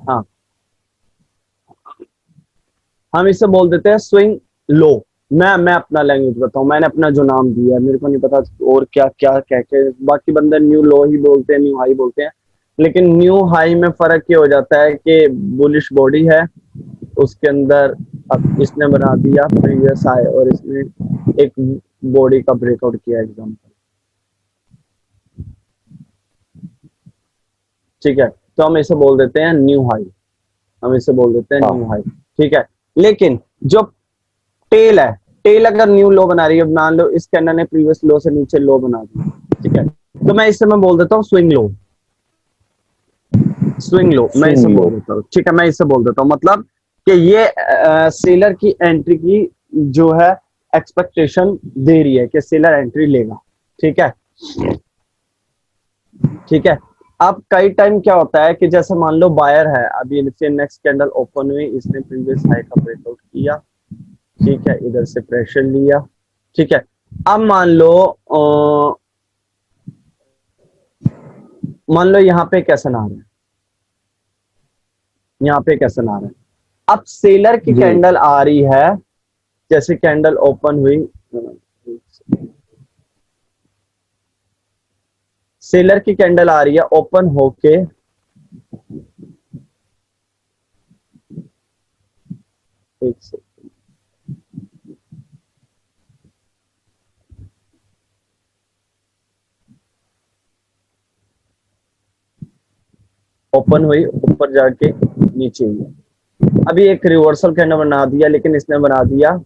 हाँ, हम इसे बोल देते हैं स्विंग लो। मैं अपना लैंग्वेज बताऊं, मैंने अपना जो नाम दिया है, मेरे को नहीं पता और क्या क्या कह के, बाकी बंदे न्यू लो ही बोलते हैं, न्यू हाई बोलते हैं। लेकिन न्यू हाई में फर्क ये हो जाता है कि बुलिश बॉडी है उसके अंदर, अब इसने बना दिया प्रीवियस हाई और इसने एक बॉडी का ब्रेकआउट किया एग्जाम्पल। ठीक है, तो हम इसे बोल देते हैं न्यू हाई, हम इसे बोल देते हैं न्यू हाँ। हाई। ठीक है, लेकिन जो टेल है, टेल अगर न्यू लो बना रही है, मान लो इस कैंडल ने प्रीवियस लो से नीचे लो बना दिया, ठीक है, तो मैं इसे मैं बोल देता हूँ स्विंग लो, स्विंग लो मैं इसे स्विंग लो। बोल देता हूँ। ठीक है, मैं इसे बोल देता हूँ, मतलब कि ये सेलर की एंट्री की जो है एक्सपेक्टेशन दे रही है कि सेलर एंट्री लेगा। ठीक है, ठीक है। अब कई टाइम क्या होता है कि जैसे मान लो बायर है, अभी फिर नेक्स्ट कैंडल ओपन हुई, इसने प्रीवियस हाई का ब्रेकआउट किया, ठीक है, इधर से प्रेशर लिया, ठीक है। अब मान लो यहाँ पे कैसे ना आ रहा है, यहाँ पे कैसे ना आ रहा है। अब सेलर की जी। कैंडल आ रही है, जैसे कैंडल ओपन हुई, सेलर की कैंडल आ रही है ओपन होके, एक सेकंड, ओपन हुई ऊपर जाके नीचे हुई, अभी एक रिवर्सल कैंडल बना दिया, लेकिन इसने बना दिया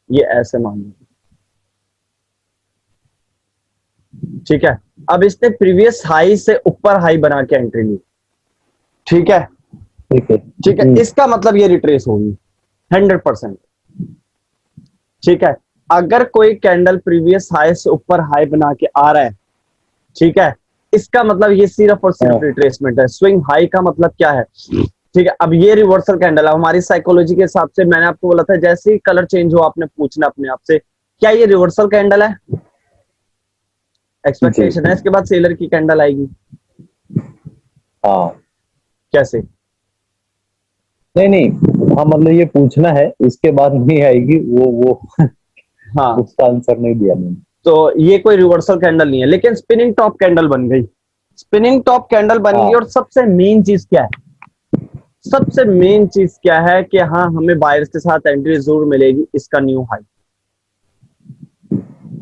ये ऐसे मान लो। ठीक है, अब इसने प्रीवियस हाई से ऊपर हाई बना के एंट्री ली। ठीक है, ठीक है। ठीक है, इसका मतलब ये रिट्रेस होगी 100%। ठीक है, अगर कोई कैंडल प्रीवियस हाई से ऊपर हाई बना के आ रहा है, ठीक है, इसका मतलब ये सिर्फ और सिर्फ हाँ। रिट्रेसमेंट है। स्विंग हाई का मतलब क्या है, ठीक है, अब ये रिवर्सल कैंडल है, हमारी साइकोलॉजी के हिसाब से मैंने आपको बोला था जैसे ही कलर चेंज हो आपने पूछना अपने आप से क्या ये रिवर्सल कैंडल है, जी। एक्सपेक्टेशन है इसके बाद सेलर की कैंडल आएगी, हाँ। कैसे। नहीं नहीं, हाँ मतलब ये पूछना है, इसके बाद नहीं आएगी वो हाँ, उसका आंसर नहीं दिया मैंने। तो ये कोई रिवर्सल कैंडल नहीं है, लेकिन स्पिनिंग टॉप कैंडल बन गई, स्पिनिंग टॉप कैंडल बन गई। हाँ। और सबसे मेन चीज क्या है, सबसे मेन चीज क्या है कि हाँ हमें बायर्स के साथ एंट्री जरूर मिलेगी, इसका न्यू हाई।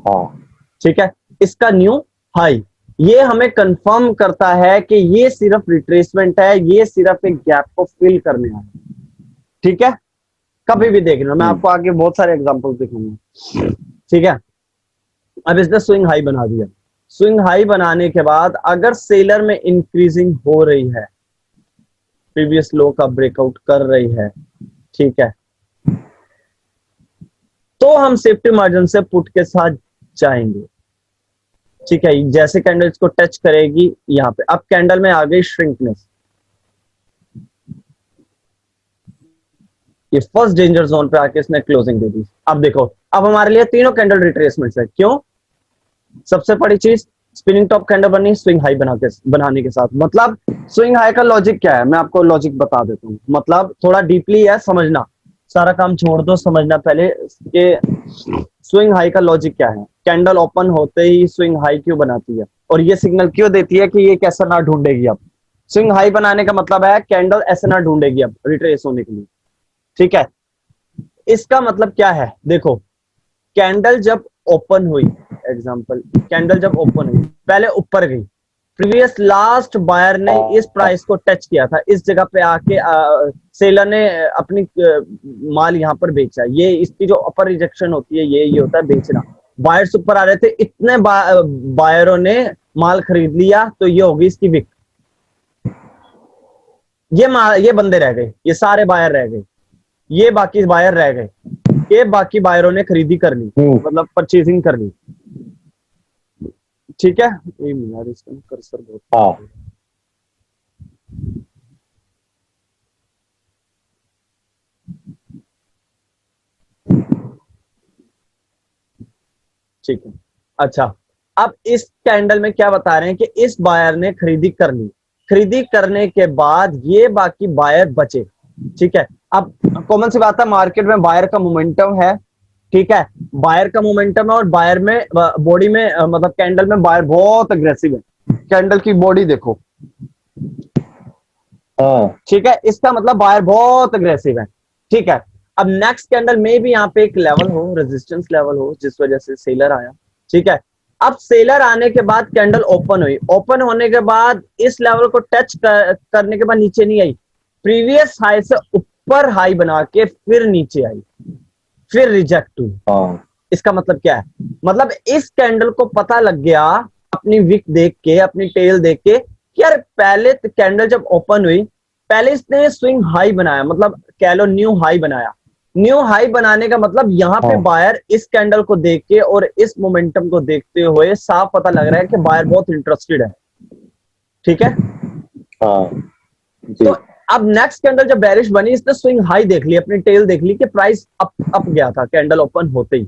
हाँ। ठीक है, इसका न्यू हाई, ये हमें कंफर्म करता है कि ये सिर्फ रिट्रेसमेंट है, ये सिर्फ एक गैप को फिल करने आया है। ठीक है, कभी भी देखना, मैं हम्म। आपको आगे बहुत सारे एग्जांपल दिखाऊंगा। ठीक है, अब इसने स्विंग हाई बना दिया, स्विंग हाई बनाने के बाद अगर सेलर में इंक्रीजिंग हो रही है, प्रीवियस लो का ब्रेकआउट कर रही है, ठीक है, तो हम सेफ्टी मार्जिन से पुट के साथ जाएंगे। ठीक है, जैसे कैंडल इसको टच करेगी यहाँ पे, अब कैंडल में आ गई श्रिंकनेस, ये फर्स्ट डेंजर जोन पे आके इसने क्लोजिंग दे दी। अब देखो, अब हमारे लिए तीनों कैंडल रिट्रेसमेंट है, क्यों, सबसे बड़ी चीज स्पिनिंग टॉप कैंडल बनी स्विंग हाई बनाने के साथ। मतलब स्विंग हाई का लॉजिक क्या है, मैं आपको लॉजिक बता देता हूँ, मतलब थोड़ा डीपली है समझना, सारा काम छोड़ दो, समझना पहले कि स्विंग हाई का लॉजिक क्या है, कैंडल ओपन होते ही स्विंग हाई क्यों बनाती है, और ये सिग्नल क्यों देती है कि ये कैसा ना ढूंढेगी। अब स्विंग हाई बनाने का मतलब है कैंडल ऐसे ना ढूंढेगी अब रिट्रेस होने के लिए। ठीक है, इसका मतलब क्या है, देखो कैंडल जब ओपन हुई, एग्जांपल कैंडल जब ओपन हुई पहले ऊपर गई, प्रीवियस लास्ट बायर ने इस हाँ। प्राइस को टच किया था, इस जगह पे आके सेलर ने अपनी माल यहाँ पर बेचा, ये इसकी जो अपर रिजेक्शन होती है ये होता है बेचना। बायर्स ऊपर आ रहे थे, इतने बायरों ने माल खरीद लिया, तो ये होगी इसकी विक, ये बंदे रह गए, ये सारे बायर रह गए, ये बाकी बायर रह गए, ये बाकी बायरों ने खरीदी कर ली, मतलब परचेजिंग कर ली। ठीक है, यार इसका कर्सर बहुत हाँ। ठीक है, अच्छा, अब इस कैंडल में क्या बता रहे हैं कि इस बायर ने खरीदी कर ली, खरीदी करने के बाद ये बाकी बायर बचे, ठीक है। अब कॉमन सी बात है, मार्केट में बायर का मोमेंटम है, ठीक है, बायर का मोमेंटम है, और बायर में बॉडी में मतलब कैंडल में बायर बहुत अग्रेसिव है। कैंडल की बॉडी देखो, हाँ ठीक है, इसका मतलब बायर बहुत अग्रेसिव है, ठीक है। अब नेक्स्ट कैंडल में भी यहाँ पे एक लेवल हो, रेजिस्टेंस लेवल हो, जिस वजह से सेलर आया, ठीक है। अब सेलर आने के बाद कैंडल ओपन हुई, ओपन होने के बाद इस लेवल को टच करने के बाद नीचे नहीं आई, प्रीवियस हाई से ऊपर हाई बना के फिर नीचे आई, फिर रिजेक्ट हुई। हाँ इसका मतलब क्या है? मतलब इस कैंडल को पता लग गया अपनी विक देख के, अपनी टेल देख के, कि यार पहले कैंडल जब ओपन हुई, पहले इसने स्विंग हाई बनाया, मतलब कह लो न्यू हाई बनाया। न्यू हाई बनाने का मतलब यहाँ पे हाँ। बायर इस कैंडल को देख के और इस मोमेंटम को देखते हुए साफ पता लग रहा है कि बायर बहुत इंटरेस्टेड है, ठीक है। हाँ जी। तो अब नेक्स्ट कैंडल जब बेरिश बनी, इसने स्विंग हाई देख ली, अपनी टेल देख ली कि प्राइस अप गया था कैंडल ओपन होते ही,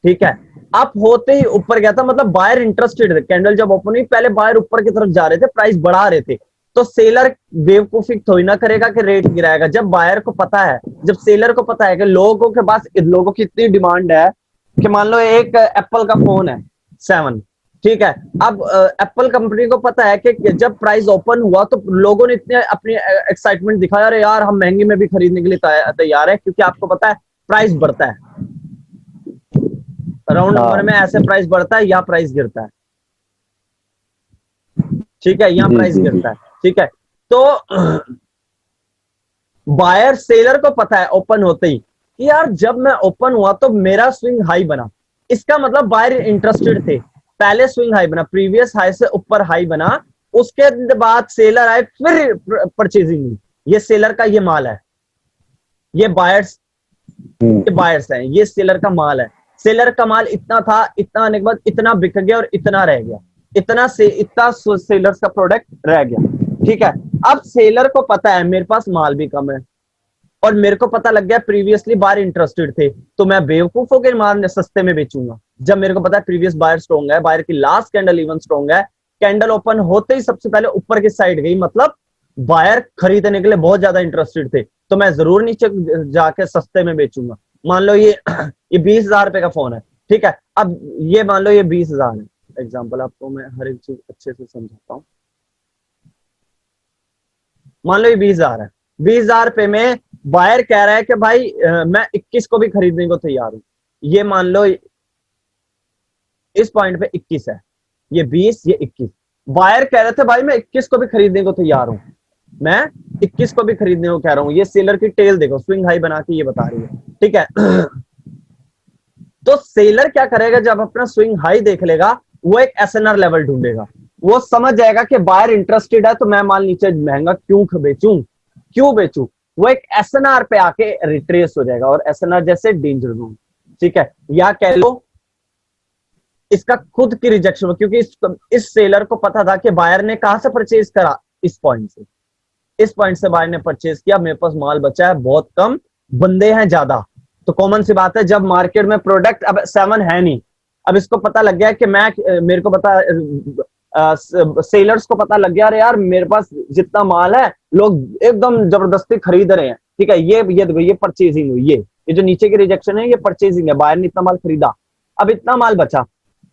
ठीक है। अप होते ही ऊपर गया था, मतलब बायर इंटरेस्टेड थे। कैंडल जब ओपन हुई, पहले बायर ऊपर की तरफ जा रहे थे, प्राइस बढ़ा रहे थे, तो सेलर बेवकूफी थोड़ी ना करेगा कि रेट गिराएगा। जब बायर को पता है, जब सेलर को पता है कि लोगों के पास, लोगों की इतनी डिमांड है कि मान लो एक एप्पल का फोन है 7, ठीक है। अब एप्पल कंपनी को पता है कि जब प्राइस ओपन हुआ तो लोगों ने इतने अपनी एक्साइटमेंट दिखाया, अरे यार हम महंगे में भी खरीदने के लिए तैयार है, क्योंकि आपको पता है प्राइस बढ़ता है, राउंड हाँ नंबर में ऐसे प्राइस बढ़ता है या प्राइस गिरता है, ठीक है, यहाँ जी प्राइस जी जी। गिरता है, ठीक है। तो बायर सेलर को पता है ओपन होते ही कि यार जब मैं ओपन हुआ तो मेरा स्विंग हाई बना, इसका मतलब बायर इंटरेस्टेड थे, पहले स्विंग हाई बना, प्रीवियस हाई से ऊपर हाई बना, उसके बाद सेलर आए, फिर परचेजिंग हुई। ये सेलर का ये माल है, ये बायर्स, ये बायर्स हैं, ये सेलर का माल है। सेलर का माल इतना था, इतना आने के बाद इतना बिक गया और इतना रह गया, इतना से इतना सेलर्स का प्रोडक्ट रह गया, ठीक है। अब सेलर को पता है मेरे पास माल भी कम है, और मेरे को पता लग गया प्रीवियसली बायर इंटरेस्टेड थे, तो मैं बेवकूफ होकर माल सस्ते में बेचूंगा। जब मेरे को पता है प्रीवियस बायर स्ट्रॉन्ग है, बायर की लास्ट कैंडल इवन स्ट्रॉन्ग है, कैंडल ओपन होते ही सबसे पहले ऊपर की साइड गई, मतलब बायर खरीदने के लिए बहुत ज्यादा इंटरेस्टेड थे, तो मैं जरूर नीचे जाके सस्ते में बेचूंगा। मान लो ये 20,000 रुपए का फोन है, ठीक है। अब ये मान लो ये 20,000 है, एग्जाम्पल आपको मैं हर एक चीज अच्छे से समझाता हूँ। मान लो ये 20,000 है, 20,000 रुपए में बायर कह रहा है कि भाई मैं 21 को भी खरीदने को तैयार हूं। ये मान लो इस पॉइंट पे 21 है, ये 20, ये 21। बायर कह रहे थे भाई मैं 21 को भी खरीदने को तैयार हूं, मैं 21 को भी खरीदने को कह रहा हूं। ये सेलर की टेल देखो, स्विंग हाई बना के ये बता रही है, ठीक है। तो सेलर क्या करेगा, जब अपना स्विंग हाई देख लेगा, वो एक एसएनआर लेवल ढूंढेगा, वो समझ जाएगा कि बायर इंटरेस्टेड है, तो मैं माल नीचे महंगा क्यों बेचूं, क्यों बेचूं। वो एक एसएनआर पे आके रिट्रेस हो जाएगा, और एसएनआर जैसे डेंजर जोन, ठीक है, या कह लो इसका खुद की रिजेक्शन हो, क्योंकि इस सेलर को पता था कि बायर ने कहां से परचेज करा, इस पॉइंट से, इस पॉइंट से बायर ने परचेज किया, मेरे पास माल बचा है बहुत कम, बंदे हैं ज्यादा। तो कॉमन सी बात है, जब मार्केट में प्रोडक्ट अब 7 है नहीं, अब इसको पता लग गया कि मेरे को पता, सेलर्स को पता लग गया, अरे यार मेरे पास जितना माल है लोग एकदम जबरदस्ती खरीद रहे हैं, ठीक है। ये परचेजिंग हुई, ये जो नीचे की रिजेक्शन है ये परचेजिंग है, बायर ने इतना माल खरीदा, अब इतना माल बचा,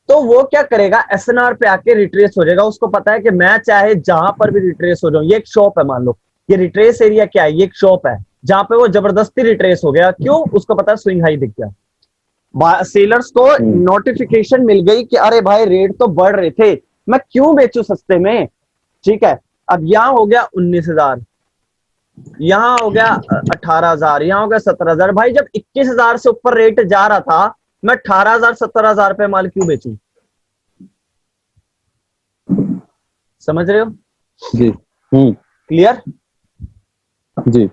तो वो क्या करेगा, एसएनआर पे आके रिट्रेस हो जाएगा। उसको पता है कि मैं चाहे जहां पर भी रिट्रेस हो जाऊं, ये एक शॉप है, मान लो ये रिट्रेस एरिया क्या है, ये एक शॉप है जहां पे वो जबरदस्ती रिट्रेस हो गया, क्यों, उसको पता है स्विंग हाई दिख गया, सेलर्स को नोटिफिकेशन मिल गई कि अरे भाई रेट तो बढ़ रहे थे, मैं क्यों बेचू सस्ते में, ठीक है। अब यहां हो गया 19,000, यहां हो गया 18,000, यहां हो गया 17,000। भाई जब 21,000 से ऊपर रेट जा रहा था, मैं 18,000 17,000 पे माल क्यों बेचूं, समझ रहे हो, जी। क्लियर, जी।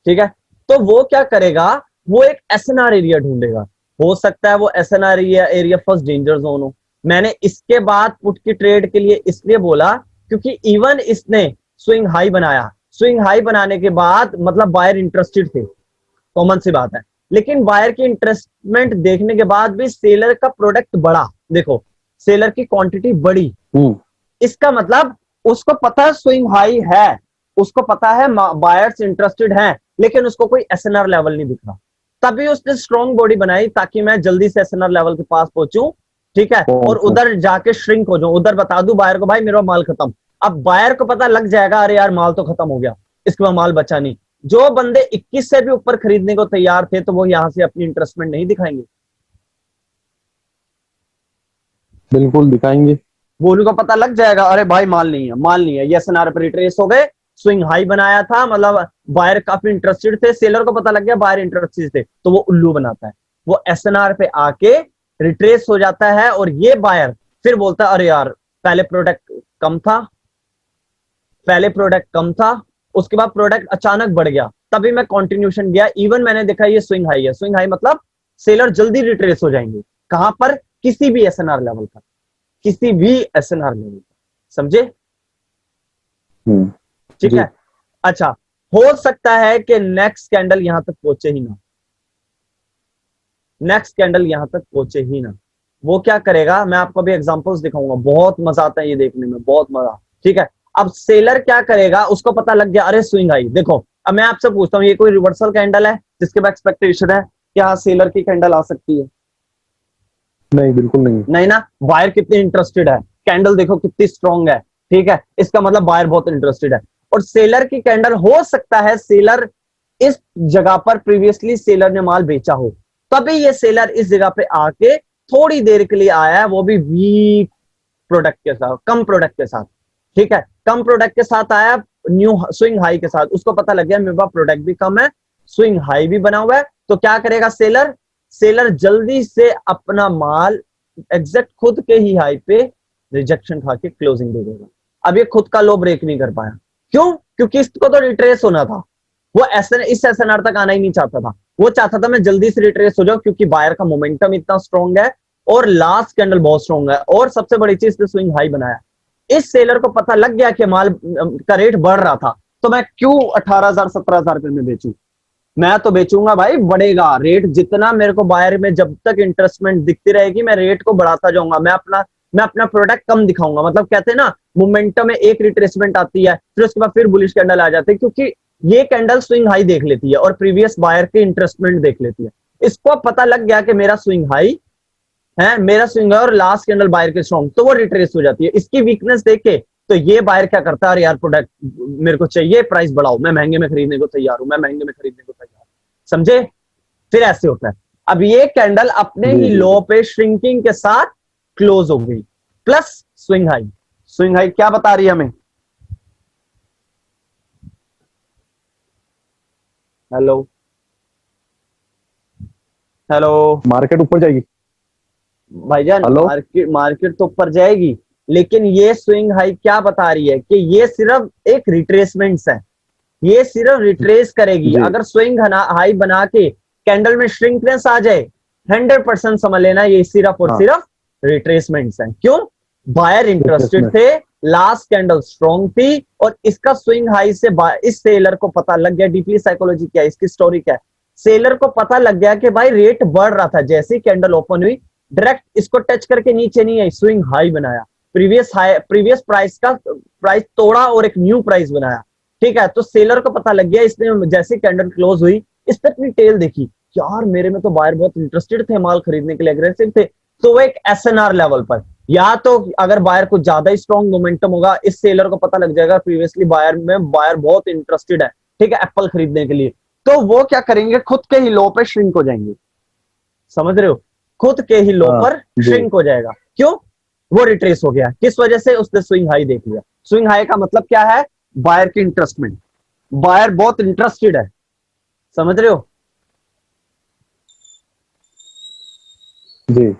ठीक है। तो वो क्या करेगा, वो एक एसएनआर एरिया ढूंढेगा, हो सकता है वो SNR area first danger zone हो। मैंने इसके बाद पुट की ट्रेड के लिए इसलिए बोला क्योंकि इवन इसने स्विंग हाई बनाया, स्विंग हाई बनाने के बाद मतलब बायर इंटरेस्टेड थे, कॉमन सी बात है, लेकिन बायर की इंटरेस्टमेंट देखने के बाद भी सेलर का प्रोडक्ट बढ़ा, देखो सेलर की क्वांटिटी बढ़ी, इसका मतलब उसको पता है स्विंग हाई है, उसको पता है बायर्स इंटरेस्टेड हैं, लेकिन उसको कोई एसएनआर लेवल नहीं दिख रहा। तभी उसने स्ट्रॉन्ग बॉडी बनाई ताकि मैं जल्दी से एसएनआर लेवल के पास पहुंचूं, ठीक है, और उधर जाके श्रिंक हो जाऊं, उधर बता दूं बायर को भाई मेरा माल खत्म। अब बायर को पता लग जाएगा अरे यार माल तो खत्म हो गया, इसके बाद माल बचा नहीं। जो बंदे 21 से भी ऊपर खरीदने को तैयार थे तो वो यहां से अपनी इंटरेस्टमेंट नहीं दिखाएंगे, बिल्कुल दिखाएंगे। वो उनको पता लग जाएगा अरे भाई माल नहीं है, माल नहीं है, ये एसएनआर पर रिट्रेस हो गए, स्विंग हाई बनाया था, मतलब बायर काफी इंटरेस्टेड थे, सेलर को पता लग गया बायर इंटरेस्टेड थे, तो वो उल्लू बनाता है, वो एसएनआर पे आके रिट्रेस हो जाता है, और ये बायर फिर बोलता है अरे यार पहले प्रोडक्ट कम था, पहले प्रोडक्ट कम था, उसके बाद प्रोडक्ट अचानक बढ़ गया, तभी मैं कंटिन्यूशन गया, इवन मैंने देखा ये स्विंग हाई है, स्विंग हाई मतलब सेलर जल्दी रिट्रेस हो जाएंगे, कहां पर, किसी भी एसएनआर लेवल पर, किसी भी एसएनआर लेवल पर, समझे? ठीक है। अच्छा, हो सकता है कि नेक्स्ट कैंडल यहां तक पहुंचे ही ना, नेक्स्ट कैंडल यहां तक पहुंचे ही ना, वो क्या करेगा, मैं आपको भी एग्जांपल्स दिखाऊंगा, बहुत मजा आता है ये देखने में, बहुत मजा, ठीक है। अब सेलर क्या करेगा, उसको पता लग गया अरे स्विंग आई, देखो अब मैं आपसे पूछता हूं ये कोई रिवर्सल कैंडल है जिसके बाद एक्सपेक्टेशन है क्या सेलर की कैंडल आ सकती है? नहीं, बिल्कुल नहीं। नहीं ना, बायर कितनी इंटरेस्टेड है, कैंडल देखो कितनी स्ट्रांग है, ठीक है, इसका मतलब बायर बहुत इंटरेस्टेड है, और सेलर की कैंडल हो सकता है सेलर इस जगह पर प्रीवियसली सेलर ने माल बेचा हो, तभी ये सेलर इस जगह पे आके थोड़ी देर के लिए आया है, वो भी वीक प्रोडक्ट के साथ, कम प्रोडक्ट के साथ, ठीक है, कम प्रोडक्ट के साथ आया, न्यू स्विंग हाई के साथ, उसको पता लग गया मेरे पास प्रोडक्ट भी कम है, स्विंग हाई भी बना हुआ है, तो क्या करेगा सेलर, सेलर जल्दी से अपना माल एग्जैक्ट खुद के ही हाई पे रिजेक्शन खा के क्लोजिंग दे देगा। अब ये खुद का लो ब्रेक नहीं कर पाया, क्यों? क्योंकि इसको तो रिट्रेस होना था, वो इस एसएनआर तक आना ही नहीं चाहता था, वो चाहता था मैं जल्दी से रिट्रेस हो जाऊं क्योंकि बायर का मोमेंटम इतना स्ट्रांग है और लास्ट कैंडल बहुत स्ट्रांग है, और सबसे बड़ी चीज स्विंग हाई बनाया। इस सेलर को पता लग गया कि माल का रेट बढ़ रहा था, तो मैं क्यों 18,000 17,000 रुपए में बेचूं, मैं तो बेचूंगा भाई, बढ़ेगा रेट जितना मेरे को बायर में जब तक इंटरेस्टमेंट दिखती रहेगी मैं रेट को बढ़ाता जाऊंगा, मैं अपना प्रोडक्ट कम दिखाऊंगा, मतलब कहते हैं ना मोमेंटम में एक रिट्रेसमेंट आती है फिर उसके बाद फिर बुलिश कैंडल आ जाती है, क्योंकि ये कैंडल स्विंग हाई देख लेती है और प्रीवियस बायर के इंटरेस्टमेंट देख लेती है, इसको पता लग गया कि मेरा स्विंग हाई है, मेरा स्विंग है और लास्ट कैंडल बायर के स्ट्रॉन्ग, तो वो रिट्रेस हो जाती है, इसकी वीकनेस देख के तो ये बायर क्या करता है, यार प्रोडक्ट मेरे को चाहिए, प्राइस बढ़ाओ, मैं महंगे में खरीदने को तैयार हूं, मैं महंगे में खरीदने को तैयार हूं, समझे? फिर ऐसे होता है। अब ये कैंडल अपने ही लो पे श्रिंकिंग के साथ क्लोज हो गई, plus swing high, swing high क्या बता रही है हमें, हेलो हेलो, मार्केट ऊपर जाएगी भाईजान, मार्केट तो ऊपर जाएगी, लेकिन ये स्विंग हाई क्या बता रही है कि ये सिर्फ एक रिट्रेसमेंट है, ये सिर्फ रिट्रेस करेगी, अगर स्विंग हाई बना के कैंडल में श्रिंकनेस आ जाए 100% समझ लेना ये सिर्फ और सिर्फ रिट्रेसमेंट्स हैं, क्यों? बायर इंटरेस्टेड थे, लास्ट कैंडल स्ट्रॉन्ग थी, और इसका स्विंग हाई से इस सेलर को पता लग गया, डीपली साइकोलॉजी क्या है, इसकी स्टोरी क्या है, सेलर को पता लग गया कि भाई रेट बढ़ रहा था, जैसे ही कैंडल ओपन हुई डायरेक्ट इसको टच करके नीचे नहीं आई, स्विंग हाई बनाया, प्रीवियस प्राइस का प्राइस तोड़ा और एक न्यू प्राइस बनाया, ठीक है, तो सेलर को पता लग गया, इसने जैसे कैंडल क्लोज हुई इसने अपनी टेल देखी, यार मेरे में तो बायर बहुत इंटरेस्टेड थे माल खरीदने के लिए, अग्रेसिव थे, तो वो एक एसएनआर लेवल पर, या तो अगर बायर को ज्यादा ही स्ट्रॉन्ग मोमेंटम होगा, इस सेलर को पता लग जाएगा प्रीवियसली बायर बहुत इंटरेस्टेड है, ठीक है, एप्पल खरीदने के लिए, तो वो क्या करेंगे, खुद के ही लो पे श्रिंक हो जाएंगे, समझ रहे हो, खुद के ही लो पर श्रिंक हो जाएगा, क्यों? वो रिट्रेस हो गया, किस वजह से? उसने स्विंग हाई देख लिया, स्विंग हाई का मतलब क्या है, बायर की इंटरेस्टमेंट, बायर बहुत इंटरेस्टेड है, समझ रहे हो? जी,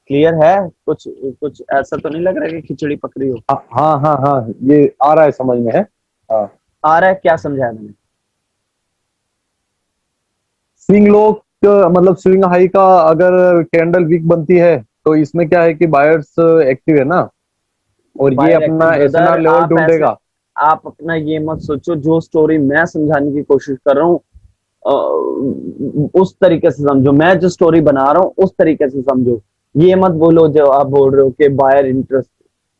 क्लियर है? कुछ कुछ ऐसा तो नहीं लग रहा है कि खिचड़ी पक रही हो? हाँ हाँ हाँ, ये आ रहा है समझ में है। हाँ, आ रहा है, क्या समझाया मैंने? स्विंग लो मतलब स्विंग हाई का अगर कैंडल वीक बनती है तो इसमें क्या है कि बायर्स एक्टिव है ना, और ये अपना एसएनआर लेवल ढूंढेगा। आप अपना ये मत सोचो, जो स्टोरी मैं समझाने की कोशिश कर रहा हूँ उस तरीके से समझो, मैं जो स्टोरी बना रहा हूँ उस तरीके से समझो, ये मत बोलो जो आप बोल रहे हो कि बायर इंटरेस्ट,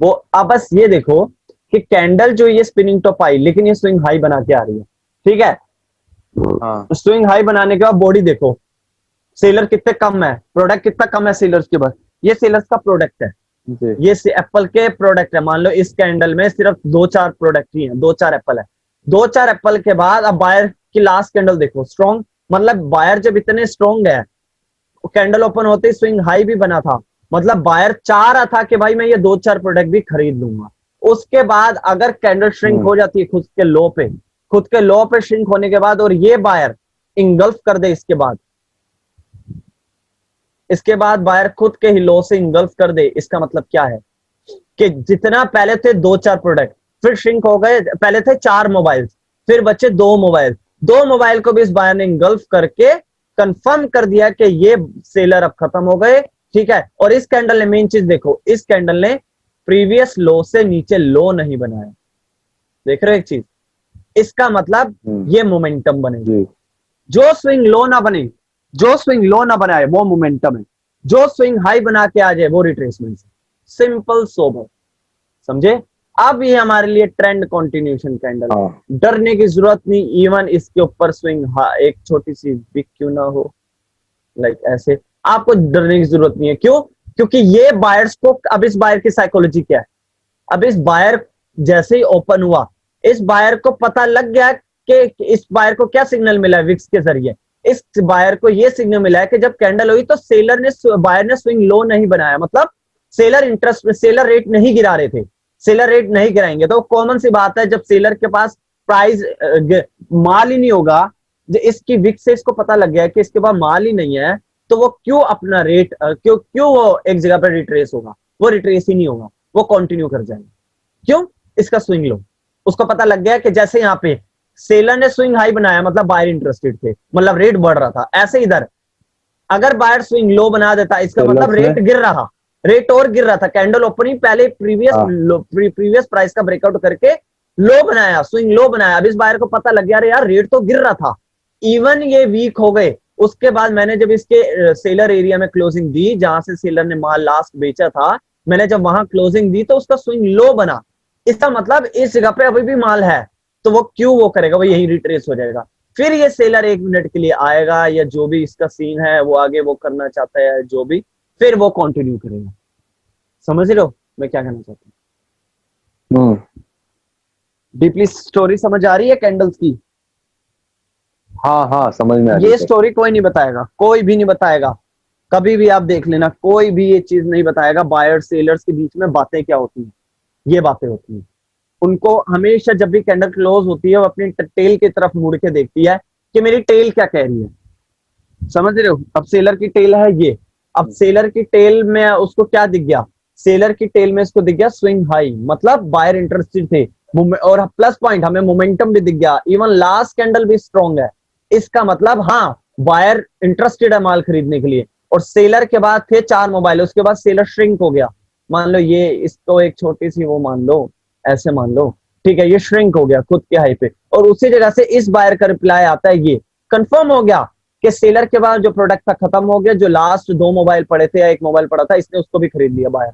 वो आप बस ये देखो कि कैंडल जो ये स्पिनिंग टॉप आई लेकिन ये स्विंग हाई बना के आ रही है, ठीक है। हाँ स्विंग हाई बनाने के बाद बॉडी देखो, सेलर कितने कम है, प्रोडक्ट कितना कम है सेलर्स के पास, ये सेलर्स का प्रोडक्ट है, जी ये एप्पल के प्रोडक्ट है। मान लो इस कैंडल में सिर्फ 2-4 प्रोडक्ट ही हैं, 2-4 एप्पल है, 2-4 एप्पल के बाद अब बायर की लास्ट कैंडल देखो स्ट्रॉन्ग, मतलब बायर जब इतने स्ट्रॉन्ग है, कैंडल ओपन होते ही स्विंग हाई भी बना था, मतलब बायर चाह रहा था कि भाई मैं ये 2-4 प्रोडक्ट भी खरीद लूंगा। उसके बाद अगर कैंडल श्रिंक हो जाती है खुद के लो पे, खुद के लो पे श्रिंक होने के बाद और ये बायर इंगल्फ कर दे, इसके बाद बायर खुद के ही लो से इंगल्फ कर दे, इसका मतलब क्या है कि जितना पहले थे 2-4 प्रोडक्ट, फिर श्रिंक हो गए, पहले थे 4 मोबाइल, फिर बचे 2 मोबाइल, 2 मोबाइल को भी इस बायर ने इंगल्फ करके कंफर्म कर दिया कि ये सेलर अब खत्म हो गए, ठीक है। और इस कैंडल ने मेन चीज देखो, इस कैंडल ने प्रीवियस लो से नीचे लो नहीं बनाया, देख रहे हो एक चीज, इसका मतलब ये मोमेंटम बनेगी। जो स्विंग लो ना बने, जो स्विंग लो ना बनाए वो मोमेंटम है, जो स्विंग हाई बना के आ जाए वो रिट्रेसमेंट है, सिंपल सोबर, समझे। अब ये हमारे लिए ट्रेंड कंटिन्यूएशन कैंडल, डरने की जरूरत नहीं, इवन इसके ऊपर स्विंग एक छोटी सी बिग क्यों ना हो, लाइक ऐसे, आपको डरने की जरूरत नहीं है। क्यों? क्योंकि ये बायर्स को, अब इस बायर की साइकोलॉजी क्या है, अब इस बायर जैसे ही ओपन हुआ, इस बायर को पता लग गया कि इस बायर को क्या सिग्नल मिला है विक्स के जरिए, इस बायर को ये सिग्नल मिला है कि जब कैंडल हुई तो सेलर ने, बायर ने स्विंग लो नहीं बनाया, मतलब सेलर इंटरेस्ट, सेलर रेट नहीं गिरा रहे थे, सेलर रेट नहीं गिराएंगे तो कॉमन सी बात है, जब सेलर के पास प्राइस माल ही नहीं होगा, इसकी विक्स से इसको पता लग गया कि इसके पास माल ही नहीं है, तो वो क्यों अपना रेट क्यों वो एक जगह पर रिट्रेस होगा, वो रिट्रेस ही नहीं होगा, वो कंटिन्यू कर जाएगा। क्यों? इसका स्विंग लो, उसको पता लग गया कि जैसे यहाँ पे सेलर ने स्विंग हाई बनाया मतलब बायर इंटरेस्टेड थे, मतलब रेट बढ़ रहा था, ऐसे इधर अगर बायर स्विंग लो बना देता, इसका मतलब रेट गिर रहा, रेट और गिर रहा था, कैंडल ओपनिंग पहले प्रीवियस प्राइस का ब्रेकआउट करके लो बनाया, स्विंग लो बनाया, अब इस बायर को पता लग गया अरे यार रेट तो गिर रहा था, इवन ये वीक हो गए। उसके बाद मैंने जब इसके सेलर एरिया में क्लोजिंग दी, जहां से सेलर ने माल लास्ट बेचा था, मैंने जब वहां क्लोजिंग दी तो उसका स्विंग लो बना, इसका मतलब इस जगह पे अभी भी माल है, तो वो क्यों वो करेगा, वो यही रिट्रेस हो जाएगा। फिर ये सेलर 1 मिनट के लिए आएगा, या जो भी इसका सीन है वो आगे वो करना चाहता है जो भी, फिर वो कंटिन्यू करेगा। समझ रहे हो मैं क्या कहना चाहता हूँ? डीपली स्टोरी समझ आ रही है कैंडल्स की? हाँ हाँ समझ में आ रही है। ये स्टोरी कोई नहीं बताएगा, कोई भी नहीं बताएगा, कभी भी आप देख लेना, कोई भी ये चीज नहीं बताएगा बायर सेलर्स के बीच में बातें क्या होती हैं, ये बातें होती हैं। उनको हमेशा जब भी कैंडल क्लोज होती है वो अपनी टेल की तरफ मुड़ के देखती है कि मेरी टेल क्या कह रही है, समझ रहे हो। अब सेलर की टेल है ये, अब सेलर की टेल में उसको क्या दिख गया, सेलर की टेल में इसको दिख गया स्विंग हाई, मतलब बायर इंटरेस्टेड थे, और प्लस पॉइंट हमें मोमेंटम भी दिख गया, इवन लास्ट कैंडल भी स्ट्रॉन्ग है, इसका मतलब हाँ बायर इंटरेस्टेड है माल खरीदने के लिए। और सेलर के बाद थे 4 मोबाइल, उसके बाद सेलर श्रिंक हो गया, मान लो ये इसको एक छोटी सी वो मान लो, ऐसे मान लो, ठीक है, ये श्रिंक हो गया खुद के हाई पे, और उसी जगह से इस बायर का रिप्लाई आता है, ये कंफर्म हो गया कि सेलर के बाद जो प्रोडक्ट था खत्म हो गया, जो लास्ट 2 मोबाइल पड़े थे या 1 मोबाइल पड़ा था, इसने उसको भी खरीद लिया बायर।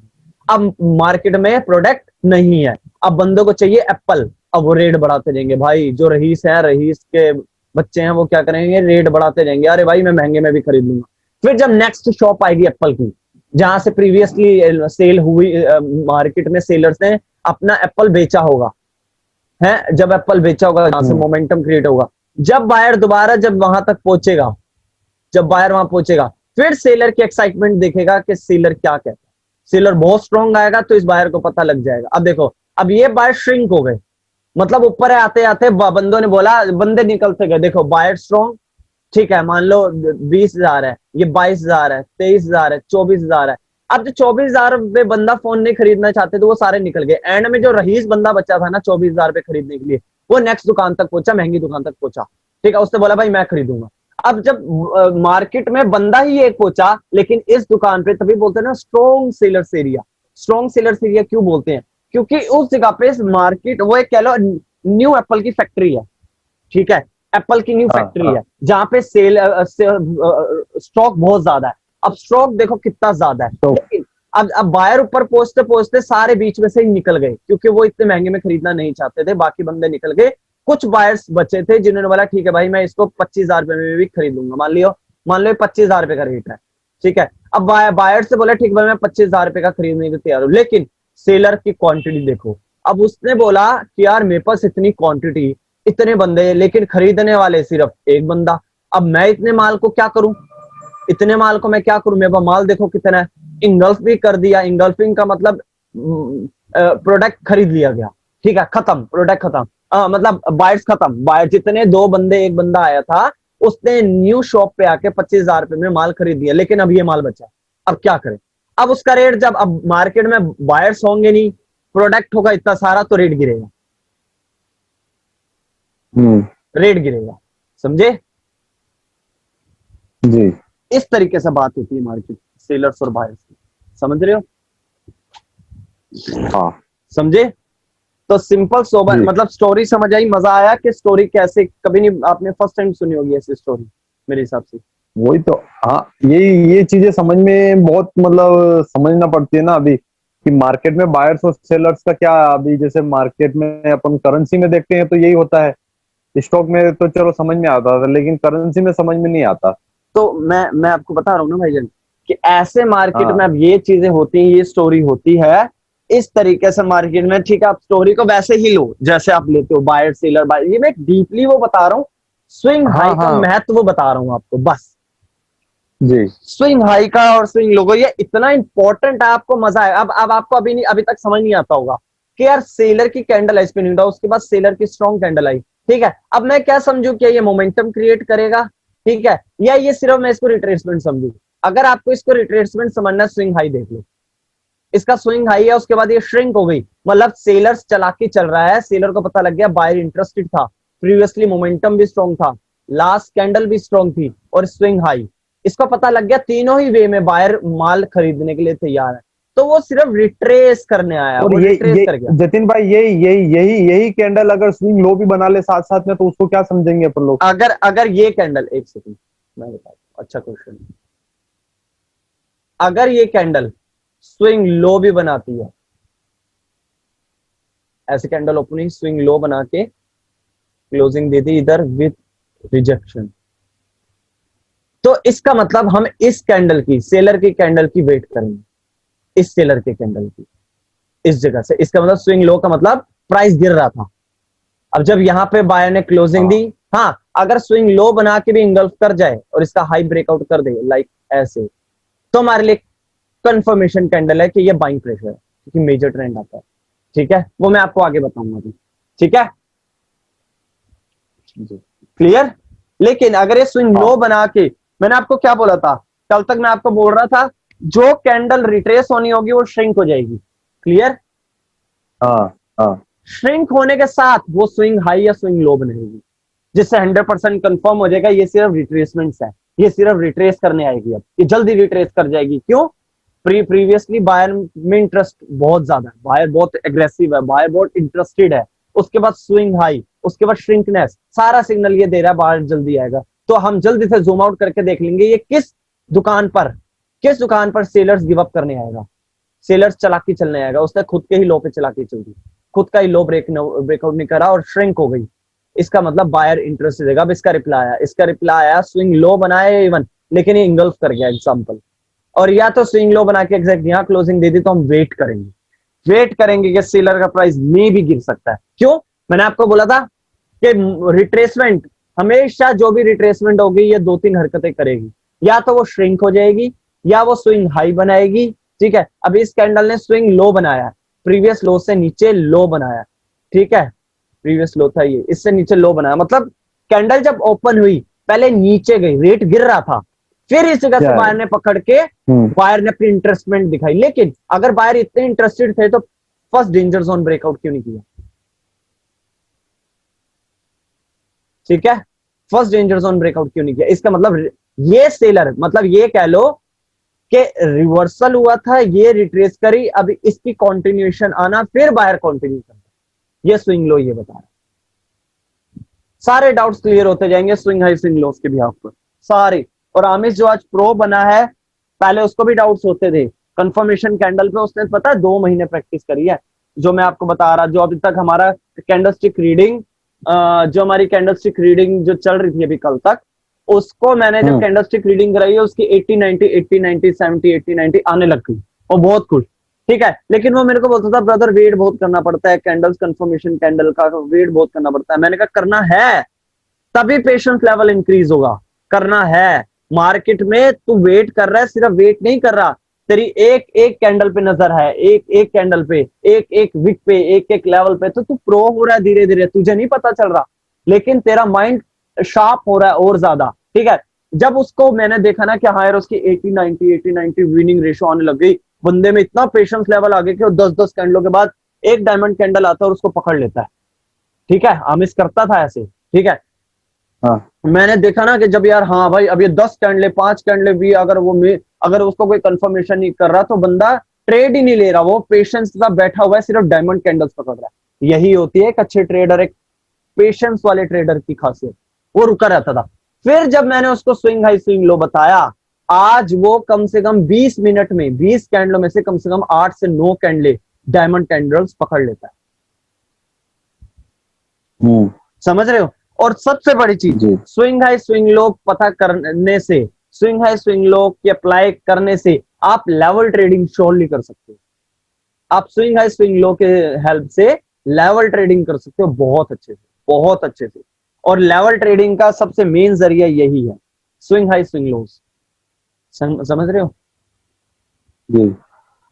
अब मार्केट में प्रोडक्ट नहीं है, अब बंदों को चाहिए एप्पल, अब वो रेट बढ़ाते जाएंगे भाई, जो रईस है, रईस के बच्चे हैं, वो क्या करेंगे, रेट बढ़ाते जाएंगे, अरे भाई मैं महंगे में भी खरीद लूंगा। फिर जब नेक्स्ट शॉप आएगी एप्पल की, जहां से प्रीवियसली सेल हुई, मार्केट में सेलर्स ने अपना एप्पल बेचा होगा, है, जब एप्पल बेचा होगा जहां से मोमेंटम क्रिएट होगा, जब बायर दोबारा जब वहां तक पहुंचेगा, जब बायर वहां पहुंचेगा, फिर सेलर की एक्साइटमेंट देखेगा कि सेलर क्या कहता है, सेलर बहुत स्ट्रॉन्ग आएगा तो इस बायर को पता लग जाएगा। अब देखो, अब ये बायर श्रिंक हो गए, मतलब ऊपर आते आते बंदों ने बोला, बंदे निकलते गए, देखो बायर स्ट्रॉन्ग, ठीक है, मान लो 20,000 है, ये 22,000 है, 23,000 है, 24,000 है। अब जो 24,000 पे बंदा फोन नहीं खरीदना चाहते तो वो सारे निकल गए, एंड में जो रईस बंदा बचा था ना 24,000 पे खरीदने के लिए, वो नेक्स्ट दुकान तक पहुंचा, महंगी दुकान तक पहुंचा, ठीक है, उसने बोला भाई मैं खरीदूंगा। अब जब मार्केट में बंदा ही एक पहुंचा, लेकिन इस दुकान पे, तभी बोलते हैं ना strong sellers area, strong sellers area क्यों बोलते हैं, क्योंकि उस जगह पे मार्केट, वो एक कह लो न्यू एप्पल की फैक्ट्री है, ठीक है, एप्पल की न्यू फैक्ट्री है, जहां पे सेल स्टॉक बहुत ज्यादा है। अब स्टॉक देखो कितना ज्यादा है, लेकिन अब बायर ऊपर पहुंचते पहुंचते सारे बीच में से ही निकल गए, क्योंकि वो इतने महंगे में खरीदना नहीं चाहते थे, बाकी बंदे निकल गए। कुछ बायर्स बचे थे जिन्होंने बोला ठीक है भाई मैं इसको 25,000 रुपए में भी खरीद लूंगा, मान लो 25,000 रुपए का रेट है, ठीक है। अब बायर से बोला ठीक भाई मैं 25,000 रुपए का खरीदने को तैयार हूं, लेकिन सेलर की क्वांटिटी देखो। अब उसने बोला कि यार मेरे पास इतनी क्वांटिटी, इतने बंदे, लेकिन खरीदने वाले सिर्फ एक बंदा। अब मैं इतने माल को क्या करूं, इतने माल को मैं क्या करूं, मेरे पास माल देखो कितना है। इंगल्फ भी कर दिया, इंगल्फिंग का मतलब प्रोडक्ट खरीद लिया गया, ठीक है, खत्म, प्रोडक्ट खत्म, मतलब बायर्स खत्म। बायर जितने दो बंदे, एक बंदा आया था उसने न्यू शॉप पे आके 25,000 रुपए में माल खरीद दिया, लेकिन अब ये माल बचा, अब क्या करें। अब उसका रेट जब, अब मार्केट में बायर्स होंगे नहीं, प्रोडक्ट होगा इतना सारा, तो रेट गिरेगा, रेट गिरेगा, समझे। जी इस तरीके से बात होती है मार्केट सेलर्स और बायर्स की, समझ रहे हो। हाँ समझे। तो सिंपल सोबर, जी। मतलब स्टोरी समझ आई, मजा आया कि स्टोरी कैसे, कभी नहीं आपने फर्स्ट टाइम सुनी होगी ऐसी स्टोरी मेरे हिसाब से। वही तो, हाँ ये चीजें समझ में बहुत मतलब समझना पड़ती है ना अभी, कि मार्केट में बायर्स और सेलर्स का क्या। अभी जैसे मार्केट में अपन करेंसी में देखते हैं तो यही होता है, स्टॉक में तो चलो समझ में आता था, लेकिन करेंसी में समझ में नहीं आता। तो मैं आपको बता रहा हूँ ना भाईजान, कि ऐसे मार्केट में हाँ अब ये चीजें होती हैं, ये स्टोरी होती है इस तरीके से मार्केट में, ठीक है। आप स्टोरी को वैसे ही लो जैसे आप लेते हो, बायर सेलर बायर, ये मैं डीपली वो बता रहा हूँ, स्विंग हाँ हाई का हाँ महत्व वो बता रहा हूँ आपको, बस। जी। स्विंग हाई का और स्विंग लोगो ये इतना इंपॉर्टेंट है, आपको मजा है। अब आपको अभी तक समझ नहीं आता होगा कि यार सेलर की कैंडल आई स्पिनिंग डाउन, उसके बाद सेलर की स्ट्रॉन्ग कैंडल आई, ठीक है। अब मैं क्या समझू, क्या ये मोमेंटम क्रिएट करेगा, ठीक है, या ये सिर्फ मैं इसको रिट्रेसमेंट समझू। अगर आपको इसको रिट्रेसमेंट समझना, स्विंग हाई देख लो, इसका स्विंग हाई है, उसके बाद ये श्रिंक हो गई, मतलब सेलर्स चालाकी चल रहा है, सेलर को पता लग गया बायर इंटरेस्टेड था, प्रीवियसली मोमेंटम भी स्ट्रॉन्ग था, लास्ट कैंडल भी स्ट्रॉन्ग थी, और स्विंग हाई, इसको पता लग गया तीनों ही वे में बायर माल खरीदने के लिए तैयार है, तो वो सिर्फ रिट्रेस करने आया, और वो रिट्रेस ये कर गया। जतिन भाई, यही कैंडल अगर स्विंग लो भी बना ले साथ साथ में, तो उसको क्या समझेंगे अपन लोग। अगर अगर ये कैंडल, एक सेकंड मैं बताता हूं, अच्छा क्वेश्चन, अगर ये कैंडल स्विंग लो भी बनाती है, ऐसे कैंडल ओपनिंग स्विंग लो बना के क्लोजिंग दे दी इधर विथ रिजेक्शन, तो इसका मतलब हम इस कैंडल की, सेलर की कैंडल की वेट करेंगे, इस सेलर के कैंडल की, इस जगह से। इसका मतलब स्विंग लो का मतलब प्राइस गिर रहा था, अब जब यहां पे बायर ने क्लोजिंग दी, हाँ हाँ, अगर स्विंग लो बना के भी इंगल्फ कर जाए और इसका हाई ब्रेकआउट कर दे लाइक ऐसे, तो हमारे लिए कंफर्मेशन कैंडल है कि ये बाइंग प्रेशर है, क्योंकि मेजर ट्रेंड आता है, ठीक है, वो मैं आपको आगे बताऊंगा अभी, ठीक है, क्लियर। लेकिन अगर ये स्विंग लो हाँ बना के, मैंने आपको क्या बोला था, कल तक मैं आपको बोल रहा था, जो कैंडल रिट्रेस होनी होगी वो श्रिंक हो जाएगी, क्लियर। हाँ हाँ श्रिंक होने के साथ वो स्विंग हाई या स्विंग लो बनेगी, जिससे 100% कंफर्म हो जाएगा ये सिर्फ रिट्रेसमेंट्स है, ये सिर्फ रिट्रेस करने आएगी, अब ये जल्दी रिट्रेस कर जाएगी, क्यों, प्रीवियसली बायर में इंटरेस्ट बहुत ज्यादा है, बायर बहुत एग्रेसिव है, बायर बहुत इंटरेस्टेड है, उसके बाद स्विंग हाई, उसके बाद श्रिंकनेस, सारा सिग्नल ये दे रहा है बायर जल्दी आएगा। तो हम जल्दी से जूम आउट करके देख लेंगे ये किस दुकान पर सेलर्स गिव अप करने आएगा, सेलर्स चालाकी चलने आएगा, उसने खुद के ही लो पे चालाकी चल दी, खुद का ही लो ब्रेकआउट नहीं करा और श्रिंक हो गई, इसका मतलब बायर इंटरेस्ट देगा। अब इसका रिप्लाई आया स्विंग लो बनाया इवन, लेकिन ये इंगल्फ कर गया एग्जांपल, और या तो स्विंग लो बना के एग्जैक्ट यहां क्लोजिंग दे दी, तो हम वेट करेंगे कि सेलर का प्राइस में भी गिर सकता है, क्यों, मैंने आपको बोला था कि रिट्रेसमेंट, हमेशा जो भी रिट्रेसमेंट होगी ये दो तीन हरकतें करेगी, या तो वो श्रिंक हो जाएगी या वो स्विंग हाई बनाएगी, ठीक है। अब इस कैंडल ने स्विंग लो बनाया, प्रीवियस लो से नीचे लो बनाया, ठीक है, प्रीवियस लो था ये, इससे नीचे लो बनाया, मतलब कैंडल जब ओपन हुई पहले नीचे गई, रेट गिर रहा था, फिर इस जगह से क्या है। बायर ने पकड़ के, बायर ने अपनी इंटरेस्टमेंट दिखाई, लेकिन अगर बायर इतने इंटरेस्टेड थे तो फर्स्ट डेंजर जोन ब्रेकआउट क्यों नहीं किया, ठीक है, फर्स्ट डेंजर जोन ब्रेकआउट क्यों नहीं किया, इसका मतलब ये सेलर, मतलब ये कह लो कि रिवर्सल हुआ था, ये रिट्रेस करी, अब इसकी कंटिन्यूएशन आना, फिर बायर कंटिन्यू करना, ये स्विंग लो ये बता रहा है। सारे डाउट्स क्लियर होते जाएंगे स्विंग हाई स्विंग लोस के बिहाफ पर, सारे। और आमिश जो आज प्रो बना है, पहले उसको भी डाउट्स होते थे, कंफर्मेशन कैंडल पे उसने पता है 2 महीने प्रैक्टिस करी है, जो मैं आपको बता रहा, जो अभी तक हमारा कैंडलस्टिक रीडिंग, जो हमारी कैंडलस्टिक रीडिंग जो चल रही थी अभी कल तक, उसको मैंने जब कैंडलस्टिक रीडिंग कराई है उसकी 80 90 80 90 70 80 90 आने लग गई, और बहुत खुश। ठीक है, लेकिन वो मेरे को बोलता था ब्रदर वेट बहुत करना पड़ता है, कैंडल्स कंफर्मेशन कैंडल का वेट बहुत करना पड़ता है। मैंने कहा करना है तभी पेशेंस लेवल इंक्रीज होगा, करना है। मार्केट में तू वेट कर रहा है, सिर्फ वेट नहीं कर रहा, तेरी एक एक कैंडल पे नजर है, एक एक कैंडल पे, एक एक विक पे, एक एक लेवल पे, तो तू प्रो हो रहा है धीरे धीरे, तुझे नहीं पता चल रहा, लेकिन तेरा माइंड शार्प हो रहा है और ज्यादा। ठीक है, जब उसको मैंने देखा ना कि हाँ यार उसकी 80 90 विनिंग रेशो आने लग गई, बंदे में इतना पेशेंस लेवल आ गया कि वो 10 10 कैंडलों के बाद एक डायमंड कैंडल आता है और उसको पकड़ लेता है। ठीक है, आमिश करता था ऐसे। ठीक है, हाँ मैंने देखा ना कि जब यार हाँ भाई अब ये 10 कैंडले 5 कैंडले भी अगर वो अगर उसको कोई कंफर्मेशन नहीं कर रहा तो बंदा ट्रेड ही नहीं ले रहा, वो पेशेंस के साथ बैठा हुआ है, सिर्फ डायमंड कैंडल्स पकड़ रहा है। यही होती है एक अच्छे ट्रेडर, एक पेशेंस वाले ट्रेडर की खासियत, वो रुका रहता था। फिर जब मैंने उसको स्विंग हाई स्विंग लो बताया, आज वो कम से कम 20 मिनट में 20 कैंडलों में से कम 8 से 9 कैंडले डायमंड कैंडल्स पकड़ लेता है। समझ रहे हो? और सबसे बड़ी चीज, स्विंग हाई स्विंग लो पता करने से, स्विंग हाई स्विंग लो की अप्लाई करने से आप लेवल ट्रेडिंग श्योरली कर सकते हो। आप स्विंग हाई स्विंग लो के हेल्प से लेवल ट्रेडिंग कर सकते हो बहुत अच्छे से, बहुत अच्छे से। और लेवल ट्रेडिंग का सबसे मेन जरिया यही है, स्विंग हाई स्विंग लोस। समझ रहे हो?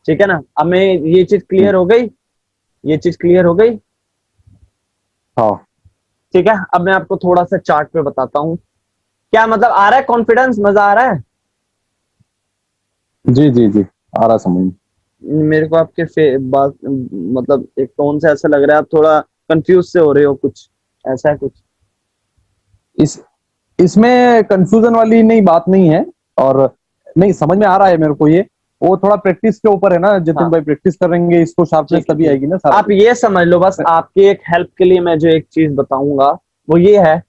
ठीक है ना? अब मैं ये चीज क्लियर हो गई, ये चीज क्लियर हो गई। हाँ ठीक है, अब मैं आपको थोड़ा सा चार्ट पे बताता हूं, क्या मतलब आ रहा है कॉन्फिडेंस, मजा आ रहा है? जी जी जी, आ रहा समझ। मेरे को आपके बात मतलब एक टोन से ऐसा लग रहा है आप थोड़ा कंफ्यूज से हो रहे हो, कुछ ऐसा है कुछ? इस इसमें कंफ्यूजन वाली नहीं बात नहीं है, और नहीं समझ में आ रहा है मेरे को। ये वो थोड़ा प्रैक्टिस के ऊपर है ना जितिन हाँ, भाई, प्रैक्टिस करेंगे इसको शार्पनेस तभी आएगी ना सारा। आप ये समझ लो बस, आपकी एक हेल्प के लिए मैं जो एक चीज बताऊंगा वो ये है,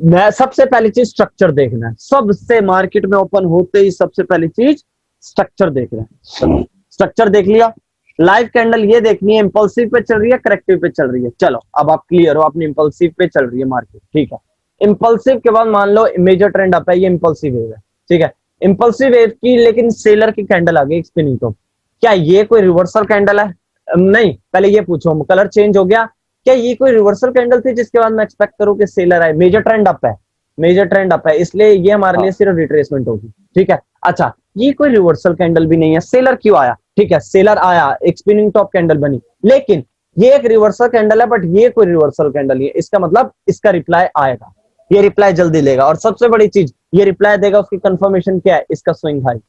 मैं सबसे पहली चीज स्ट्रक्चर देखना है, सबसे मार्केट में ओपन होते ही सबसे पहली चीज स्ट्रक्चर देखना है। स्ट्रक्चर देख लिया, लाइव कैंडल ये देखनी है इंपल्सिव पे चल रही है करेक्टिव पे चल रही है। चलो अब आप क्लियर हो, आपने इंपल्सिव पे चल रही है मार्केट। ठीक है, इंपल्सिव के बाद मान लो मेजर ट्रेंड अप है, ये इंपल्सिव वेव है। ठीक है, इंपल्सिव वेव की लेकिन सेलर की कैंडल आ गई स्पिनिंग टॉप, क्या ये कोई रिवर्सल कैंडल है? नहीं, पहले ये पूछो कलर चेंज हो गया, क्या ये कोई रिवर्सल कैंडल थी जिसके बाद मैं एक्सपेक्ट करूं कि सेलर आए? मेजर ट्रेंड अप है, मेजर ट्रेंड अप है, इसलिए ये हमारे लिए सिर्फ रिट्रेसमेंट होगी। ठीक है, अच्छा ये कोई रिवर्सल कैंडल भी नहीं है, सेलर क्यों आया? ठीक है, सेलर आया, एक स्पिनिंग टॉप कैंडल बनी, लेकिन ये एक रिवर्सल कैंडल है, बट ये कोई रिवर्सल कैंडल नहीं है, इसका मतलब इसका रिप्लाई आएगा, ये रिप्लाई जल्दी लेगा। और सबसे बड़ी चीज, ये रिप्लाई देगा, उसकी कंफर्मेशन क्या है? इसका स्विंग हाई,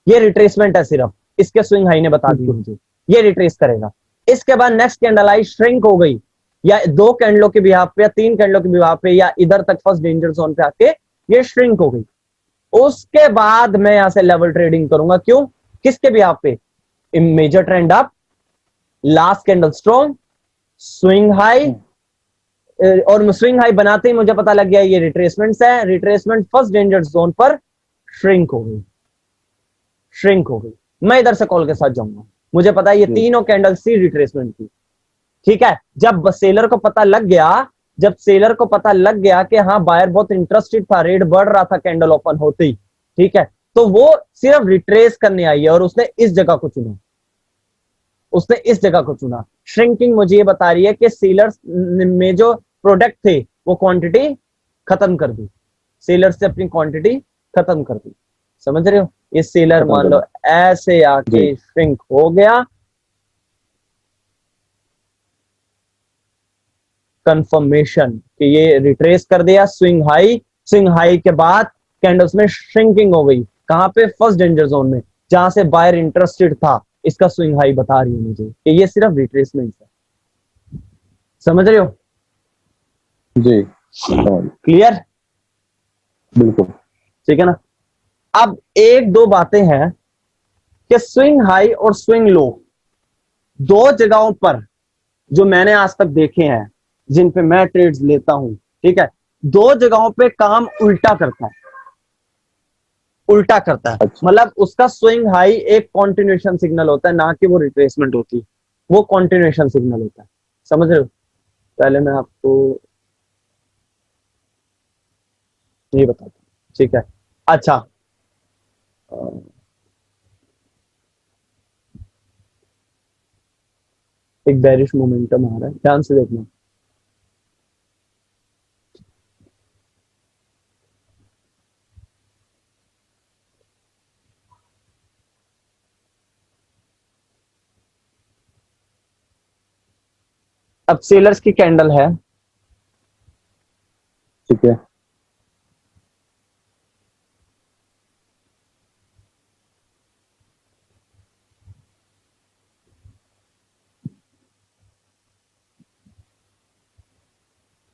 ये रिट्रेसमेंट है सिर्फ, इसके स्विंग हाई ने बता दी मुझे, ये रिट्रेस करेगा। इसके बाद नेक्स्ट कैंडल आई, श्रिंक हो गई, या 2 कैंडलों के बिहाफ पे या 3 कैंडलों के बिहाफ पे या इधर तक फर्स्ट डेंजर जोन पे आके ये श्रिंक हो गई। उसके बाद मैं यहां से लेवल ट्रेडिंग करूंगा, क्यों? किसके बिहाफ पे? Major trend up, last candle strong, swing high, और स्विंग हाई बनाते ही मुझे पता लग गया ये रिट्रेसमेंट्स है, रिट्रेसमेंट फर्स्ट डेंजर जोन पर श्रिंक हो गई, श्रिंक हो गई। मैं इधर से कॉल के साथ जाऊंगा, मुझे पता है ये तीनों कैंडल सी रिट्रेसमेंट थी। ठीक है, जब सेलर को पता लग गया, जब सेलर को पता लग गया कि हाँ बायर बहुत इंटरेस्टेड था, रेट बढ़ रहा था कैंडल ओपन होते ही, ठीक है, तो वो सिर्फ रिट्रेस करने आई है और उसने इस जगह को चुना, उसने इस जगह को चुना। श्रिंकिंग मुझे ये बता रही है कि सेलर्स में जो प्रोडक्ट थे वो क्वांटिटी खत्म कर दी, सेलर्स से अपनी क्वांटिटी खत्म कर दी। समझ रहे हो? ये सेलर मान लो ऐसे आके श्रिंक हो गया, कंफर्मेशन कि ये रिट्रेस कर दिया, स्विंग हाई, स्विंग हाई के बाद कैंडल्स में श्रिंकिंग हो गई, कहां पे? फर्स्ट डेंजर जोन में, जहां से बायर इंटरेस्टेड था। इसका स्विंग हाई बता रही है मुझे कि ये सिर्फ रिट्रेसमेंट है। समझ रहे हो? जी क्लियर? बिल्कुल ठीक है ना? अब एक दो बातें हैं कि स्विंग हाई और स्विंग लो, दो जगहों पर जो मैंने आज तक देखे हैं, जिन पे मैं ट्रेड्स लेता हूं, ठीक है, दो जगहों पे काम उल्टा करता है। उल्टा करता है। अच्छा। मतलब उसका स्विंग हाई एक कॉन्टिन्यूएशन सिग्नल होता है, ना कि वो रिट्रेसमेंट होती है, वो कॉन्टिन्यूएशन सिग्नल होता है। समझ रहे हो? पहले मैं आपको ये बताता हूँ, ठीक है। अच्छा, अ, एक बेरिश मोमेंटम आ रहा है, ध्यान से देखना। अब सेलर्स की कैंडल है, ठीक है।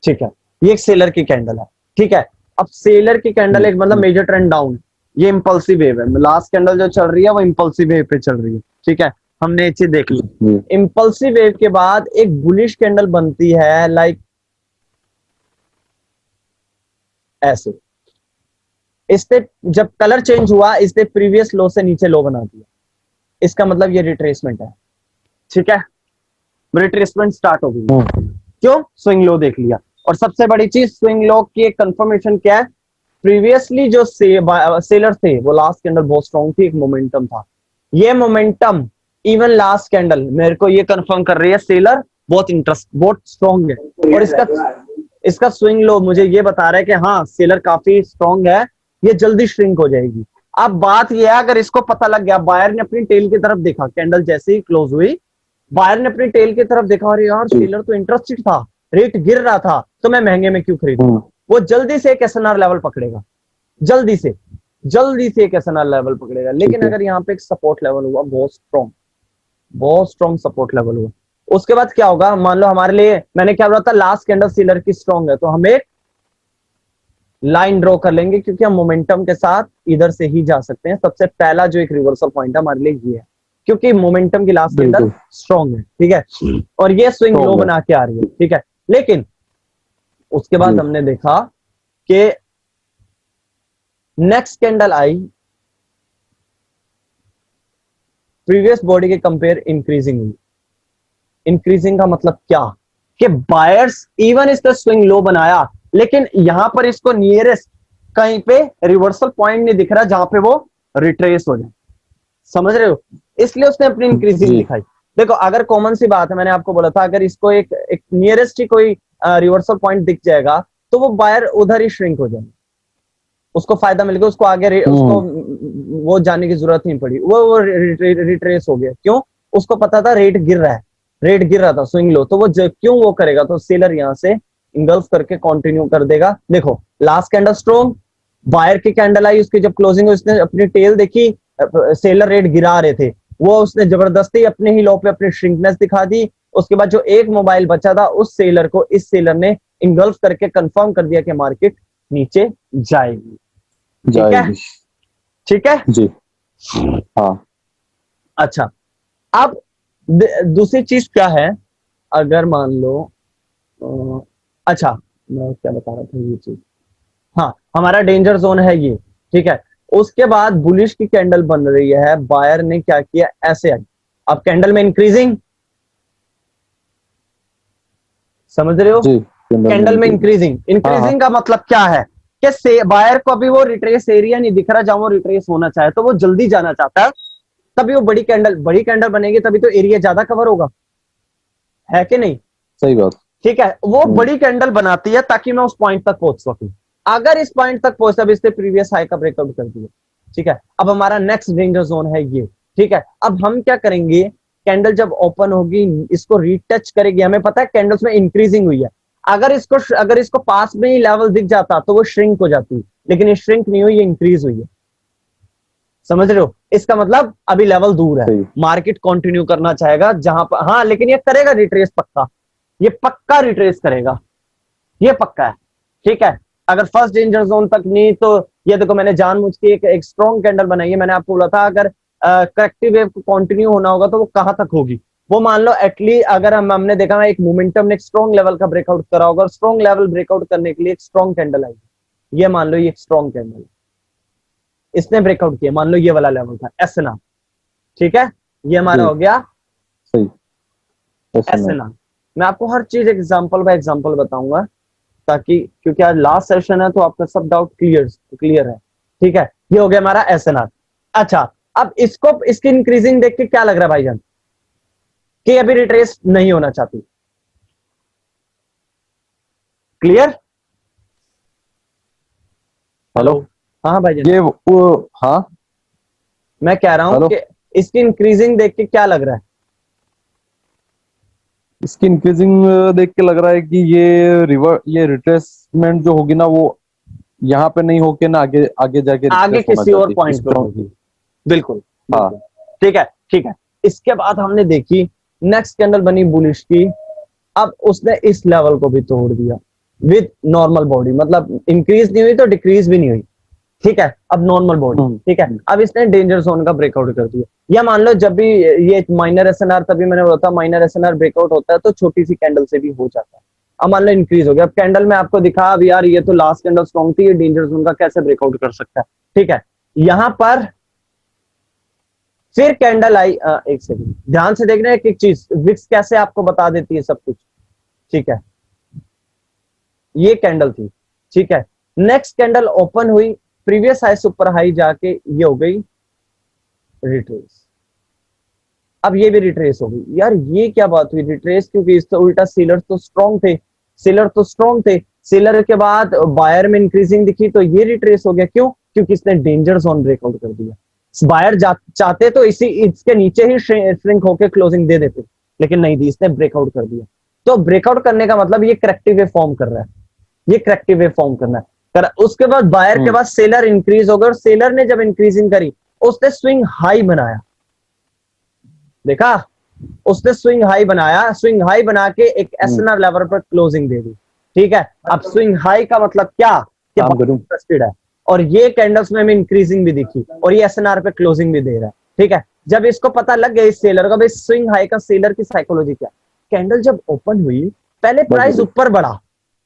ठीक है, ये एक सेलर की कैंडल है, ठीक है। अब सेलर की कैंडल एक मतलब मेजर ट्रेंड डाउन, ये इंपल्सिव वेव है। लास्ट कैंडल जो चल रही है वो इंपल्सिव वेव पे चल रही है, ठीक है। हमने ये चीज देख ली। जी। इंपल्सिव वेव के बाद एक बुलिश कैंडल बनती है, लाइक ऐसे। इसने जब कलर चेंज हुआ, इसने प्रीवियस लो से नीचे लो बना दिया, इसका मतलब ये रिट्रेसमेंट है, ठीक है। रिट्रेसमेंट स्टार्ट हो गई। क्यों? स्विंग लो देख लिया। और सबसे बड़ी चीज स्विंग लो की एक कंफर्मेशन क्या है, प्रीवियसली जो सेलर थे वो लास्ट कैंडल बहुत स्ट्रॉन्ग थी, एक मोमेंटम था। ये मोमेंटम इवन लास्ट कैंडल मेरे को ये कंफर्म कर रही है सेलर बहुत स्ट्रॉन्ग है। और इसका स्विंग लो मुझे ये बता रहा है कि हाँ सेलर काफी स्ट्रॉन्ग है, ये जल्दी श्रिंक हो जाएगी। अब बात यह है, अगर इसको पता लग गया, बायर ने अपनी टेल की तरफ देखा, कैंडल जैसे ही क्लोज हुई, बायर ने अपनी टेल की तरफ देखा, अरे यार सेलर तो इंटरेस्टेड था, रेट गिर रहा था, तो मैं महंगे में क्यों खरीदूं। वो जल्दी से एक एसएनआर लेवल पकड़ेगा, जल्दी से एक एसएनआर लेवल पकड़ेगा। लेकिन अगर यहाँ पे एक सपोर्ट लेवल हुआ बहुत स्ट्रॉन्ग सपोर्ट लेवल हुआ, उसके बाद क्या होगा, मान लो हमारे लिए मैंने क्या बोला था, लास्ट कैंडल सेलर की स्ट्रॉन्ग है, तो हम एक लाइन ड्रॉ कर लेंगे, क्योंकि हम मोमेंटम के साथ इधर से ही जा सकते हैं। सबसे पहला जो एक रिवर्सल पॉइंट है हमारे लिए ये है, क्योंकि मोमेंटम की लास्ट कैंडल स्ट्रॉन्ग है, ठीक है। और ये स्विंग लो बना के आ रही है, ठीक है। लेकिन उसके बाद हमने देखा कि नेक्स्ट कैंडल आई, प्रीवियस बॉडी के कंपेयर इंक्रीजिंग हुई। इंक्रीजिंग का मतलब क्या, कि बायर्स इवन इसका स्विंग लो बनाया, लेकिन यहां पर इसको नियरेस्ट कहीं पे रिवर्सल पॉइंट नहीं दिख रहा जहां पे वो रिट्रेस हो जाए। समझ रहे हो? इसलिए उसने अपनी इंक्रीजिंग दिखाई। देखो, अगर कॉमन सी बात है, मैंने आपको बोला था, अगर इसको एक नियरेस्ट ही कोई रिवर्सल पॉइंट दिख जाएगा, तो वो बायर उधर ही श्रिंक हो जाएगा, उसको फायदा मिल गया, उसको आगे उसको वो जाने की जरूरत नहीं पड़ी, वो रिट्रेस हो गया। क्यों? उसको पता था रेट गिर रहा था स्विंग लो, तो वो क्यों वो करेगा, तो सेलर यहां से इंगल्फ करके कंटिन्यू कर देगा। देखो, लास्ट कैंडल स्ट्रॉन्ग, बायर की कैंडल आई, उसकी जब क्लोजिंग हुई, उसने अपनी टेल देखी, सेलर रेट गिरा रहे थे, वो उसने जबरदस्ती अपने ही लो पे अपनी श्रिंकनेस दिखा दी। उसके बाद जो एक मोबाइल बचा था, उस सेलर को इस सेलर ने इंगल्फ करके कंफर्म कर दिया कि मार्केट नीचे जाएगी। ठीक है, ठीक है जी। हाँ। अच्छा, अब दूसरी चीज क्या है, अगर मान लो अच्छा, मैं क्या बता रहा था, ये चीज, हाँ, हमारा डेंजर जोन है ये, ठीक है। उसके बाद बुलिश की कैंडल बन रही है, बायर ने क्या किया, ऐसे आई, अब कैंडल में इंक्रीजिंग, समझ रहे हो? कैंडल में इंक्रीजिंग का मतलब क्या है, कि बायर को अभी वो रिट्रेस एरिया नहीं दिख रहा जहां वो रिट्रेस होना चाहे, तो वो जल्दी जाना चाहता है, तभी वो बड़ी कैंडल बनेगी, तभी तो एरिया ज्यादा कवर होगा, है कि नहीं? सही बात। ठीक है, वो बड़ी कैंडल बनाती है ताकि मैं उस पॉइंट तक पहुंच सकूं। अगर इस पॉइंट तक पहुंच, अब इससे प्रीवियस हाई का ब्रेकआउट कर दिया, ठीक है। अब हमारा नेक्स्ट डेंजर जोन है ये, ठीक है। अब हम क्या करेंगे, कैंडल जब ओपन होगी, इसको रीटच करेगी, हमें पता है कैंडल्स में इंक्रीजिंग हुई है, अगर इसको पास में ही लेवल दिख जाता तो वो श्रिंक हो जाती, लेकिन ये श्रिंक नहीं हुई, ये इंक्रीज हुई है। समझ रहे हो? इसका मतलब अभी लेवल दूर है, मार्केट कंटिन्यू करना चाहेगा जहां पर, हाँ, लेकिन ये करेगा रिट्रेस पक्का, ये पक्का रिट्रेस करेगा, ये पक्का है, ठीक है। अगर फर्स्ट डेंजर जोन तक नहीं, तो ये देखो, मैंने जानबूझ के एक स्ट्रॉन्ग कैंडल बनाई है। मैंने आपको बोला था अगर करेक्टिव वेव को कंटिन्यू होना होगा तो वो कहां तक होगी, वो मान लो एटलीस्ट, अगर हमने देखा है एक मोमेंटम ने एक स्ट्रॉन्ग लेवल का ब्रेकआउट करा होगा, स्ट्रॉन्ग लेवल ब्रेकआउट करने के लिए एक स्ट्रॉन्ग कैंडल आएगी, ये मान लो ये एक स्ट्रॉन्ग कैंडल है, इसने ब्रेकआउट किया, मान लो ये वाला लेवल था SNR, ठीक है, ये हमारा हो गया सही SNR। मैं आपको हर चीज एग्जांपल बाय एग्जांपल बताऊंगा, ताकि क्योंकि आज लास्ट सेशन है तो आपका सब डाउट क्लियर है, ठीक है। ये हो गया हमारा SNR। अच्छा, अब इसको इसकी इंक्रीजिंग देख के क्या लग रहा है भाईजान कि अभी रिट्रेस नहीं होना चाहती? क्लियर? हेलो, हाँ भाईजान, ये वो, हाँ मैं कह रहा हूं हेलो, कि इसकी इंक्रीजिंग देख के क्या लग रहा है? इसकी इंक्रीजिंग देख के लग रहा है कि ये रिट्रेसमेंट जो होगी ना, वो यहाँ पे नहीं होके ना आगे आगे जाके आगे रिट्रेस होना किसी और चाहती है, पॉइंट पे स्ट्रॉन्ग। होगी। बिल्कुल हाँ, बिल्कुल, ठीक है ठीक है। इसके बाद हमने देखी नेक्स्ट कैंडल बनी बुलिश की। अब उसने इस लेवल को भी तोड़ दिया विद नॉर्मल बॉडी, मतलब इंक्रीज नहीं हुई तो डिक्रीज भी नहीं हुई, ठीक है। अब नॉर्मल बॉडी, ठीक है। अब इसने डेंजर जोन का ब्रेकआउट कर दिया। या मान लो जब भी ये माइनर SNR, तभी मैंने बोला था माइनर SNR ब्रेकआउट होता है तो छोटी सी कैंडल से भी हो जाता है। अब मान लो इंक्रीज हो गया, अब कैंडल में आपको दिखा, अब यार ये तो लास्ट कैंडल स्ट्रॉन्ग थी, ये डेंजर जोन का कैसे ब्रेकआउट कर सकता है, ठीक है। यहां पर फिर कैंडल आई, एक सेकंड ध्यान से देखना एक एक चीज, विक्स कैसे आपको बता देती है सब कुछ, ठीक है। ये कैंडल थी, ठीक है। नेक्स्ट कैंडल ओपन हुई, प्रीवियस हाई सुपर हाई जाके ये हो गई रिट्रेस। अब ये भी रिट्रेस हो गई। यार ये क्या बात हुई रिट्रेस, क्योंकि इससे उल्टा सेलर तो स्ट्रॉन्ग थे, सेलर के बाद बायर में इंक्रीजिंग दिखी तो ये रिट्रेस हो गया। क्यों? क्योंकि इसने डेंजर जोन ब्रेकआउट कर दिया। बायर चाहते तो इसी इसके नीचे ही श्रिंक होकर क्लोजिंग दे देते, लेकिन नहीं दी, इसने ब्रेकआउट कर दिया। तो ब्रेकआउट करने का मतलब ये करेक्टिव वेव फॉर्म कर रहा है, ये करेक्टिव वेव फॉर्म करना है। उसके बाद बायर के बाद सेलर इंक्रीज हो गया, और सेलर ने जब इंक्रीजिंग करी उसने स्विंग हाई बनाया, देखा, उसने स्विंग हाई बनाया, स्विंग हाई बना के एक SNR लेवल पर क्लोजिंग दे दी, ठीक है। अब स्विंग हाई का मतलब क्या कि इंटरेस्टेड है, और ये कैंडल्स में इंक्रीजिंग भी दिखी, और ये SNR पे क्लोजिंग भी दे रहा है, ठीक है। जब इसको पता लग गया इस सेलर का भाई स्विंग हाई का सेलर की साइकोलॉजी क्या, कैंडल जब ओपन हुई पहले प्राइस ऊपर बढ़ा,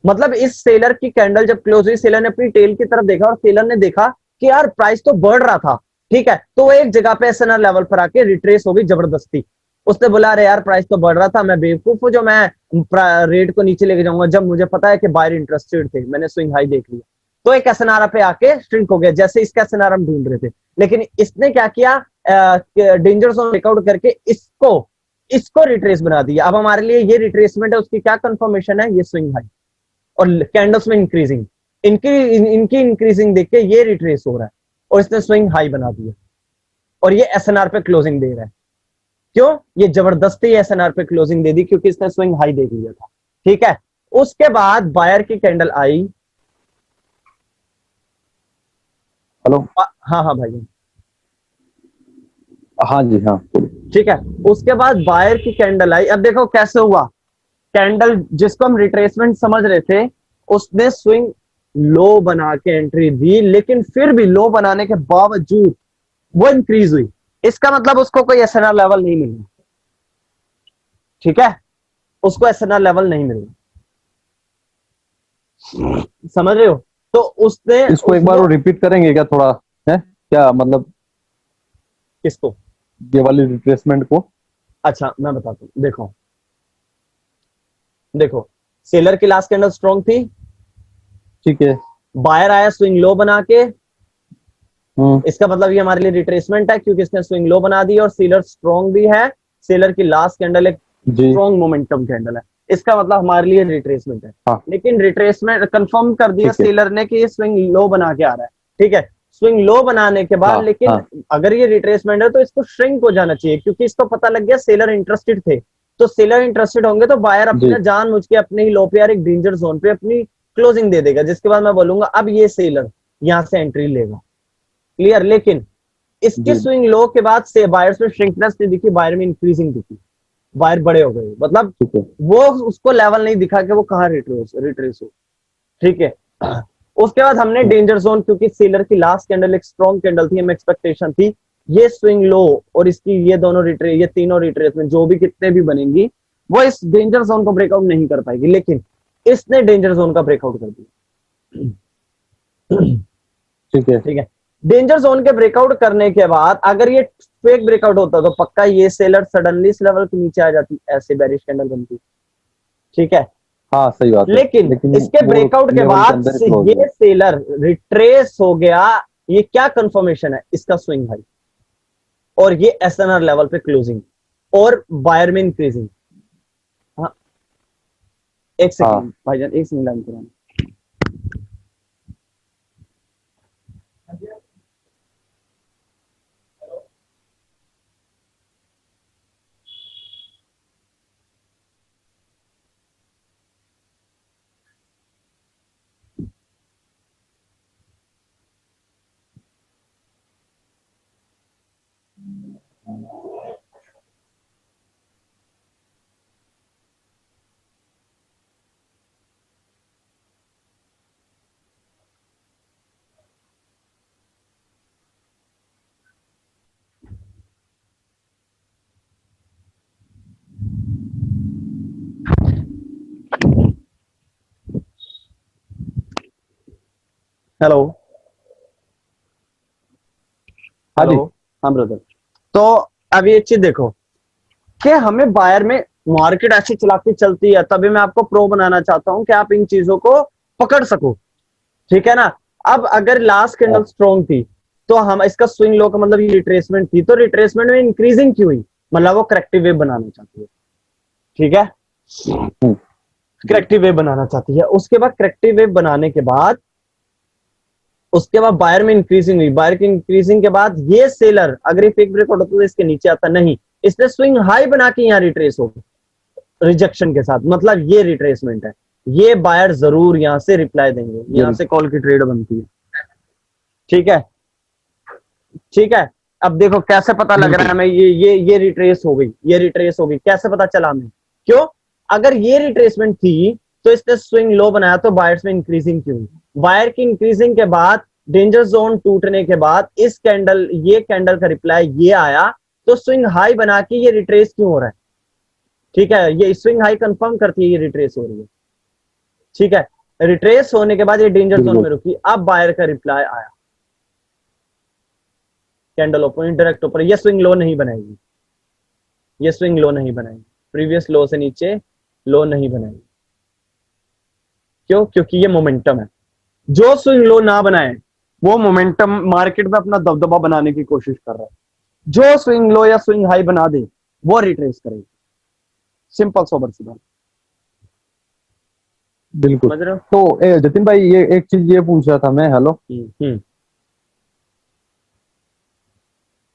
मतलब इस सेलर की कैंडल जब क्लोज हुई, सेलर ने अपनी टेल की तरफ देखा और सेलर ने देखा कि यार प्राइस तो बढ़ रहा था, ठीक है। तो वो एक जगह पे SNR लेवल पर आके रिट्रेस हो गई जबरदस्ती। उसने बोला अरे यार प्राइस तो बढ़ रहा था, मैं बेवकूफ हूं जो मैं रेट को नीचे लेके जाऊंगा, जब मुझे पता है कि बायर इंटरेस्टेड थे, मैंने स्विंग हाई देख लिया। तो एक SNR पे आके श्रिंक हो गया, जैसे इसका SNR हम ढूंढ रहे थे। लेकिन इसने क्या किया, डेंजर जोन ब्रेकआउट करके इसको रिट्रेस बना दिया। अब हमारे लिए ये रिट्रेसमेंट है, उसकी क्या कंफर्मेशन है, ये स्विंग हाई और कैंडल्स में इंक्रीजिंग, इनकी इंक्रीजिंग देख के ये रिट्रेस हो रहा है, और इसने स्विंग हाई बना दिया, और ये SNR पे क्लोजिंग दे रहा है। क्यों? ये जबरदस्ती SNR पे क्लोजिंग दे दी, क्योंकि इसने स्विंग हाई देख लिया था, ठीक है। उसके बाद बायर की कैंडल आई। हेलो, हाँ हाँ भाई, हाँ जी, हाँ, ठीक है। उसके बाद बायर की कैंडल आई। अब देखो कैसे हुआ, कैंडल जिसको हम रिट्रेसमेंट समझ रहे थे, उसने स्विंग लो बना के एंट्री दी, लेकिन फिर भी लो बनाने के बावजूद वो इंक्रीज हुई। इसका मतलब उसको कोई SNR लेवल नहीं मिला, ठीक है, उसको SNR लेवल नहीं मिला, समझ रहे हो? तो उसने इसको एक बार रिपीट करेंगे क्या थोड़ा, है क्या मतलब किसको? ये वाली रिट्रेसमेंट को? अच्छा मैं बताता हूं, देखो देखो, सेलर की लास्ट कैंडल स्ट्रॉन्ग थी, ठीक है। बायर आया स्विंग लो बना के, इसका मतलब ये हमारे लिए रिट्रेसमेंट है, क्योंकि इसने स्विंग लो बना दी और सेलर स्ट्रॉन्ग भी है। सेलर की लास्ट कैंडल एक जी, स्ट्रॉन्ग मोमेंटम कैंडल है, इसका मतलब हमारे लिए रिट्रेसमेंट है। हाँ, लेकिन रिट्रेसमेंट कंफर्म कर दिया ठीक है। सेलर ने कि ये स्विंग लो बना के आ रहा है, ठीक है। स्विंग लो बनाने के बाद हाँ, लेकिन हाँ, अगर ये रिट्रेसमेंट है तो इसको श्रिंक हो जाना चाहिए, क्योंकि इसको पता लग गया सेलर इंटरेस्टेड थे। तो सेलर इंटरेस्टेड होंगे तो बायर जी, अपने जान मुझ के अपने ही लो पे यार एक डेंजर जोन पे अपनी क्लोजिंग दे देगा, जिसके बाद मैं बोलूंगा अब ये सेलर यहां से एंट्री लेगा, क्लियर। लेकिन इसके जी, स्विंग लो के बाद से बायर्स में श्रिंकनेस नहीं दिखी, बायर में इंक्रीजिंग दिखी, बायर बड़े हो गए, मतलब ठीक है। वो उसको लेवल नहीं दिखा कि वो कहाँ रिट्रेस हो, ठीक है। उसके बाद हमने डेंजर जोन, क्योंकि सेलर की लास्ट कैंडल एक स्ट्रॉन्ग कैंडल थी, हमें एक्सपेक्टेशन थी ये स्विंग लो और इसकी ये दोनों ये तीनों रिट्रेसमेंट जो भी कितने भी बनेंगी वो इस डेंजर जोन को ब्रेकआउट नहीं कर पाएगी, लेकिन इसने डेंजर जोन का ब्रेकआउट कर दिया, ठीक है। ठीक है। डेंजर जोन के ब्रेकआउट करने के बाद अगर ये फेक ब्रेकआउट होता तो पक्का ये सेलर सडनली इस लेवल के नीचे आ जाती, ऐसे बेरिश कैंडल बनती। ठीक है, हाँ सही बात है, लेकिन इसके वो ब्रेकआउट के लेवल के बाद अंदर ही से क्लोज ये है। सेलर रिट्रेस हो गया। ये क्या कंफर्मेशन है? इसका स्विंग हाई और ये एसएनआर लेवल पे क्लोजिंग और बायर में इंक्रीजिंग। हाँ, एक हाँ सेकंड भाईजान, एक सेकंड लाइन कराना। हेलो हाँ जी। हेलो, हाँ ब्रदर। तो अब ये चीज देखो कि हमें बायर में मार्केट ऐसी चलाती चलती है, तभी मैं आपको प्रो बनाना चाहता हूं कि आप इन चीजों को पकड़ सको। ठीक है ना? अब अगर लास्ट कैंडल हाँ, स्ट्रॉन्ग थी तो हम इसका स्विंग लो का मतलब ये रिट्रेसमेंट थी, तो रिट्रेसमेंट में इंक्रीजिंग क्यों हुई? मतलब वो करेक्टिव वेव बनाना चाहती है। ठीक है, हम्म, करेक्टिव वेव बनाना चाहती है। उसके बाद करेक्टिव वेव बनाने के बाद उसके बाद बायर में इंक्रीजिंग हुई। बायर की इंक्रीजिंग के बाद ये सेलर अगर ये फेक ब्रेकआउट होता तो इसके नीचे आता नहीं, इसने स्विंग हाई बना के यहाँ रिट्रेस हो रिजेक्शन के साथ, मतलब ये रिट्रेसमेंट है। ये बायर जरूर यहां से रिप्लाई देंगे, यहां से कॉल की ट्रेड बनती है। ठीक है, ठीक है। अब देखो कैसे पता लग रहा है बिल्कुल हमें, ये रिट्रेस हो गई, ये रिट्रेस हो गई, कैसे पता चला हमें? क्यों? अगर ये रिट्रेसमेंट थी तो इसने स्विंग लो बनाया, तो बायर्स में इंक्रीजिंग क्यों? बायर की इंक्रीजिंग के बाद डेंजर जोन टूटने के बाद इस कैंडल, ये कैंडल का रिप्लाई ये आया, तो स्विंग हाई बना के ये रिट्रेस क्यों हो रहा है? ठीक है, ये स्विंग हाई कंफर्म करती है ये रिट्रेस हो रही है। ठीक है, रिट्रेस होने के बाद ये डेंजर जोन बिल्कुल। में रुकी, अब बायर का रिप्लाई आया, कैंडल ओपन डायरेक्ट ऊपर, ये स्विंग लो नहीं बनाएगी, ये स्विंग लो नहीं बनाएगी, प्रीवियस लो से नीचे लो नहीं बनाएगी। क्यों? क्योंकि ये मोमेंटम है। जो स्विंग लो ना बनाए वो मोमेंटम मार्केट में अपना दबदबा बनाने की कोशिश कर रहा है। जो स्विंग लो या स्विंग हाई बना दे वो रिट्रेस करेगी। सिंपल सोबर सी बात। बिल्कुल। समझ रहे हो? तो जतिन भाई, ये एक चीज ये पूछ रहा था मैं, हेलो, हम्म।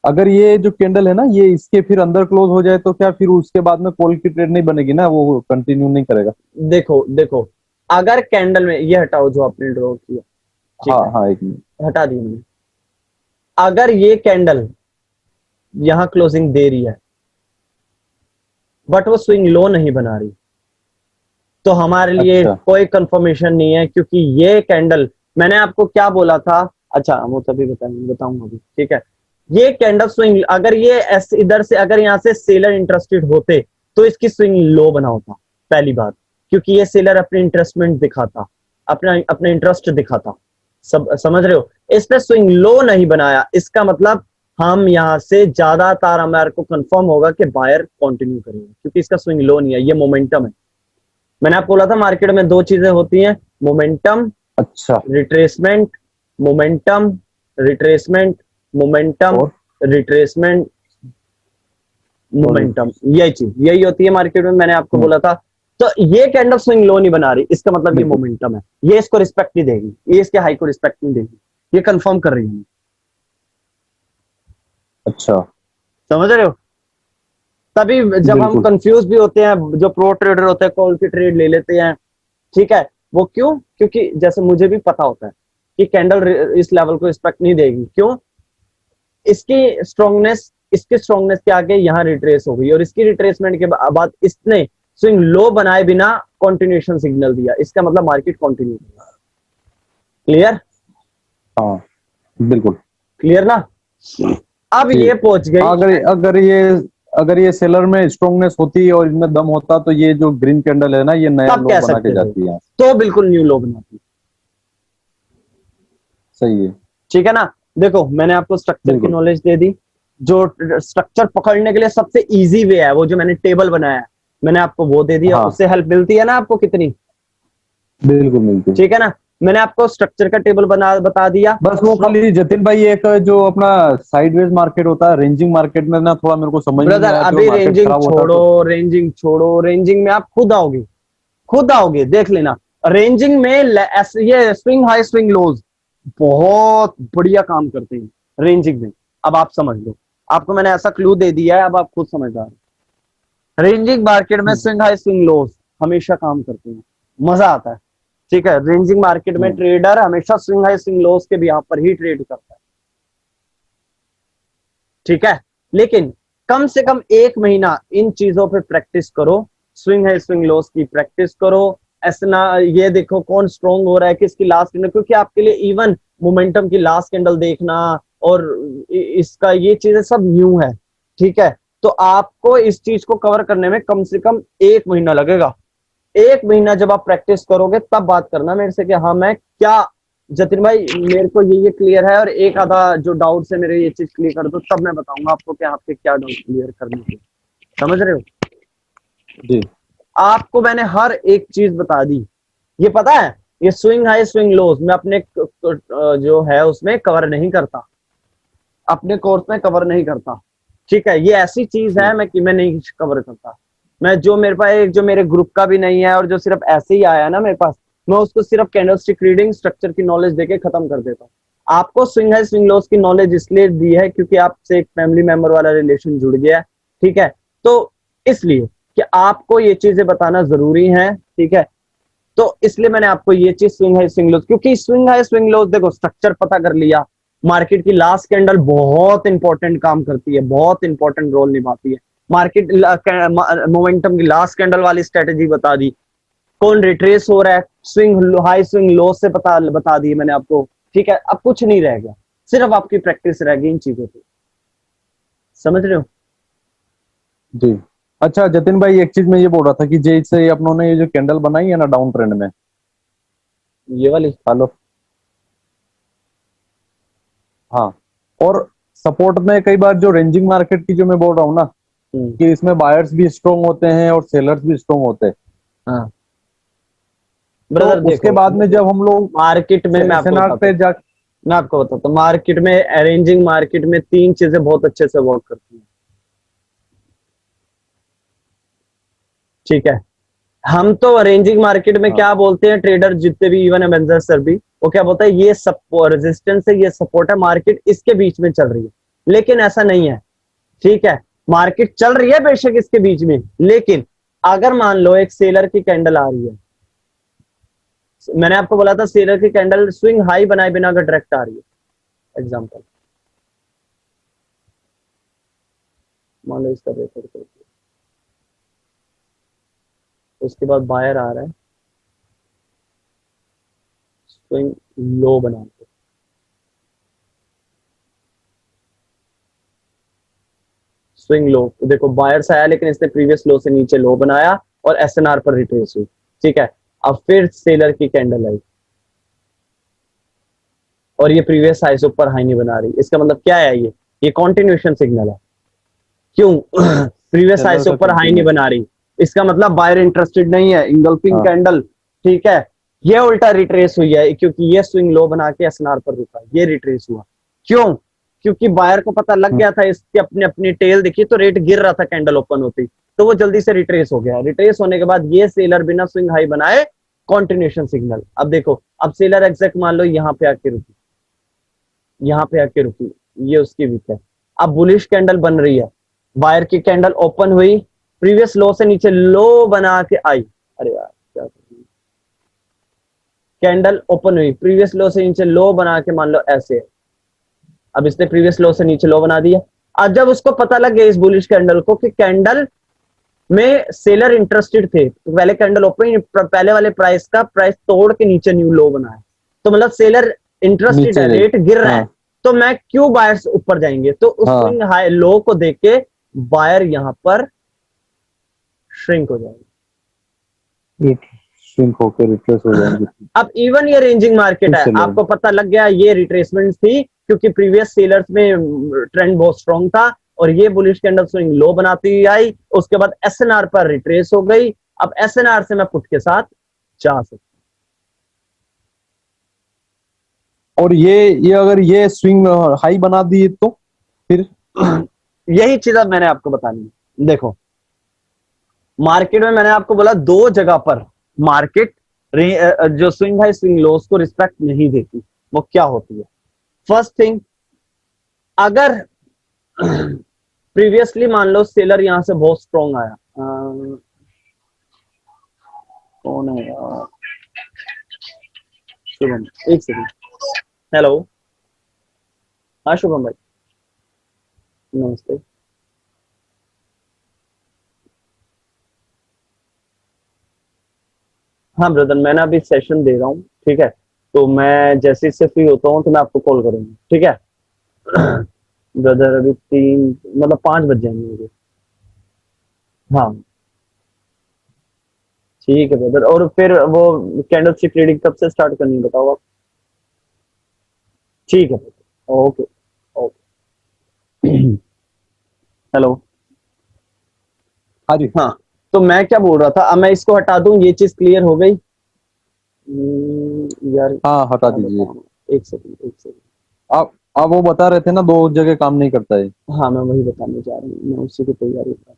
अगर ये जो कैंडल है ना, ये इसके फिर अंदर क्लोज हो जाए तो क्या फिर उसके बाद में कॉल की ट्रेड नहीं बनेगी ना, वो कंटिन्यू नहीं करेगा? देखो देखो, अगर कैंडल में ये हटाओ जो आपने ड्रॉ किया, ठीक हाँ है, हाँ, एक मिनट। हटा दी मैंने। अगर ये कैंडल यहां क्लोजिंग दे रही है बट वो स्विंग लो नहीं बना रही, तो हमारे लिए अच्छा कोई कंफर्मेशन नहीं है, क्योंकि ये कैंडल, मैंने आपको क्या बोला था? अच्छा, वो तभी बताऊंगा अभी। ठीक है, ये कैंडल स्विंग, अगर ये ऐसे इधर से, अगर यहाँ से सेलर इंटरेस्टेड होते तो इसकी स्विंग लो बना होता, पहली बात, क्योंकि ये सेलर अपने इंटरेस्टमेंट दिखाता, अपना अपना इंटरेस्ट दिखाता। सब समझ रहे हो? इसने स्विंग लो नहीं बनाया, इसका मतलब हम यहां से ज्यादातर हमारे को कंफर्म होगा कि बायर कंटिन्यू करेगा, क्योंकि इसका स्विंग लो नहीं है, ये मोमेंटम है। मैंने आपको बोला था मार्केट में दो चीजें होती हैं, मोमेंटम, अच्छा। रिट्रेसमेंट, मोमेंटम, रिट्रेसमेंट, मोमेंटम, और रिट्रेसमेंट, और मोमेंटम, यही चीज यही होती है मार्केट में, मैंने आपको हम्म, बोला था। तो ये कैंडल स्विंग लो नहीं बना रही, इसका मतलब ये बिल्कुल। मोमेंटम है, ये इसको रिस्पेक्ट नहीं देगी, ये इसके हाई को रिस्पेक्ट नहीं देगी, ये कंफर्म कर रही है। अच्छा। समझ रहे हो? तभी जब हम बिल्कुल। कंफ्यूज भी होते हैं, जो प्रो ट्रेडर होते हैं कॉल की ट्रेड ले लेते हैं। ठीक है, वो क्यों? क्योंकि जैसे मुझे भी पता होता है कि कैंडल इस लेवल को रिस्पेक्ट नहीं देगी। क्यों? इसकी स्ट्रांगनेस के आगे यहाँ रिट्रेस हो गई, और इसकी रिट्रेसमेंट के बाद इसने स्विंग लो बनाए बिना कंटिन्यूएशन सिग्नल दिया, इसका मतलब मार्केट कंटिन्यू। क्लियर? हाँ बिल्कुल। क्लियर ना? अब ये ठीक। पहुंच गई, हाँ, अगर ये सेलर में स्ट्रोंगनेस होती और इनमें दम होता तो ये जो ग्रीन कैंडल है ना, ये नया तब लो कह बना के सकते थे, जाती है। तो बिल्कुल न्यू लो बनाती। सही है। ठीक है ना? देखो मैंने आपको स्ट्रक्चर की बिल्कुल। नॉलेज दे दी। जो स्ट्रक्चर पकड़ने के लिए सबसे इजी वे है, वो जो मैंने टेबल बनाया है, मैंने आपको वो दे दिया। हाँ उससे हेल्प मिलती है ना आपको कितनी? बिल्कुल बिल्कुल। ठीक है ना। मैंने आपको स्ट्रक्चर का टेबल बता दिया। बस वो खाली जतिन भाई एक जो अपना साइडवेज मार्केट होता है, रेंजिंग मार्केट में ना थोड़ा मेरे को समझ में नहीं ब्रदर आया, तो अभी मार्केट रेंजिंग खराब होता है छोड़ो, तो। रेंजिंग में आप खुद आओगे देख लेना। रेंजिंग में ये स्विंग हाई स्विंग लोज बहुत बढ़िया काम करते हैं रेंजिंग में। अब आप समझ लो, आपको मैंने ऐसा क्लू दे दिया है, अब आप खुद समझदार। रेंजिंग मार्केट में हम्म स्विंग हाई स्विंग लोज हमेशा काम करते हैं, मजा आता है। ठीक है, रेंजिंग मार्केट में हम्म ट्रेडर हमेशा स्विंग हाई स्विंग लोज के भी यहाँ पर ही ट्रेड करता है। ठीक है, लेकिन कम से कम 1 महीना इन चीजों पे प्रैक्टिस करो। स्विंग है स्विंग लॉस की प्रैक्टिस करो। ऐसा ना ये देखो कौन स्ट्रॉन्ग हो रहा है, किसकी लास्ट कैंडल, क्योंकि आपके लिए इवन मोमेंटम की लास्ट कैंडल देखना और इसका ये चीजें सब न्यू है। ठीक है, तो आपको इस चीज को कवर करने में कम से कम 1 महीना लगेगा। 1 महीना जब आप प्रैक्टिस करोगे तब बात करना मेरे से कि हाँ मैं क्या, जतिन भाई मेरे को ये क्लियर है, और एक आधा जो डाउट है मेरे ये चीज क्लियर कर दो, तब मैं बताऊंगा आपको कि आपके क्या डाउट क्लियर करने के। समझ रहे हो? जी। आपको मैंने हर एक चीज बता दी। ये पता है, ये स्विंग हाई स्विंग लोज मैं अपने जो है उसमें कवर नहीं करता, अपने कोर्स में कवर नहीं करता। ठीक है, ये ऐसी चीज है मैं नहीं कवर करता। मैं जो मेरे पास एक जो मेरे ग्रुप का भी नहीं है और जो सिर्फ ऐसे ही आया ना मेरे पास, मैं उसको सिर्फ कैंडलस्टिक रीडिंग स्ट्रक्चर की नॉलेज देके खत्म कर देता हूँ। आपको स्विंग हाई स्विंग लोज की नॉलेज इसलिए दी है क्योंकि आपसे एक फैमिली मेंबर वाला रिलेशन जुड़ गया है। ठीक है, तो इसलिए कि आपको ये चीजें बताना जरूरी है। ठीक है, तो इसलिए मैंने आपको ये चीज स्विंग हाई स्विंग लोज, क्योंकि स्विंग हाई स्विंग लोज देखो स्ट्रक्चर पता कर लिया, मार्केट की लास्ट कैंडल बहुत इंपॉर्टेंट काम करती है, बहुत इंपॉर्टेंट रोल निभाती है। मार्केट मोमेंटम की लास्ट कैंडल वाली स्ट्रेटेजी बता दी, कौन रिट्रेस हो रहा है, स्विंग हाई स्विंग लो से बता दी मैंने आपको। ठीक है, अब कुछ नहीं रह गया, सिर्फ आपकी प्रैक्टिस रह गई इन चीजों की। समझ रहे हो? जी। अच्छा जतिन भाई, एक चीज मैं ये बोल रहा था कि जैसे अपनों ने ये जो कैंडल बनाई है ना डाउन ट्रेंड में। ये वाली। हेलो। हाँ। और सपोर्ट में कई बार जो रेंजिंग मार्केट की जो मैं बोल रहा हूँ ना, कि इसमें बायर्स भी स्ट्रोंग होते हैं और सेलर्स भी स्ट्रोंग होते हैं। हाँ तो ब्रदर उसके देखो, बाद में जब हम लोग मार्केट में मैं आपको एसएनआर बताता पे हूँ, जा। मैं आपको बताता हूँ मार्केट में, अरेंजिंग मार्केट में 3 चीजें बहुत अच्छे से वर्क करती हैं। ठीक है, हम तो अरेंजिंग मार्केट में हाँ क्या बोलते हैं, ट्रेडर जितने भी इवन एवेंजर सर भी, वो क्या बोलता है, ये सब रेजिस्टेंस है, ये सपोर्ट है, मार्केट इसके बीच में चल रही है। लेकिन ऐसा नहीं है। ठीक है, मार्केट चल रही है बेशक इसके बीच में, लेकिन अगर मान लो एक सेलर की कैंडल आ रही है, मैंने आपको बोला था सेलर की कैंडल स्विंग हाई बनाए बिना अगर डायरेक्ट आ रही है, एग्जांपल मान लो इसका रेफर करके, उसके बाद बायर आ रहा है स्विंग लो बना के, स्विंग लो देखो बायर्स आया लेकिन इसने प्रीवियस लो से नीचे लो बनाया और एसएनआर पर रिट्रेस हुई। ठीक है, अब फिर सेलर की कैंडल आई और ये प्रीवियस हाई से ऊपर हाई नहीं बना रही, इसका मतलब क्या है, ये कॉन्टिन्यूशन सिग्नल है। क्यों? प्रीवियस हाई सेलर से का ऊपर हाई नहीं कंटिन्यू। बना रही, इसका मतलब बायर इंटरेस्टेड नहीं है, इंगल्फिंग हाँ। कैंडल। ठीक है, ये उल्टा रिट्रेस हुई है क्योंकि ये स्विंग लो बना के एसएनआर पर रुका, ये रिट्रेस हुआ। क्यों? क्योंकि बायर को पता लग हम्म, गया था इसकी अपनी अपनी टेल देखी तो रेट गिर रहा था कैंडल ओपन होती, तो वो जल्दी से रिट्रेस हो गया। रिट्रेस होने के बाद ये सेलर बिना स्विंग हाई बनाए कॉन्टिन्यूशन सिग्नल। अब देखो, अब सेलर एग्जैक्ट मान लो यहाँ पे आके रुकी, यहाँ पे आके रुकी, ये उसकी वीक है। अब बुलिश कैंडल बन रही है, बायर की कैंडल ओपन हुई, प्रीवियस लो से नीचे लो बना के आई, अरे यार क्या, कैंडल ओपन हुई प्रीवियस लो से नीचे लो बना के मान लो ऐसे, अब इसने प्रीवियस लो से नीचे लो बना दिया। अब जब उसको पता लग गया इस बुलिश कैंडल को कि कैंडल में सेलर इंटरेस्टेड थे, तो पहले कैंडल ओपन पहले वाले प्राइस का प्राइस तोड़ के नीचे न्यू लो बनाया, तो मतलब सेलर इंटरेस्टेड है, नीचे गई। रेट गिर रहा है, हाँ तो मैं क्यों बायर्स ऊपर जाएंगे, तो उस हाँ। स्विंग हाई लो को देख के बायर यहां पर श्रिंक हो जाएगा। श्रिंक होकर रिट्रेस हो जाएंगे। अब इवन ये रेंजिंग मार्केट है, फिर से लेवल। आपको पता लग गया ये रिट्रेसमेंट थी क्योंकि प्रीवियस सेलर्स में ट्रेंड बहुत स्ट्रॉन्ग था और ये बुलिश कैंडल स्विंग लो बनाती हुई आई, उसके बाद एसएनआर पर रिट्रेस हो गई। अब एसएनआर से मैं पुट के साथ जा सकता और ये अगर ये स्विंग हाई बना दी तो फिर हूं। यही चीज अब मैंने आपको बतानी है। देखो मार्केट में मैंने आपको बोला दो जगह पर मार्केट जो स्विंग हाई स्विंग लोस को रिस्पेक्ट नहीं देती, वो क्या होती है। फर्स्ट थिंग, अगर प्रीवियसली मान लो सेलर यहां से बहुत स्ट्रॉन्ग आया, कौन है यार, शुभम, एक सेकंड। हेलो, हाँ शुभम भाई, नमस्ते। हाँ ब्रदर, मैंने अभी सेशन दे रहा हूँ, ठीक है, तो मैं जैसे इससे फ्री होता हूँ तो मैं आपको कॉल करूंगा, ठीक है। ब्रदर अभी 3 मतलब 5 बज जाएंगे मुझे। हाँ ठीक है ब्रदर, और फिर वो कैंडल स्टिक रीडिंग कब से स्टार्ट करनी है बताओ आप। ठीक है ब्रदर, ओके ओके। हेलो, हाँ जी। हाँ, तो मैं क्या बोल रहा था, अब मैं इसको हटा दूं, ये चीज क्लियर हो गई। यार हाँ हटा क्या दीजिए। बताऊं, एक सेकंड एक सेकंड। आप वो बता रहे थे ना, दो जगह काम नहीं करता है। हाँ मैं वही बताने जा रहा हूँ, मैं उसी की तैयारी कर रहा हूँ।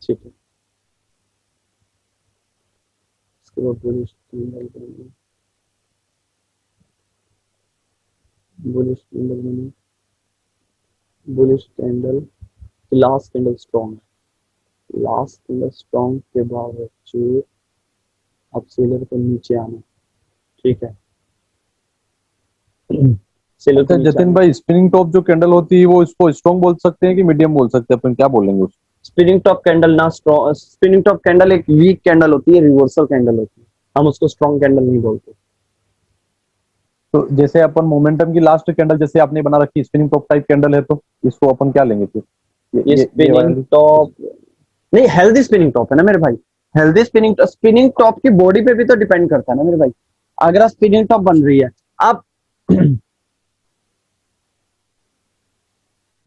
ठीक है, इसके बाद बुलिश कैंडल करेंगे, बुलिश कैंडल बनी, bullish candle, last candle strong है, लास्ट कैंडल स्ट्रॉन्ग के बावजूद अब सेलर को नीचे आना, ठीक है। सेलर को अच्छा नीचे जतिन आना, भाई, स्पिनिंग टॉप जो कैंडल होती है वो इसको स्ट्रॉन्ग बोल सकते हैं कि मीडियम बोल सकते हैं, अपन क्या बोलेंगे उसको? स्पिनिंग टॉप कैंडल ना स्ट्रॉन्ग, स्पिनिंग टॉप कैंडल एक वीक कैंडल होती है, रिवर्सल कैंडल होती है, हम उसको स्ट्रॉन्ग कैंडल नहीं बोलते। तो जैसे अपन मोमेंटम की लास्ट कैंडल जैसे आपने बना रखी स्पिनिंग टॉप टाइप कैंडल है, तो इसको अपन क्या लेंगे फिर? ये ये स्पिनिंग वाली। टॉप नहीं, हेल्दी स्पिनिंग टॉप है ना मेरे भाई। हेल्दी स्पिनिंग टॉप की बॉडी पे भी तो डिपेंड करता है ना मेरे भाई। अगर आप स्पिनिंग टॉप बन रही है, आप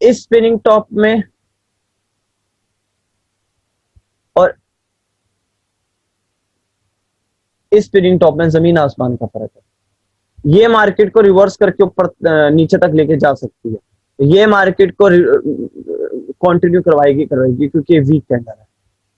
इस स्पिनिंग टॉप में और इस स्पिनिंग टॉप में जमीन आसमान का फर्क है। ये मार्केट को रिवर्स करके ऊपर नीचे तक लेके जा सकती है, ये मार्केट को कंटिन्यू करवाएगी करवाएगी क्योंकि ये वीक कैंडल है,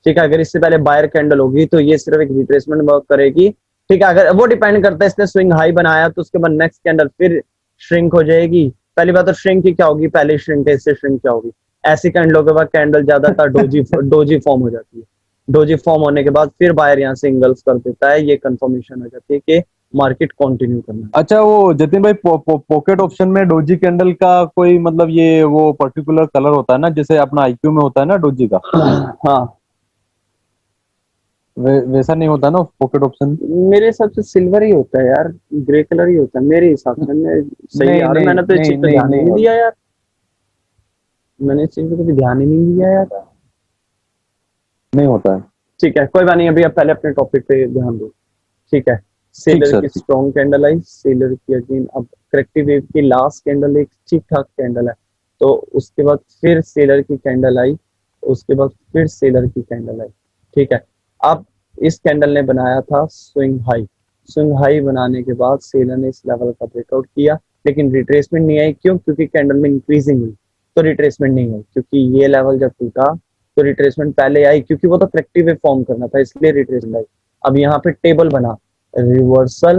ठीक है। अगर इससे पहले बायर कैंडल होगी तो ये सिर्फ एक रिट्रेसमेंट वर्क करेगी, ठीक है। अगर वो डिपेंड करता है, इसने स्विंग हाई बनाया तो उसके बाद नेक्स्ट कैंडल फिर श्रिंक हो जाएगी। पहली बात तो श्रिंक की क्या होगी, पहले श्रिंक है, इससे श्रिंक क्या होगी। ऐसी कैंडलों के बाद कैंडल ज्यादातर डोजी डोजी फॉर्म हो जाती है। डोजी फॉर्म होने के बाद फिर बायर यहाँ से इंगल्स कर देता है, ये कंफर्मेशन हो जाती है कि मार्केट कंटिन्यू करना है। अच्छा वो जतिन भाई, पॉकेट ऑप्शन में डोजी कैंडल का कोई मतलब ये वो पर्टिकुलर कलर होता है ना, जैसे अपना आईक्यू में होता है ना डोजी का, हाँ, वैसा नहीं होता ना पॉकेट ऑप्शन? मेरे हिसाब से सिल्वर ही होता है यार, ग्रे कलर ही होता है मेरे हिसाब से। सही नहीं यार, नहीं मैंने तो इस नहीं चीज पे नहीं ध्यान ही नहीं नहीं होता। दिया यार, मैंने इस चीज पे कभी ध्यान ही नहीं दिया यार। नहीं होता है। ठीक है, कोई बात नहीं, अभी आप पहले अपने टॉपिक पे ध्यान दो, ठीक है। ठीक सेलर सर, की ठीक। स्ट्रॉन्ग कैंडल आई, सेलर की अगेन अब करेक्टिव वेव की लास्ट कैंडल एक ठीक ठाक कैंडल है, तो उसके बाद फिर सेलर की कैंडल आई, उसके बाद फिर सेलर की कैंडल आई, ठीक है। अब इस कैंडल ने बनाया था स्विंग हाई, स्विंग हाई बनाने के बाद सेलर ने इस लेवल का ब्रेकआउट किया, लेकिन रिट्रेसमेंट नहीं आई, क्यों? क्योंकि कैंडल में इंक्रीजिंग हुई, तो रिट्रेसमेंट नहीं आई, क्योंकि ये लेवल जब टूटा तो रिट्रेसमेंट पहले आई, क्योंकि वो तो करेक्टिव वेव फॉर्म करना था, इसलिए रिट्रेसमेंट आई। अब यहाँ पे टेबल बना, रिवर्सल,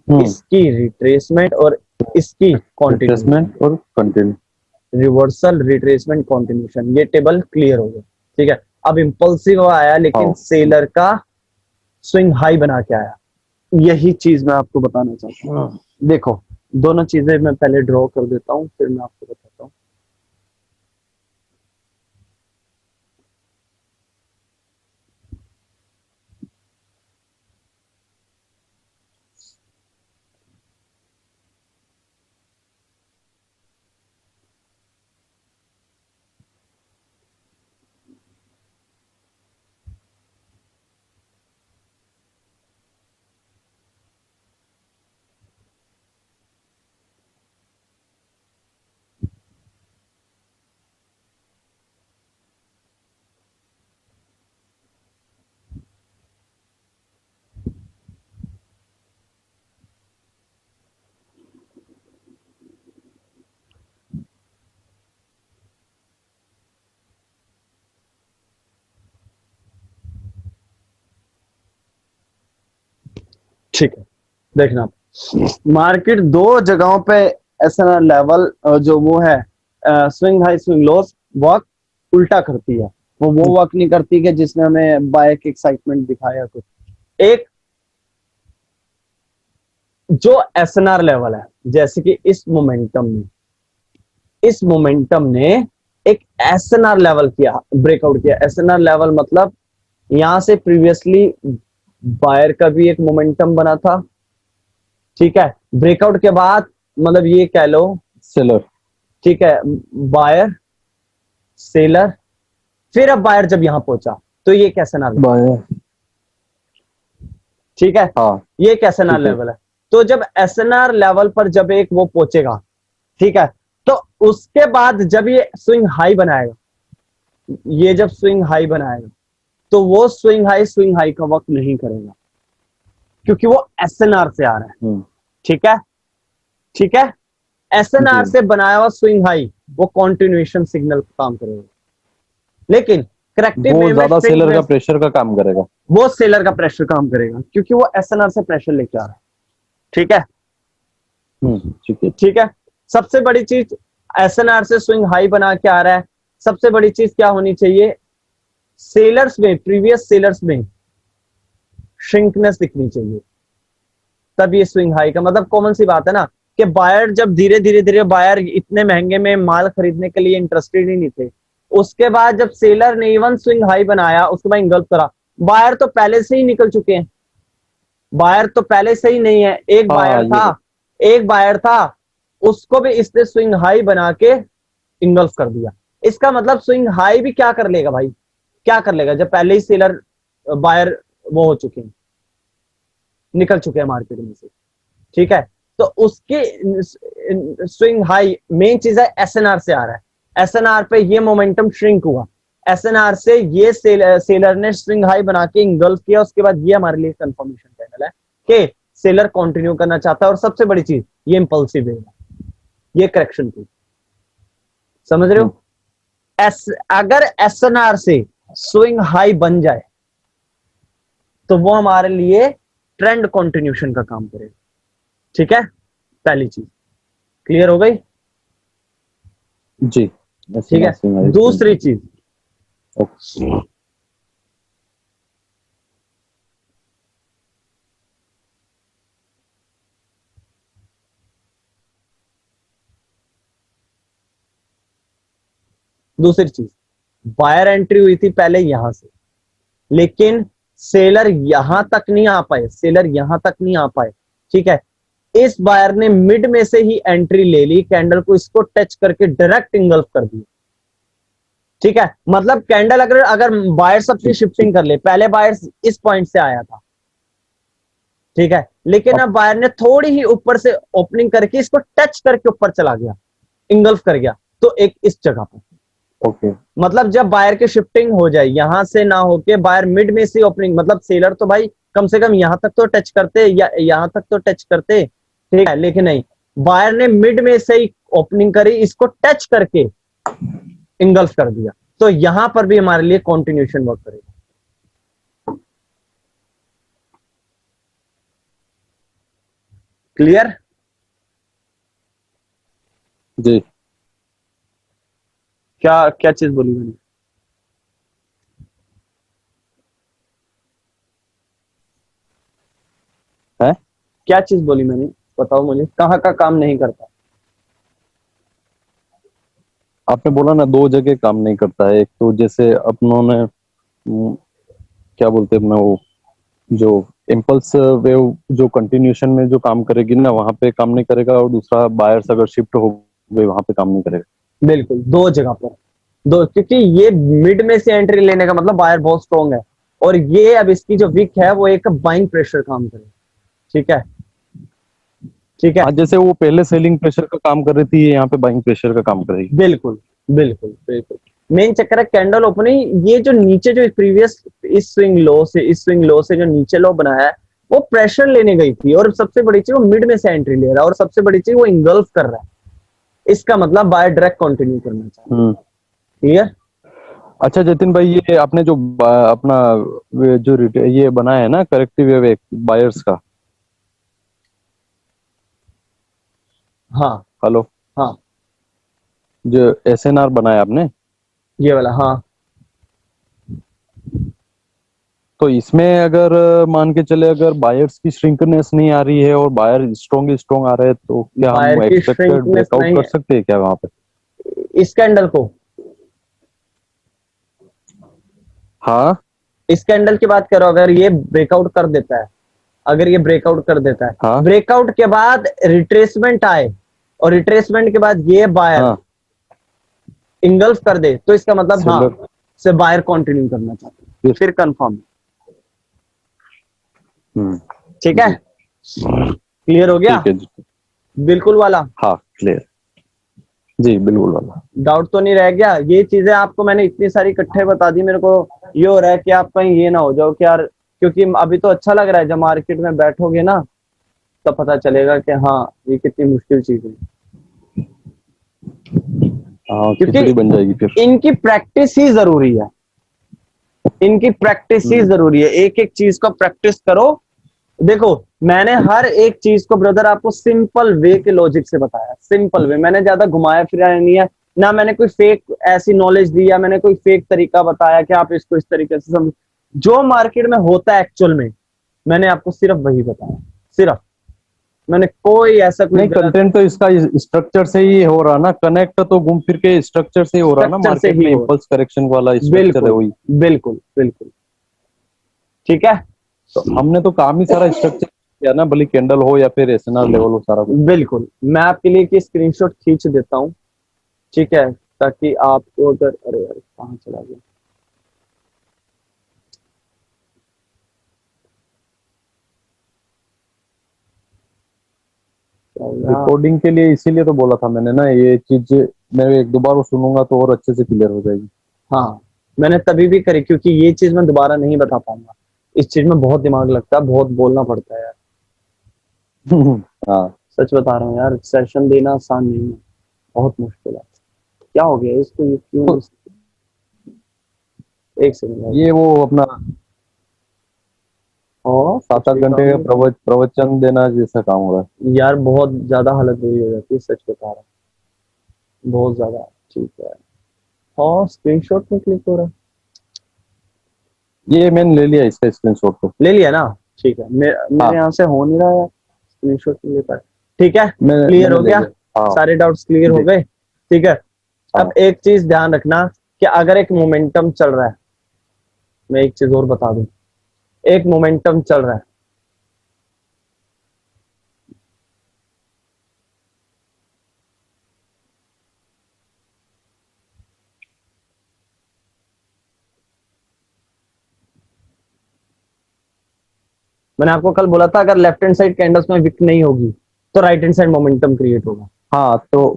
हम्म। इसकी रिट्रेसमेंट और इसकी कंटिन्यूशन, रिट्रेसमेंट और कंटिन्यू। रिवर्सल रिट्रेसमेंट कंटिन्यूशन, ये टेबल क्लियर हो गया, ठीक है। अब इम्पल्सिव आया लेकिन हाँ। सेलर का स्विंग हाई बना के आया, यही चीज मैं आपको बताना चाहता हूँ। देखो दोनों चीजें मैं पहले ड्रॉ कर देता हूँ, फिर मैं आपको बताता हूँ। ठीक है, देखना मार्केट दो जगहों पे ऐसा लेवल जो वो है swing high swing loss work उल्टा करती है। वो वर्क नहीं करती कि जिसने हमें बाय की एक्साइटमेंट दिखाया कुछ। एक जो एसएनआर लेवल है, जैसे कि इस मोमेंटम ने एक एसएनआर लेवल किया, ब्रेकआउट किया। एसएनआर लेवल मतलब यहां से प्रीवियसली बायर का भी एक मोमेंटम बना था, ठीक है। ब्रेकआउट के बाद मतलब ये कह लो सेलर, ठीक है, बायर सेलर, फिर अब बायर जब यहां पहुंचा तो ये कैसे ना, बायर, ठीक है। हाँ ये एक एसएनआर ठीक है। लेवल है। तो जब एसएनआर लेवल पर जब एक वो पहुंचेगा, ठीक है, तो उसके बाद जब ये स्विंग हाई बनाएगा, ये जब स्विंग हाई बनाएगा तो वो स्विंग हाई का वक्त नहीं करेगा, क्योंकि वो एसएनआर से आ रहा है, ठीक है, ठीक है। एसएनआर जी। से बनाया हुआ स्विंग हाई वो कॉन्टिन्यूएशन सिग्नल का काम करेगा, लेकिन करेक्टिव वो वे में ज्यादा स्ट्रिंग सेलर का प्रेस, प्रेशर का काम करेगा। वो सेलर का प्रेशर काम करेगा, क्योंकि वो एसएनआर से प्रेशर लेके आ रहा है, ठीक है, ठीक है। ठीक है। सबसे बड़ी चीज एसएनआर से स्विंग हाई बना के आ रहा है, सबसे बड़ी चीज क्या होनी चाहिए, सेलर्स में, प्रीवियस सेलर्स में श्रिंकनेस दिखनी चाहिए, तब ये स्विंग हाई का मतलब कॉमन सी बात है ना, कि बायर जब धीरे धीरे बायर इतने महंगे में माल खरीदने के लिए इंटरेस्टेड ही नहीं थे। उसके बाद जब सेलर ने इवन स्विंग हाई बनाया, उसके बाद इंगल्फ करा, बायर तो पहले से ही निकल चुके हैं, बायर तो पहले से ही नहीं है। हाँ ये एक बायर था, उसको भी इसने स्विंग हाई बना के इंगल्फ कर दिया। इसका मतलब स्विंग हाई भी क्या कर लेगा भाई, क्या कर लेगा, जब पहले ही सेलर बायर वो हो चुके हैं, निकल चुके हैं मार्केट में से, ठीक है। तो उसकी स्विंग हाई मेन चीज है एसएनआर से आ रहा है, एसएनआर पे ये मोमेंटम श्रिंक हुआ, एसएनआर से ये सेलर ने स्विंग हाई बना के इंगल्फ किया। उसके बाद ये हमारे लिए कंफर्मेशन पैनल है कि सेलर कंटिन्यू करना चाहता है, और सबसे बड़ी चीज ये इंपल्सिव वेव है, ये करेक्शन थी, समझ रहे हो। अगर एसएनआर से स्विंग हाई बन जाए तो वो हमारे लिए ट्रेंड कंटिन्यूशन का काम करेगा, ठीक है। पहली चीज क्लियर हो गई, जी। ठीक है। दूसरी चीज, दूसरी चीज बायर एंट्री हुई थी पहले यहां से, लेकिन सेलर यहां तक नहीं आ पाए, सेलर यहां तक नहीं आ पाए, ठीक है। इस बायर ने मिड में से ही एंट्री ले ली, कैंडल को इसको टच करके डायरेक्ट इंगल्फ कर दिया, ठीक है। मतलब कैंडल अगर अगर बायर्स अपनी शिफ्टिंग कर ले, पहले बायर्स इस पॉइंट से आया था, ठीक है, लेकिन अब बायर ने थोड़ी ही ऊपर से ओपनिंग करके इसको टच करके ऊपर चला गया, इंगल्फ कर गया, तो एक इस जगह पर, ओके। मतलब जब बायर की शिफ्टिंग हो जाए, यहां से ना होके बायर मिड में से ओपनिंग, मतलब सेलर तो भाई कम से कम यहां तक तो टच करते या यहां तक तो टच करते, ठीक है, लेकिन नहीं, बायर ने मिड में से ही ओपनिंग करी, इसको टच करके इंगल्फ कर दिया, तो यहां पर भी हमारे लिए कॉन्टिन्यूशन वर्क करेगा। क्लियर, जी। क्या क्या चीज बोली मैंने, है क्या चीज बोली मैंने, बताओ मुझे, कहाँ का काम नहीं करता। आपने बोला ना दो जगह काम नहीं करता है, एक तो जैसे अपनों ने क्या बोलते हैं अपना वो जो इम्पल्स वेव जो कंटिन्यूशन में जो काम करेगी ना वहां पे काम नहीं करेगा, और दूसरा बायर्स अगर शिफ्ट हो गए वहां पे काम नहीं करेगा। बिल्कुल, दो जगह पर, दो, क्योंकि ये मिड में से एंट्री लेने का मतलब बायर बहुत स्ट्रॉन्ग है, और ये अब इसकी जो विक है वो एक बाइंग प्रेशर काम करेगा, ठीक है, ठीक है। हाँ जैसे वो पहले सेलिंग प्रेशर का काम कर रही थी, ये यहाँ पे बाइंग प्रेशर का काम करेगी। बिल्कुल बिल्कुल बिल्कुल, मेन चक्कर है कैंडल ओपनिंग, ये जो नीचे जो प्रीवियस इस स्विंग लो से जो नीचे लो बनाया है, वो प्रेशर लेने गई थी, और सबसे बड़ी चीज वो मिड में से एंट्री ले रहा है, और सबसे बड़ी चीज वो इंगल्फ कर रहा है, इसका मतलब बायर डायरेक्ट कंटिन्यू करना चाहिए, क्लियर। अच्छा जतिन भाई, ये आपने जो अपना जो ये बनाया है ना करेक्टिव वेव बायर्स का, हाँ हेलो, हाँ, जो SNR बनाया आपने, ये वाला हाँ। तो इसमें अगर मान के चले अगर बायर्स की श्रिंकनेस नहीं आ रही है और बायर स्ट्रॉन्ग आ रहे हैं, तो क्या बायर हम की एक्सपेक्टेड श्रिंकनेस ब्रेकआउट नहीं कर है सकते हैं क्या वहां पे? इस कैंडल को, हाँ इस कैंडल की बात करो, अगर ये ब्रेकआउट कर देता है, अगर ये ब्रेकआउट कर देता है, हाँ ब्रेकआउट के बाद रिट्रेसमेंट आए और रिट्रेसमेंट के बाद ये बायर हाँ, इंगल्फ कर दे, तो इसका मतलब हाँ सेलर से बायर कंटिन्यू करना चाहते हैं, फिर कंफर्म। ठीक है, जी, क्लियर हो गया, ठीक है जी, बिल्कुल वाला, हाँ क्लियर, जी बिल्कुल वाला। डाउट तो नहीं रह गया? ये चीजें आपको मैंने इतनी सारी इकट्ठे बता दी, मेरे को ये हो रहा है कि आप कहीं ये ना हो जाओ कि यार, क्योंकि अभी तो अच्छा लग रहा है, जब मार्केट में बैठोगे ना तब पता चलेगा कि हाँ ये कितनी मुश्किल चीज है, हाँ, क्योंकि खिचड़ी बन जाएगी फिर। इनकी प्रैक्टिस ही जरूरी है, इनकी प्रैक्टिस ही जरूरी है, एक एक चीज को प्रैक्टिस करो। देखो, मैंने हर एक चीज को ब्रदर आपको सिंपल वे के लॉजिक से बताया, सिंपल वे, मैंने ज्यादा घुमाया फिराया नहीं है, ना मैंने कोई फेक ऐसी नॉलेज दी, या मैंने कोई फेक तरीका बताया कि आप इसको इस तरीके से समझ। जो मार्केट में होता है एक्चुअल में, मैंने आपको सिर्फ वही बताया, सिर्फ, मैंने कोई ऐसा कोई नहीं, गलत कंटेंट तो इसका स्ट्रक्चर से ही हो रहा ना, कनेक्ट तो घूम फिर के स्ट्रक्चर से ही हो रहा ना, स्ट्रक्चर से मार्केट ही में हो, इम्पल्स करेक्शन वाला स्ट्रक्चर है बिल्कुल वही। बिल्कुल बिल्कुल, ठीक है, तो हमने तो काम ही सारा स्ट्रक्चर किया ना, भले कैंडल हो या फिर SNR लेवल हो, सारा कुछ। बिल्कुल। मैं आपके लिए की स्क्रीनशॉट खींच देता हूँ, ठीक है, ताकि आपको अगर, अरे यार कहाँ चला गया, रिकॉर्डिंग के लिए इसीलिए तो बोला था मैंने ना, ये चीज मैं एक दो बार वो सुनूंगा तो और अच्छे से क्लियर हो जाएगी। हाँ, मैंने तभी भी करी, क्योंकि ये चीज मैं दोबारा नहीं बता पाऊंगा, इस चीज में बहुत दिमाग लगता है, बहुत बोलना पड़ता है यार, हाँ, सच बता रहा हूँ यार, सेशन देना आसान नहीं है, बहुत मुश्किल है। क्या हो गया इसको, ये क्यों तो एक सेकंड यार, ये वो अपना और 7-8 घंटे का प्रवचन देना जैसा काम हो रहा यार बहुत ज्यादा हालत बुरी हो जाती है, सच बता रहा हूँ, बहुत ज्यादा। ठीक है, और स्क्रीनशॉट में क्लिक हो रहा है, है। ये मैंने ले लिया इसका स्क्रीनशॉट तो। ले लिया ना, ठीक है, मेरे हाँ, यहाँ से हो नहीं रहा है स्क्रीनशॉट नहीं ले पाया, ठीक है, क्लियर मैंने हो ले गया, लिया, हाँ सारे डाउट्स क्लियर हो जी, गए, ठीक है। अब हाँ एक चीज ध्यान रखना कि अगर एक मोमेंटम चल रहा है, मैं एक चीज और बता दूं, एक मोमेंटम चल रहा है, मैंने आपको कल बोला था अगर लेफ्ट हैंड साइड कैंडल्स में विक नहीं होगी तो right hand side momentum create होगा, हाँ, तो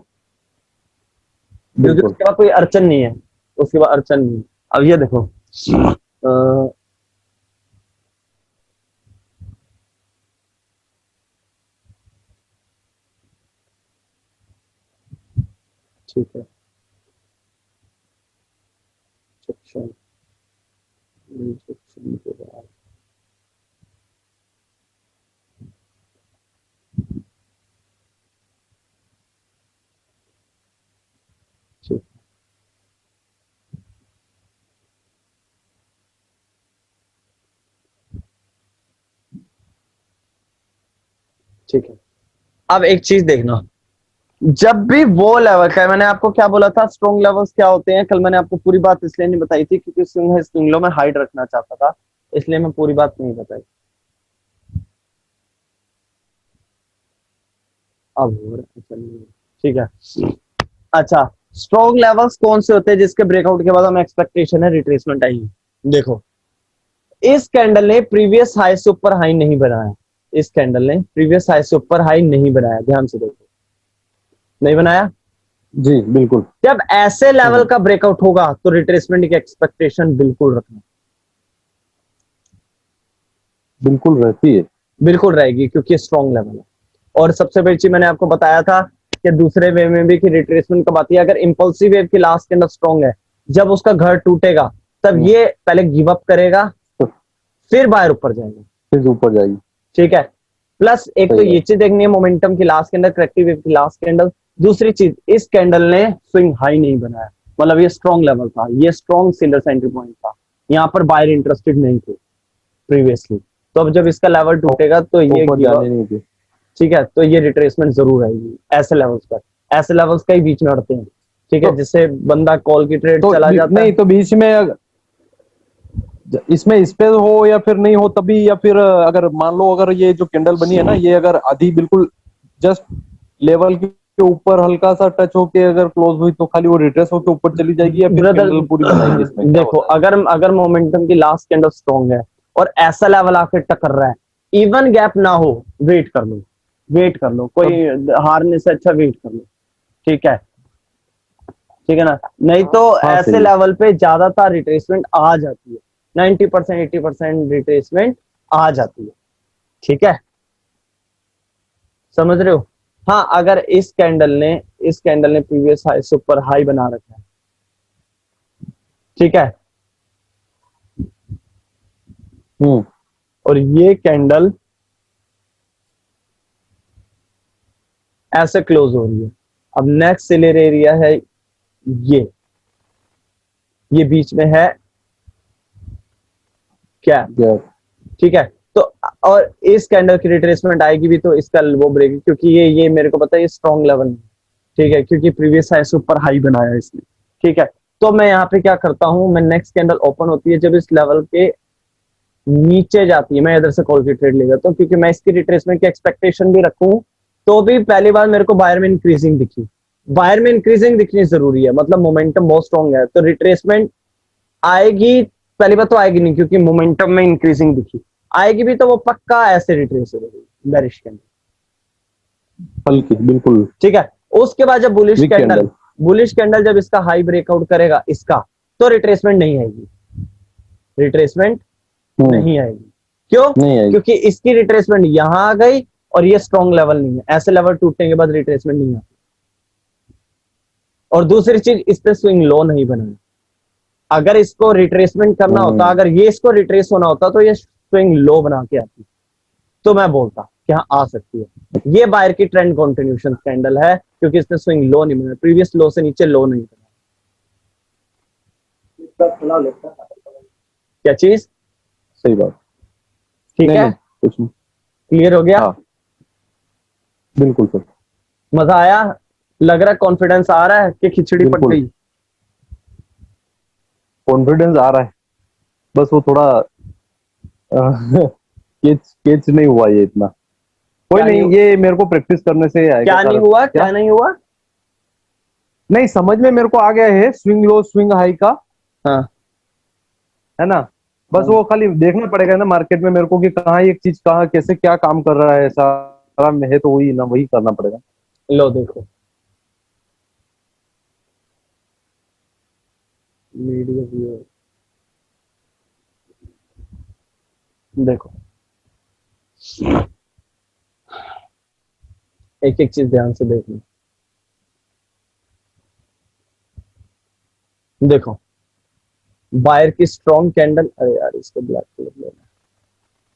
क्योंकि बिल्कुल। उसके बाद कोई अड़चन नहीं है, उसके बाद अड़चन नहीं है। अब ये देखो, ठीक है, सेक्शन सेक्शन के बाद, ठीक, ठीक है। अब एक चीज देखना, जब भी वो लेवल का, मैंने आपको क्या बोला था, स्ट्रॉन्ग लेवल्स क्या होते हैं, कल मैंने आपको पूरी बात इसलिए नहीं बताई थी क्योंकि स्विंग लो में हाइड रखना चाहता था, इसलिए मैं पूरी बात नहीं बताई। अब हो रहा है, चलिए, ठीक है। अच्छा, स्ट्रॉन्ग लेवल्स कौन से होते हैं जिसके ब्रेकआउट के बाद हमें एक्सपेक्टेशन है रिट्रेसमेंट आएगी? देखो, इस कैंडल ने प्रीवियस हाई से ऊपर हाई नहीं बनाया, इस कैंडल ने प्रीवियस हाई से ऊपर हाई नहीं बनाया, ध्यान से देखो, नहीं बनाया। जी बिल्कुल। जब ऐसे लेवल का ब्रेकआउट होगा तो रिट्रेसमेंट की एक्सपेक्टेशन बिल्कुल रखना, बिल्कुल रहती है। बिल्कुल रहेगी, क्योंकि स्ट्रॉन्ग लेवल है। और सबसे बड़ी चीज मैंने आपको बताया था कि दूसरे वेव में भी कि रिट्रेसमेंट कब आती है, अगर इंपल्सिव वेव की लास्ट कैंडल स्ट्रॉन्ग है, जब उसका घर टूटेगा तब ये पहले गिव अप करेगा, फिर बाहर ऊपर जाएगा, फिर ऊपर जाएगी। ठीक है। प्लस एक तो सही है। ये चीज देखनी है मोमेंटम की लास्ट कैंडल, करेक्टिव वेव की लास्ट कैंडल। दूसरी चीज, इस कैंडल ने स्विंग हाई नहीं बनाया, मतलब ये स्ट्रॉन्ग लेवल था, ये स्ट्रॉन्ग सेलर एंट्री पॉइंट था, यहाँ पर बायर इंटरेस्टेड नहीं थे प्रीवियसली। तो अब जब इसका लेवल टूटेगा तो ये ऊपर गिव जाने अप, नहीं थी। ठीक है, तो ये रिट्रेसमेंट जरूर आएगी ऐसे लेवल्स पर। ऐसे लेवल्स का ही बीच में अड़ते हैं, ठीक है, तो जिससे बंदा कॉल की ट्रेड तो चला जाता नहीं है। तो बीच में इसमें स्पेस हो या फिर नहीं हो तभी, या फिर अगर मान लो अगर ये जो कैंडल बनी है ना, ये अगर आधी बिल्कुल जस्ट लेवल के ऊपर हल्का सा टच होके अगर क्लोज हुई तो खाली वो रिट्रेस होके ऊपर चली जाएगी, या फिर ब्रदर कैंडल पूरी बनाएंगे, इसमें क्या देखो, होता है? अगर अगर मोमेंटम की लास्ट कैंडल स्ट्रॉन्ग है और ऐसा लेवल आके टक्कर रहा है, इवन गैप ना हो, वेट कर लो, वेट कर लो, कोई तब हारने से अच्छा वेट कर लो, ठीक है, ठीक है ना। नहीं तो हाँ ऐसे सही है। लेवल पे ज्यादातर रिट्रेसमेंट आ जाती है, 90% 80% रिट्रेसमेंट आ जाती है, ठीक है, समझ रहे हो। हाँ, अगर इस कैंडल ने प्रीवियस हाई सुपर हाई बना रखा है, ठीक है, हम्म। और ये कैंडल ऐसे क्लोज हो रही है, अब नेक्स्ट सेलर एरिया है ये ये बीच में है क्या, क्या? ठीक है। तो और इस कैंडल की रिट्रेसमेंट आएगी भी तो इसका वो ब्रेक, क्योंकि ये मेरे को पता है ये स्ट्रॉन्ग लेवल है, ठीक है, क्योंकि प्रीवियस हाई सुपर हाई बनाया इसने, ठीक है। तो मैं यहाँ पे क्या करता हूं, मैं नेक्स्ट कैंडल ओपन होती है जब इस लेवल के नीचे जाती है, मैं इधर से कॉल की ट्रेड ले जाता हूँ, क्योंकि मैं इसकी रिट्रेसमेंट की एक्सपेक्टेशन भी रखूं। तो भी पहली बार मेरे को बायर में इंक्रीजिंग दिखी, बायर में इंक्रीजिंग दिखनी जरूरी है, मतलब मोमेंटम बहुत स्ट्रॉन्ग है, तो रिट्रेसमेंट आएगी, पहली बार तो आएगी नहीं क्योंकि मोमेंटम में इंक्रीजिंग दिखी, आएगी भी तो वो पक्का ऐसे रिट्रेस होगी बेरिश कैंडल, हल्की बिल्कुल। ठीक है। उसके बाद जब वीक कैंडल। बुलिश कैंडल जब इसका हाई ब्रेकआउट करेगा इसका, तो रिट्रेसमेंट नहीं आएगी, रिट्रेसमेंट नहीं आएगी। क्यों? नहीं आएगी। क्योंकि इसकी रिट्रेसमेंट यहां आ गई और ये स्ट्रॉन्ग लेवल नहीं है, ऐसे लेवल टूटने के बाद रिट्रेसमेंट नहीं आती। और दूसरी चीज, इस पे स्विंग लो नहीं बना, अगर इसको रिट्रेसमेंट करना होता, अगर ये इसको रिट्रेस होना होता तो ये स्विंग लो बना के आती, तो मैं बोलता कि हाँ आ सकती है। ये बायर की ट्रेंड कंटिन्यूशन कैंडल है, क्योंकि इसने स्विंग लो नहीं बनाया, प्रीवियस लो से नीचे लो नहीं बनाया। क्या चीज? सही बात। ठीक नहीं है, नहीं कुछ नहीं। क्लियर हो गया? हाँ बिल्कुल सर। मजा आया? लग रहा है कॉन्फिडेंस आ रहा है कि खिचड़ी पक बिल्कुल गई? कॉन्फिडेंस आ रहा है, बस वो थोड़ा केच केच नहीं हुआ ये इतना। कोई क्या नहीं, नहीं? ये मेरे को प्रैक्टिस करने से आएगा क्या नहीं सर। हुआ? क्या? क्या नहीं हुआ? नहीं समझ में मेरे को आ गया है स्विंग लो स्विंग हाई का, हाँ है ना। बस हाँ, वो खाली देखना पड़ेगा ना मार्केट में मेरे को कि कहाँ एक चीज कहाँ कैसे क्या काम कर रहा है, सारा में है तो वही ना, वही करना पड़ेगा। लो देखो, मीडिया व्यू, देखो, एक एक चीज ध्यान से देखना। देखो, बायर की स्ट्रॉन्ग कैंडल, अरे यार इसको ब्लैक कलर लेना,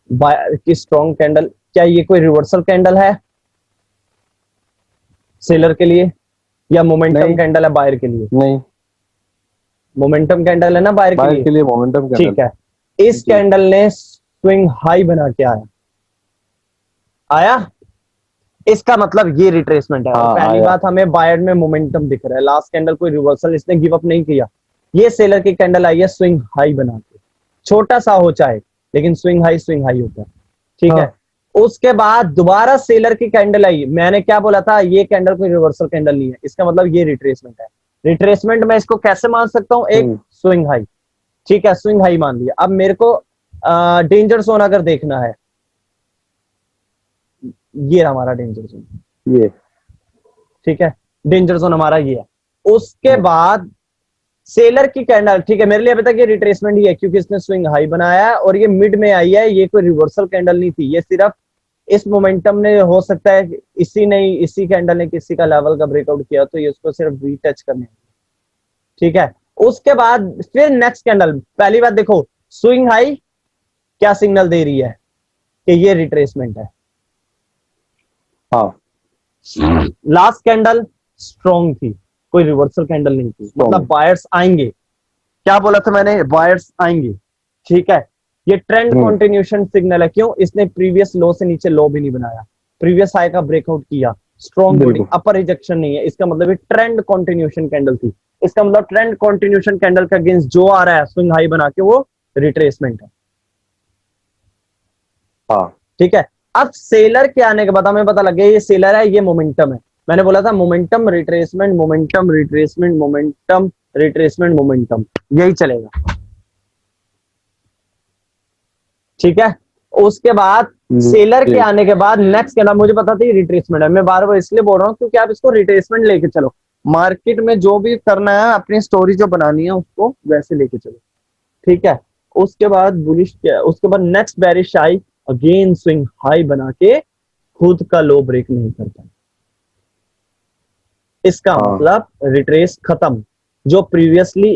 बायर की स्ट्रॉन्ग कैंडल, क्या ये कोई रिवर्सल कैंडल है सेलर के लिए, या मोमेंटम नहीं कैंडल है बायर के लिए? नहीं, मोमेंटम कैंडल है ना बायर के बाहर लिए, के लिए मोमेंटम कैंडल। ठीक है। इस जी। कैंडल ने स्विंग हाई बना के आया, आया, इसका मतलब ये रिट्रेसमेंट है। और हाँ पहली आया। बात, हमें बायर में मोमेंटम दिख रहा है, लास्ट कैंडल कोई रिवर्सल इसने गिव अप नहीं किया, ये सेलर की कैंडल आई है स्विंग हाई बना के, छोटा सा हो चाहे, लेकिन स्विंग हाई होता है, ठीक है। हाँ। उसके बाद दोबारा सेलर की कैंडल आई, मैंने क्या बोला था, ये कैंडल कोई रिवर्सल कैंडल नहीं है, इसका मतलब ये रिट्रेसमेंट है। रिट्रेसमेंट मैं इसको कैसे मान सकता हूं? एक स्विंग हाई, ठीक है, स्विंग हाई मान लिया। अब मेरे को डेंजर जोन अगर देखना है, ये रहा हमारा डेंजर जोन, ये ठीक है, डेंजर जोन हमारा ये है। उसके हाँ। बाद सेलर की कैंडल, ठीक है, मेरे लिए अभी तक ये रिट्रेसमेंट ही है, क्योंकि इसने स्विंग हाई बनाया है और ये मिड में आई है, ये कोई रिवर्सल कैंडल नहीं थी, ये सिर्फ इस मोमेंटम ने, हो सकता है कि इसी कैंडल ने किसी का लेवल का ब्रेकआउट किया तो ये उसको सिर्फ रीटच करने, ठीक है। उसके बाद फिर नेक्स्ट कैंडल, पहली बात देखो, स्विंग हाई क्या सिग्नल दे रही है कि ये रिट्रेसमेंट है, हाँ लास्ट कैंडल स्ट्रॉन्ग थी, कोई रिवर्सल कैंडल नहीं थी, मतलब बायर्स आएंगे। क्या बोला था मैंने, बायर्स आएंगे। ठीक है, ये ट्रेंड कंटिन्यूएशन सिग्नल है। क्यों? इसने प्रीवियस लो से नीचे लो भी नहीं बनाया, प्रीवियस हाई का ब्रेकआउट किया, स्ट्रॉन्ग बॉडी, अपर रिजेक्शन नहीं है। इसका मतलब ये ट्रेंड कंटिन्यूएशन कैंडल थी। इसका मतलब ट्रेंड कंटिन्यूएशन कैंडल का अगेंस्ट जो आ रहा है स्विंग हाई बना के, वो रिट्रेसमेंट है। हाँ ठीक है, अब सेलर के आने के बाद हमें पता लग गया ये सेलर है, ये मोमेंटम है। मैंने बोला था momentum retracement, momentum retracement, momentum retracement, momentum, यही चलेगा। ठीक है, उसके बाद सेलर के आने के बाद नेक्स्ट कैंडल, मुझे पता था ये रिट्रेसमेंट है। मैं बार बार इसलिए बोल रहा हूँ क्योंकि आप इसको रिट्रेसमेंट लेके चलो, मार्केट में जो भी करना है, अपनी स्टोरी जो बनानी है उसको वैसे लेके चलो। ठीक है, उसके बाद बुलिश, उसके बाद नेक्स्ट बेरिश आई, अगेन स्विंग हाई बना के खुद का लो ब्रेक नहीं कर पाए। इसका मतलब रिट्रेस खत्म। जो प्रीवियसली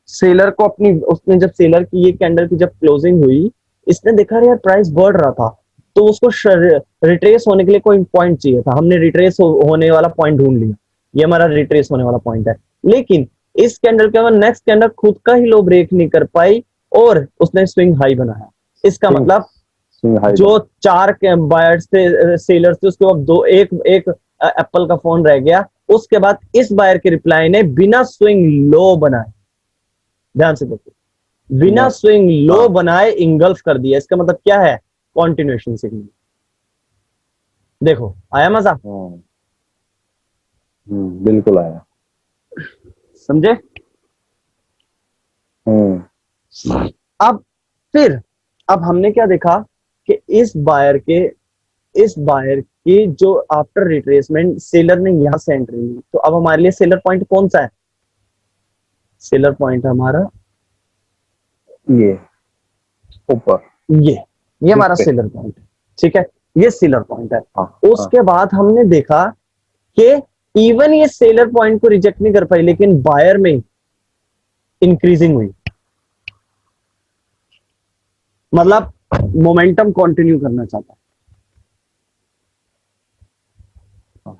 सेलर को अपनी, उसने जब सेलर की ये कैंडल की जब क्लोजिंग हुई, इसने देखा यार प्राइस बढ़ रहा था, तो उसको रिट्रेस होने के लिए कोई पॉइंट चाहिए था। हमने रिट्रेस होने वाला पॉइंट ढूंढ लिया, ये हमारा रिट्रेस होने वाला पॉइंट है। लेकिन इस कैंडल के बाद नेक्स्ट कैंडल खुद का ही लो ब्रेक नहीं कर पाई और उसने स्विंग हाई बनाया। इसका मतलब जो चार बायर्स थे, सेलर्स थे, उसके बाद दो, एक एप्पल का फोन रह गया। उसके बाद इस बायर के रिप्लाई ने बिना स्विंग लो बनाए, ध्यान से देखो, बिना स्विंग लो बनाए इंगल्फ कर दिया। इसका मतलब क्या है? Continuation signal. देखो आया मजा? बिल्कुल आया, समझे? अब फिर अब हमने क्या देखा कि इस बायर की जो आफ्टर रिट्रेसमेंट सेलर ने यहां से एंट्री ली, तो अब हमारे लिए सेलर पॉइंट कौन सा है? सेलर पॉइंट हमारा ये ऊपर, ये हमारा सेलर पॉइंट है। ठीक है, ये सेलर पॉइंट है। उसके बाद हमने देखा कि इवन ये सेलर पॉइंट को रिजेक्ट नहीं कर पाई, लेकिन बायर में इंक्रीजिंग हुई, मतलब मोमेंटम कंटिन्यू करना चाहता है।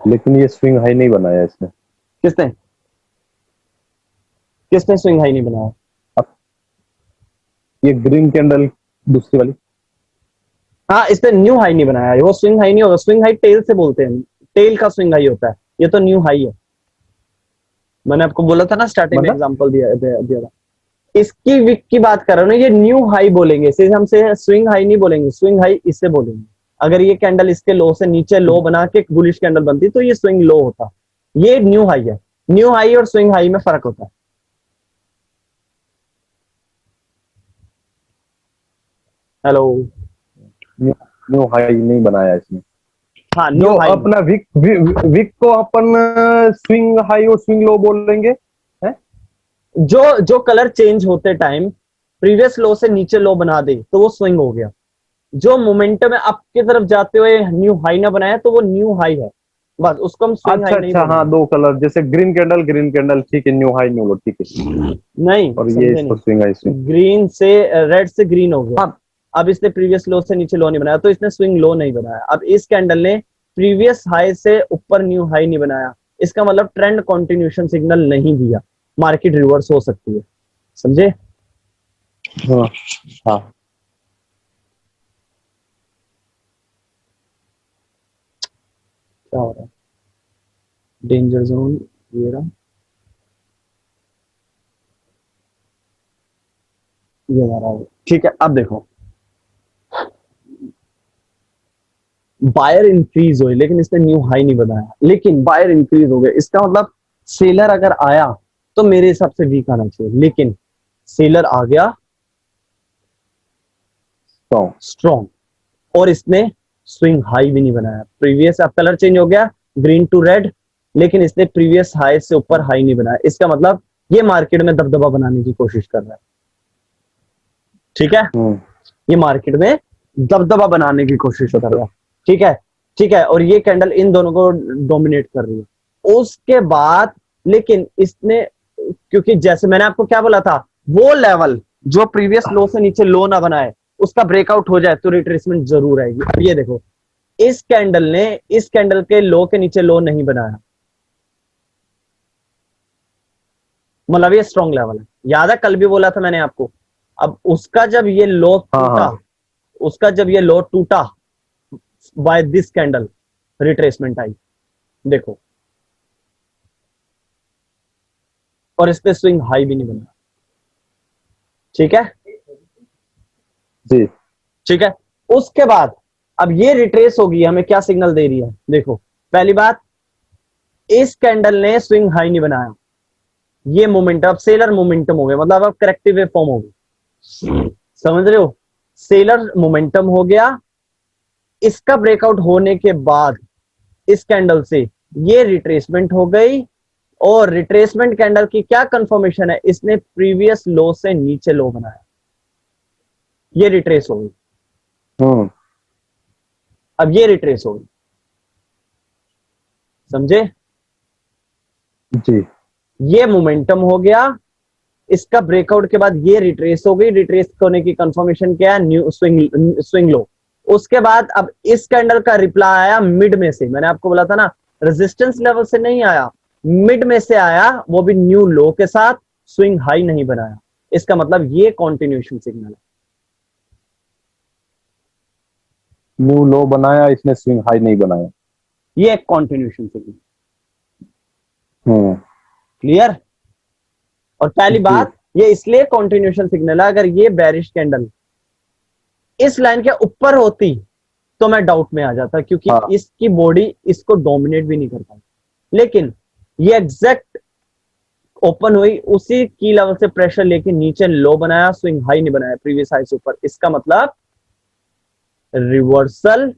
लेकिन ये स्विंग हाई नहीं बनाया इसने। किसने स्विंग हाई नहीं बनाया? ये ग्रीन कैंडल दूसरी वाली, हाँ, इसने न्यू हाई नहीं बनाया। वो स्विंग हाई नहीं होगा, स्विंग हाई टेल से बोलते हैं, टेल का स्विंग हाई होता है। ये तो न्यू हाई है। मैंने आपको बोला था ना स्टार्टिंग में, एग्जांपल दिया था। इसकी विक की बात कर रहा हूँ ना, ये न्यू हाई बोलेंगे, इसे हमसे स्विंग हाई नहीं बोलेंगे, स्विंग हाई इससे बोलेंगे। अगर ये कैंडल इसके लो से नीचे लो बना के बुलिश कैंडल बनती तो ये स्विंग लो होता। ये न्यू हाई है। न्यू हाई और स्विंग हाई में फर्क होता है। हेलो, न्यू हाई नहीं बनाया इसने। हाँ, न्यू हाई। अपना विक को अपन स्विंग हाई और स्विंग लो बोलेंगे। जो कलर चेंज होते टाइम प्रीवियस लो से नीचे लो बना दे तो वो स्विंग हो गया। जो मोमेंटम है अप की तरफ जाते हुए न्यू हाई ना बनाया तो वो न्यू हाई है, बस उसको हम स्विंग हाई नहीं बोलेंगे। हाँ, दो कलर जैसे ग्रीन कैंडल, ठीक है, न्यू हाई न्यू लो, ठीक है। नहीं, और ये इसको स्विंग हाई, ग्रीन से रेड से ग्रीन हो गया। अब इसने प्रीवियस लो से नीचे लो नहीं बनाया तो इसने स्विंग लो नहीं बनाया। अब इस कैंडल ने प्रीवियस हाई से ऊपर न्यू हाई नहीं बनाया, इसका मतलब ट्रेंड कंटिन्यूएशन सिग्नल नहीं दिया, मार्केट रिवर्स हो सकती है। समझे? हाँ। क्या हो रहा है? डेंजर जोन ये रहा, ये हमारा। ठीक है, अब देखो बायर इंक्रीज हुई लेकिन इसने न्यू हाई नहीं बनाया, लेकिन बायर इंक्रीज हो गया। इसका मतलब सेलर अगर आया तो मेरे हिसाब से वीक आना चाहिए, लेकिन सेलर आ गया स्ट्रॉन्ग, और इसने स्विंग हाई भी नहीं बनाया। प्रीवियस अब कलर चेंज हो गया ग्रीन टू रेड, लेकिन इसने प्रीवियस हाई से ऊपर हाई नहीं बनाया। इसका मतलब ये मार्केट में दबदबा बनाने की कोशिश कर रहा है। ठीक है, ये मार्केट में दबदबा बनाने की कोशिश कर रहा है। ठीक है, ठीक है, और ये कैंडल इन दोनों को डोमिनेट कर रही है। उसके बाद लेकिन इसने, क्योंकि जैसे मैंने आपको क्या बोला था, वो लेवल जो प्रीवियस लो से नीचे लो ना बनाए उसका ब्रेकआउट हो जाए तो रिट्रेसमेंट जरूर आएगी। अब ये देखो इस कैंडल ने इस कैंडल के लो के नीचे लो नहीं बनाया, मतलब ये स्ट्रॉन्ग लेवल है। याद है कल भी बोला था मैंने आपको। अब उसका जब ये लो हाँ टूटा, हाँ उसका जब ये लो टूटा बाय दिस कैंडल, रिट्रेसमेंट आई, देखो, और इस पे स्विंग हाई भी नहीं बना। ठीक है, जी ठीक है। उसके बाद अब ये रिट्रेस होगी, हमें क्या सिग्नल दे रही है, देखो, पहली बात, इस कैंडल ने स्विंग हाई नहीं बनाया, ये मोमेंटम, अब सेलर मोमेंटम हो गया, मतलब अब करेक्टिव वेव फॉर्म होगी, समझ रहे हो, सेलर मोमेंटम हो गया। इसका ब्रेकआउट होने के बाद इस कैंडल से ये रिट्रेसमेंट हो गई, और रिट्रेसमेंट कैंडल की क्या कंफर्मेशन है, इसने प्रीवियस लो से नीचे लो बनाया, ये रिट्रेस हो गई। हम्म अब ये रिट्रेस हो गई, समझे, जी ये मोमेंटम हो गया। इसका ब्रेकआउट के बाद ये रिट्रेस हो गई, रिट्रेस होने की कंफर्मेशन क्या है, न्यू स्विंग लो। उसके बाद अब इस कैंडल का रिप्लाई आया मिड में से, मैंने आपको बोला था ना, रेजिस्टेंस लेवल से नहीं आया, मिड में से आया, वो भी न्यू लो के साथ, स्विंग हाई नहीं बनाया। इसका मतलब ये कॉन्टिन्यूएशन सिग्नल है। न्यू लो बनाया, इसने स्विंग हाई नहीं बनाया। ये एक कॉन्टिन्यूएशन सिग्नल, हम्म क्लियर। और पहली जी बात, ये इसलिए कॉन्टिन्यूएशन सिग्नल है, अगर ये बेरिश कैंडल इस लाइन के ऊपर होती तो मैं डाउट में आ जाता, क्योंकि हाँ इसकी बॉडी इसको डोमिनेट भी नहीं कर पाई। लेकिन ये एग्जैक्ट ओपन हुई, उसी की लेवल से प्रेशर लेके नीचे लो बनाया, स्विंग हाई नहीं बनाया, प्रीवियस हाई से ऊपर। इसका मतलब रिवर्सल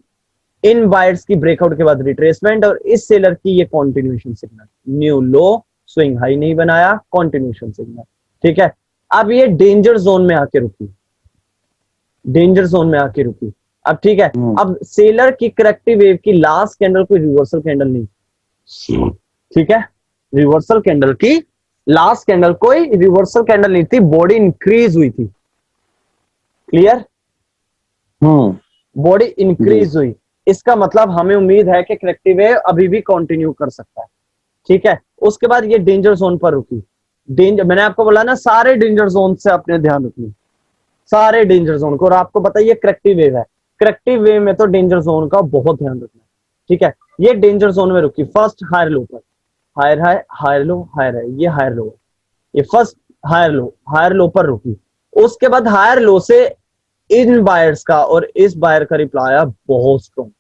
इन बायर्स की ब्रेकआउट के बाद रिट्रेसमेंट, और इस सेलर की ये कॉन्टिन्यूएशन सिग्नल, न्यू लो, स्विंग हाई नहीं बनाया, कॉन्टिन्यूएशन सिग्नल। ठीक है, अब ये डेंजर जोन में आके रुकी, डेंजर जोन में आके रुकी। अब ठीक है, अब सेलर की करेक्टिव वेव की लास्ट कैंडल कोई रिवर्सल कैंडल नहीं, ठीक है, रिवर्सल कैंडल की लास्ट कैंडल कोई रिवर्सल कैंडल नहीं थी, बॉडी इंक्रीज हुई थी, क्लियर, बॉडी इंक्रीज हुई। इसका मतलब हमें उम्मीद है कि करेक्टिव वेव अभी भी कंटिन्यू कर सकता है। ठीक है, उसके बाद ये डेंजर जोन पर रुकी। डेंजर, मैंने आपको बोला ना, सारे डेंजर जोन से अपने ध्यान रखनी, सारे डेंजर जोन को। और आपको पता है ये करेक्टिव वेव है, करेक्टिव वेव में तो डेंजर जोन का बहुत ध्यान रखना है। ठीक है, ये डेंजर जोन में रुकी, फर्स्ट हायर लो पर, higher high, higher low, higher है, ये हायर लो, ये फर्स्ट हायर लो पर रुकी। उसके बाद हायर लो से इन बायर्स का और इस बायर का रिप्लाई आया बहुत स्ट्रॉन्ग,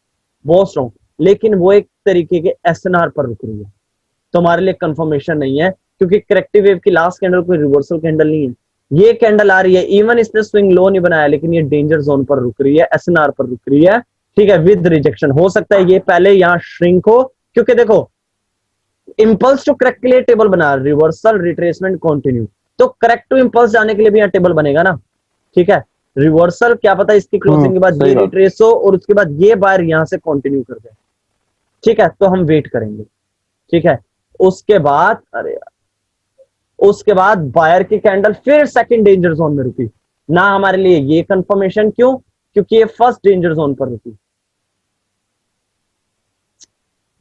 बहुत स्ट्रॉन्ग, लेकिन वो एक तरीके के एसएनआर पर रुक रही है, तो हमारे लिए कंफर्मेशन नहीं है, क्योंकि करेक्टिव वेव की लास्ट कैंडल कोई रिवर्सल कैंडल नहीं है। ये कैंडल आ रही है, इवन इसने स्विंग लो नहीं बनाया, लेकिन ये डेंजर जोन पर रुक रही है, एसएनआर पर रुक रही है। ठीक है, विद रिजेक्शन। हो सकता है ये पहले यहां श्रिंक हो, क्योंकि देखो इंपल्स टू करेक्ट के लिए टेबल बना, रिवर्सल, रिट्रेसमेंट, कंटिन्यू, तो करेक्ट टू इंपल्स जाने के लिए भी यहाँ टेबल बनेगा ना। ठीक है, रिवर्सल क्या पता इसकी क्लोजिंग के बाद ये रिट्रेस हो और उसके बाद ये बायर यहां से कंटिन्यू कर दे। ठीक है, तो हम वेट करेंगे। ठीक है, उसके बाद, अरे उसके बाद बायर की कैंडल फिर सेकंड डेंजर जोन में रुकी ना, हमारे लिए ये कंफर्मेशन, क्यों, क्योंकि ये फर्स्ट डेंजर जोन पर रुकी।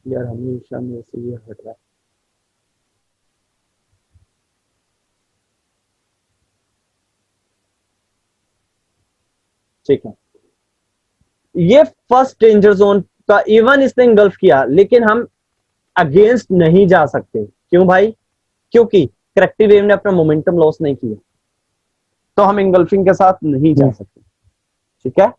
यार हमेशा मेरे से ये हट रहा है, ठीक है, ये फर्स्ट डेंजर जोन का इवन इसने इंगल्फ किया, लेकिन हम अगेंस्ट नहीं जा सकते। क्यों भाई, क्योंकि करेक्टिव वेव ने अपना मोमेंटम लॉस नहीं किया, तो हम इंगल्फिंग के साथ नहीं जा सकते। ठीक है,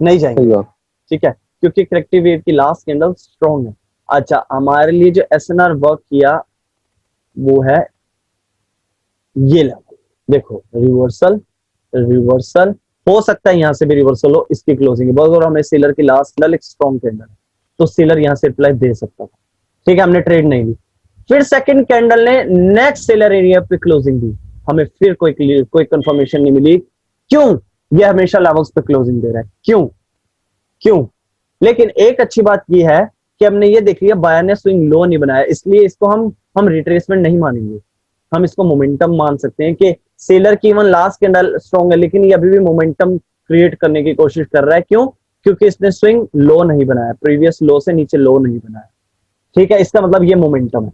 नहीं जाएंगे। ठीक है, क्योंकि करेक्टिव वेव की लास्ट कैंडल स्ट्रॉन्ग है। अच्छा, हमारे लिए जो एसएनआर वर्क किया वो है ये लेवल, देखो, रिवर्सल, रिवर्सल, हो सकता है यहां से भी रिवर्सल हो, इसकी क्लोजिंग बहुत, और हमें सेलर की लास्ट कैंडल एक स्ट्रॉन्ग कैंडल है, तो सेलर यहां से रिप्लाई दे सकता था। ठीक है, हमने ट्रेड नहीं ली। फिर सेकंड कैंडल ने नेक्स्ट सेलर एरिया पे क्लोजिंग दी, हमें फिर कोई कंफर्मेशन नहीं मिली। क्यों, ये हमेशा लेवल्स पे क्लोजिंग दे रहा है, क्यों, क्यों। लेकिन एक अच्छी बात यह है कि हमने ये देख लिया बायर ने स्विंग लो नहीं बनाया, इसलिए इसको हम रिट्रेसमेंट नहीं मानेंगे, हम इसको मोमेंटम मान सकते हैं कि सेलर की इवन लास्ट कैंडल स्ट्रॉन्ग है, लेकिन ये अभी भी मोमेंटम क्रिएट करने की कोशिश कर रहा है। क्यों, क्योंकि इसने स्विंग लो नहीं बनाया, प्रीवियस लो से नीचे लो नहीं बनाया। ठीक है, इसका मतलब ये मोमेंटम है।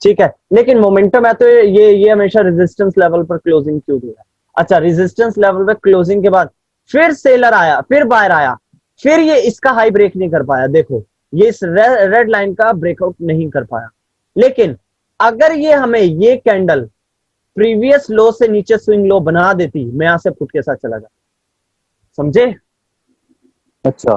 ठीक है, लेकिन मोमेंटम है तो ये हमेशा रेजिस्टेंस लेवल पर क्लोजिंग क्यों दिया? अच्छा, रेजिस्टेंस लेवल पर क्लोजिंग के बाद फिर सेलर आया, फिर बायर आया, फिर ये इसका हाई ब्रेक नहीं कर पाया। देखो, ये इस रेड लाइन का ब्रेकआउट नहीं कर पाया। लेकिन अगर ये हमें ये कैंडल प्रीवियस लो से नीचे स्विंग लो बना देती, मैं यहां से पुट के साथ चला जाता। समझे? अच्छा,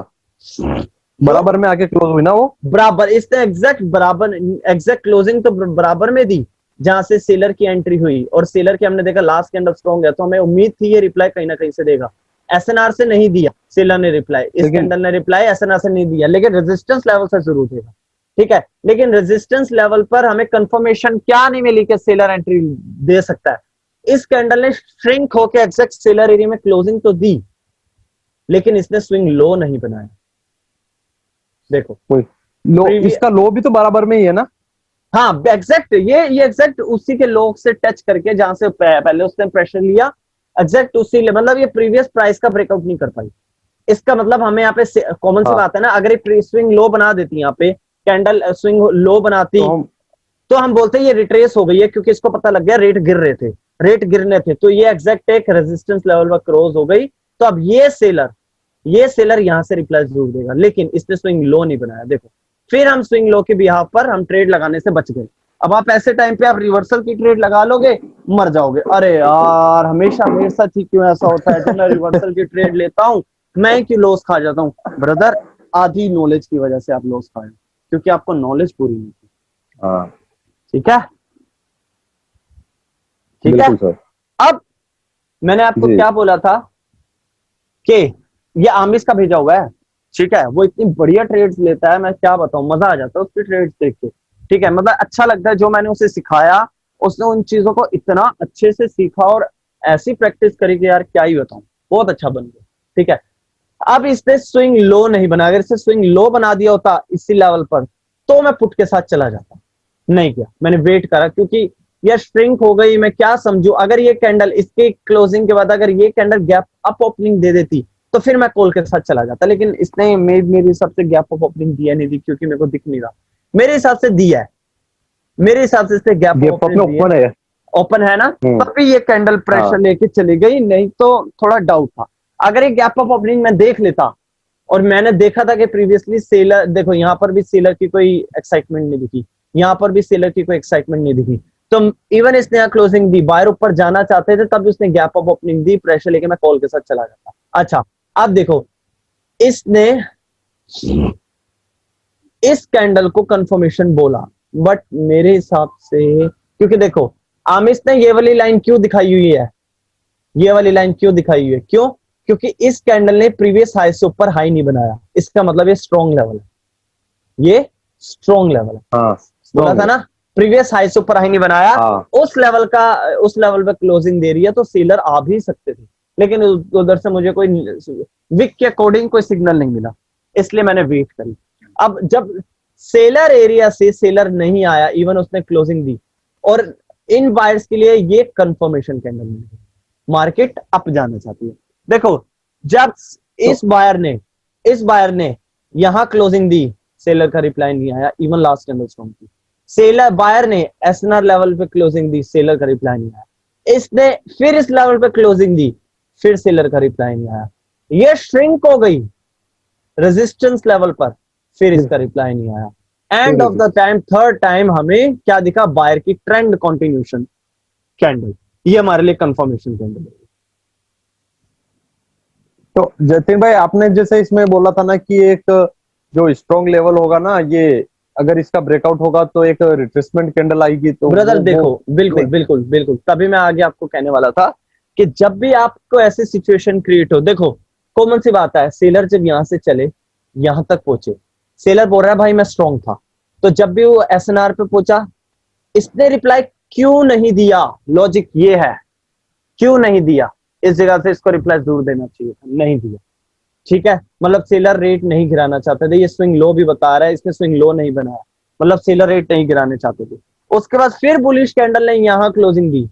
बराबर में आके क्लोज हुई ना वो? बराबर, इसने एग्जैक्ट बराबर, एग्जैक्ट क्लोजिंग तो बराबर में दी जहां से सेलर की एंट्री हुई। और सेलर की हमने देखा लास्ट कैंडल स्ट्रॉन्ग है, तो हमें उम्मीद थी ये रिप्लाई कहीं ना कहीं से देगा। एसएनआर से नहीं दिया सेलर ने रिप्लाई, इस कैंडल ने रिप्लाई एसएनआर से नहीं दिया, लेकिन रेजिस्टेंस लेवल से जरूर देगा। ठीक है, लेकिन रेजिस्टेंस लेवल पर हमें कंफर्मेशन क्या नहीं मिली कि सेलर एंट्री दे सकता है। इस कैंडल ने श्रिंक होकर एग्जैक्ट सेलर एरिया में क्लोजिंग तो दी, लेकिन इसने स्विंग लो नहीं बनाया। देखो, लो, इसका लो भी तो बराबर में ही है ना? हाँ एग्जैक्ट, ये एग्जैक्ट उसी के लो से टच करके जहां से पहले उसने प्रेशर लिया, एग्जैक्ट उसी, मतलब ये प्रीवियस प्राइस का ब्रेकआउट नहीं कर पाई। इसका मतलब हमें यहाँ पे कॉमन सी बात है ना, अगर ये स्विंग लो बना देती, यहाँ पे कैंडल स्विंग लो बनाती, तो हम बोलते हैं ये रिट्रेस हो गई है, क्योंकि इसको पता लग गया रेट गिर रहे थे, रेट गिरने थे, तो ये एग्जैक्ट एक रेजिस्टेंस लेवल पर क्रॉस हो गई। तो अब ये सेलर यहां से रिप्लाई जरूर देगा, लेकिन इसने स्विंग लो नहीं बनाया। देखो, फिर हम स्विंग लो के बिहाफ पर हम ट्रेड लगाने से बच गए। अब आप ऐसे टाइम पे आप रिवर्सल की ट्रेड लगा लोगे, मर जाओगे। अरे यार, हमेशा मेरे साथ ही क्यों ऐसा होता है? जब मैं रिवर्सल की ट्रेड लेता हूं, मैं क्यों लॉस खा जाता हूं? ब्रदर, आधी नॉलेज की वजह से आप लॉस खाए, क्योंकि आपको नॉलेज पूरी नहीं थी। हाँ, ठीक है, ठीक है। अब मैंने आपको क्या बोला था कि ये आमिश का भेजा हुआ है। ठीक है, वो इतनी बढ़िया ट्रेड्स लेता है, मैं क्या बताऊं, मजा आ जाता है उसकी ट्रेड्स देख के। ठीक है, मतलब अच्छा लगता है जो मैंने उसे सिखाया, उसने उन चीजों को इतना अच्छे से सीखा और ऐसी प्रैक्टिस करी कि यार क्या ही बताऊं, बहुत अच्छा बन गया। ठीक है, अब इसने स्विंग लो नहीं बना, अगर इसे स्विंग लो बना दिया होता इसी लेवल पर, तो मैं पुट के साथ चला जाता। नहीं किया, मैंने वेट करा, क्योंकि यह श्रिंक हो गई। मैं क्या समझू, अगर ये कैंडल इसके क्लोजिंग के बाद अगर ये कैंडल गैप अप ओपनिंग दे देती, तो फिर मैं कॉल के साथ चला जाता। लेकिन इसने मेरे हिसाब से गैप अप ओपनिंग दिया नहीं दी, क्योंकि मेरे को दिख नहीं रहा। मेरे हिसाब से दिया है, मेरे हिसाब से इसने गैप ओपन है, ओपन है ना, तभी ये कैंडल प्रेशर लेके चली गई, नहीं तो थोड़ा डाउट था। अगर ये गैप अप ओपनिंग मैं देख लेता, और मैंने देखा था कि प्रीवियसली सेलर, देखो यहाँ पर भी सेलर की कोई एक्साइटमेंट नहीं दिखी, यहाँ पर भी सेलर की कोई एक्साइटमेंट नहीं दिखी, तो इवन इसने यहाँ क्लोजिंग दी, बायर ऊपर जाना चाहते थे, तब उसने गैप अप ओपनिंग दी, प्रेशर लेके मैं कॉल के साथ चला जाता। अच्छा, अब देखो, इसने इस कैंडल को कंफर्मेशन बोला, बट मेरे हिसाब से, क्योंकि देखो आमिश ने ये वाली लाइन क्यों दिखाई हुई है, ये वाली लाइन क्यों दिखाई हुई है, क्यों? क्योंकि इस कैंडल ने प्रीवियस हाई से ऊपर हाई नहीं बनाया, इसका मतलब ये स्ट्रॉन्ग लेवल है, ये स्ट्रॉन्ग लेवल है। हाँ, बोला था ना, प्रीवियस हाई से ऊपर हाई नहीं बनाया, उस लेवल पे क्लोजिंग दे रही है, तो सेलर आ भी सकते थे, लेकिन उधर से मुझे कोई विक के अकॉर्डिंग कोई सिग्नल नहीं मिला, इसलिए मैंने वेट करी। अब जब सेलर एरिया से सेलर नहीं आया, इवन उसने क्लोजिंग दी, और इन बायर्स के लिए ये कंफर्मेशन कैंडल मिल गई, मार्केट अप जाना चाहती है। देखो, जब इस बायर ने यहां क्लोजिंग दी, सेलर का रिप्लाई नहीं आया, इवन लास्ट कैंडल स्ट्रॉन्ग थी। सेलर बायर ने एसएनआर लेवल पे क्लोजिंग दी, सेलर का रिप्लाई नहीं आया। इसने फिर इस लेवल पे क्लोजिंग दी, फिर सेलर का रिप्लाई नहीं आया। ये श्रिंक हो गई रेजिस्टेंस लेवल पर, फिर इसका रिप्लाई नहीं आया। End of the time, third time हमें क्या दिखा, बायर की ट्रेंड कंटिन्यूएशन कैंडल, ये हमारे लिए कंफर्मेशन कैंडल है। तो जतिन भाई, आपने जैसे इसमें बोला था ना कि एक जो स्ट्रॉन्ग लेवल होगा ना, ये अगर इसका ब्रेकआउट होगा तो एक रिट्रेसमेंट कैंडल आएगी, तो ब्रदर देखो, बिल्कुल बिल्कुल बिल्कुल, तभी मैं आगे आपको कहने वाला था कि जब भी आपको ऐसी सिचुएशन क्रिएट हो, देखो कॉमन सी बात है, सेलर जब यहां से चले यहां तक पहुंचे, सेलर बोल रहा है भाई मैं स्ट्रॉन्ग था, तो जब भी वो एसएनआर पे पहुंचा, इसने रिप्लाई क्यों नहीं दिया? लॉजिक ये है, क्यों नहीं दिया? इस जगह से इसको रिप्लाई जरूर देना चाहिए था, नहीं दिया। ठीक है, मतलब सेलर रेट नहीं गिराना चाहते थे, ये स्विंग लो भी बता रहा है, इसने स्विंग लो नहीं बनाया, मतलब सेलर रेट नहीं गिराने चाहते थे। उसके बाद फिर बुलिश कैंडल ने यहां क्लोजिंग दी।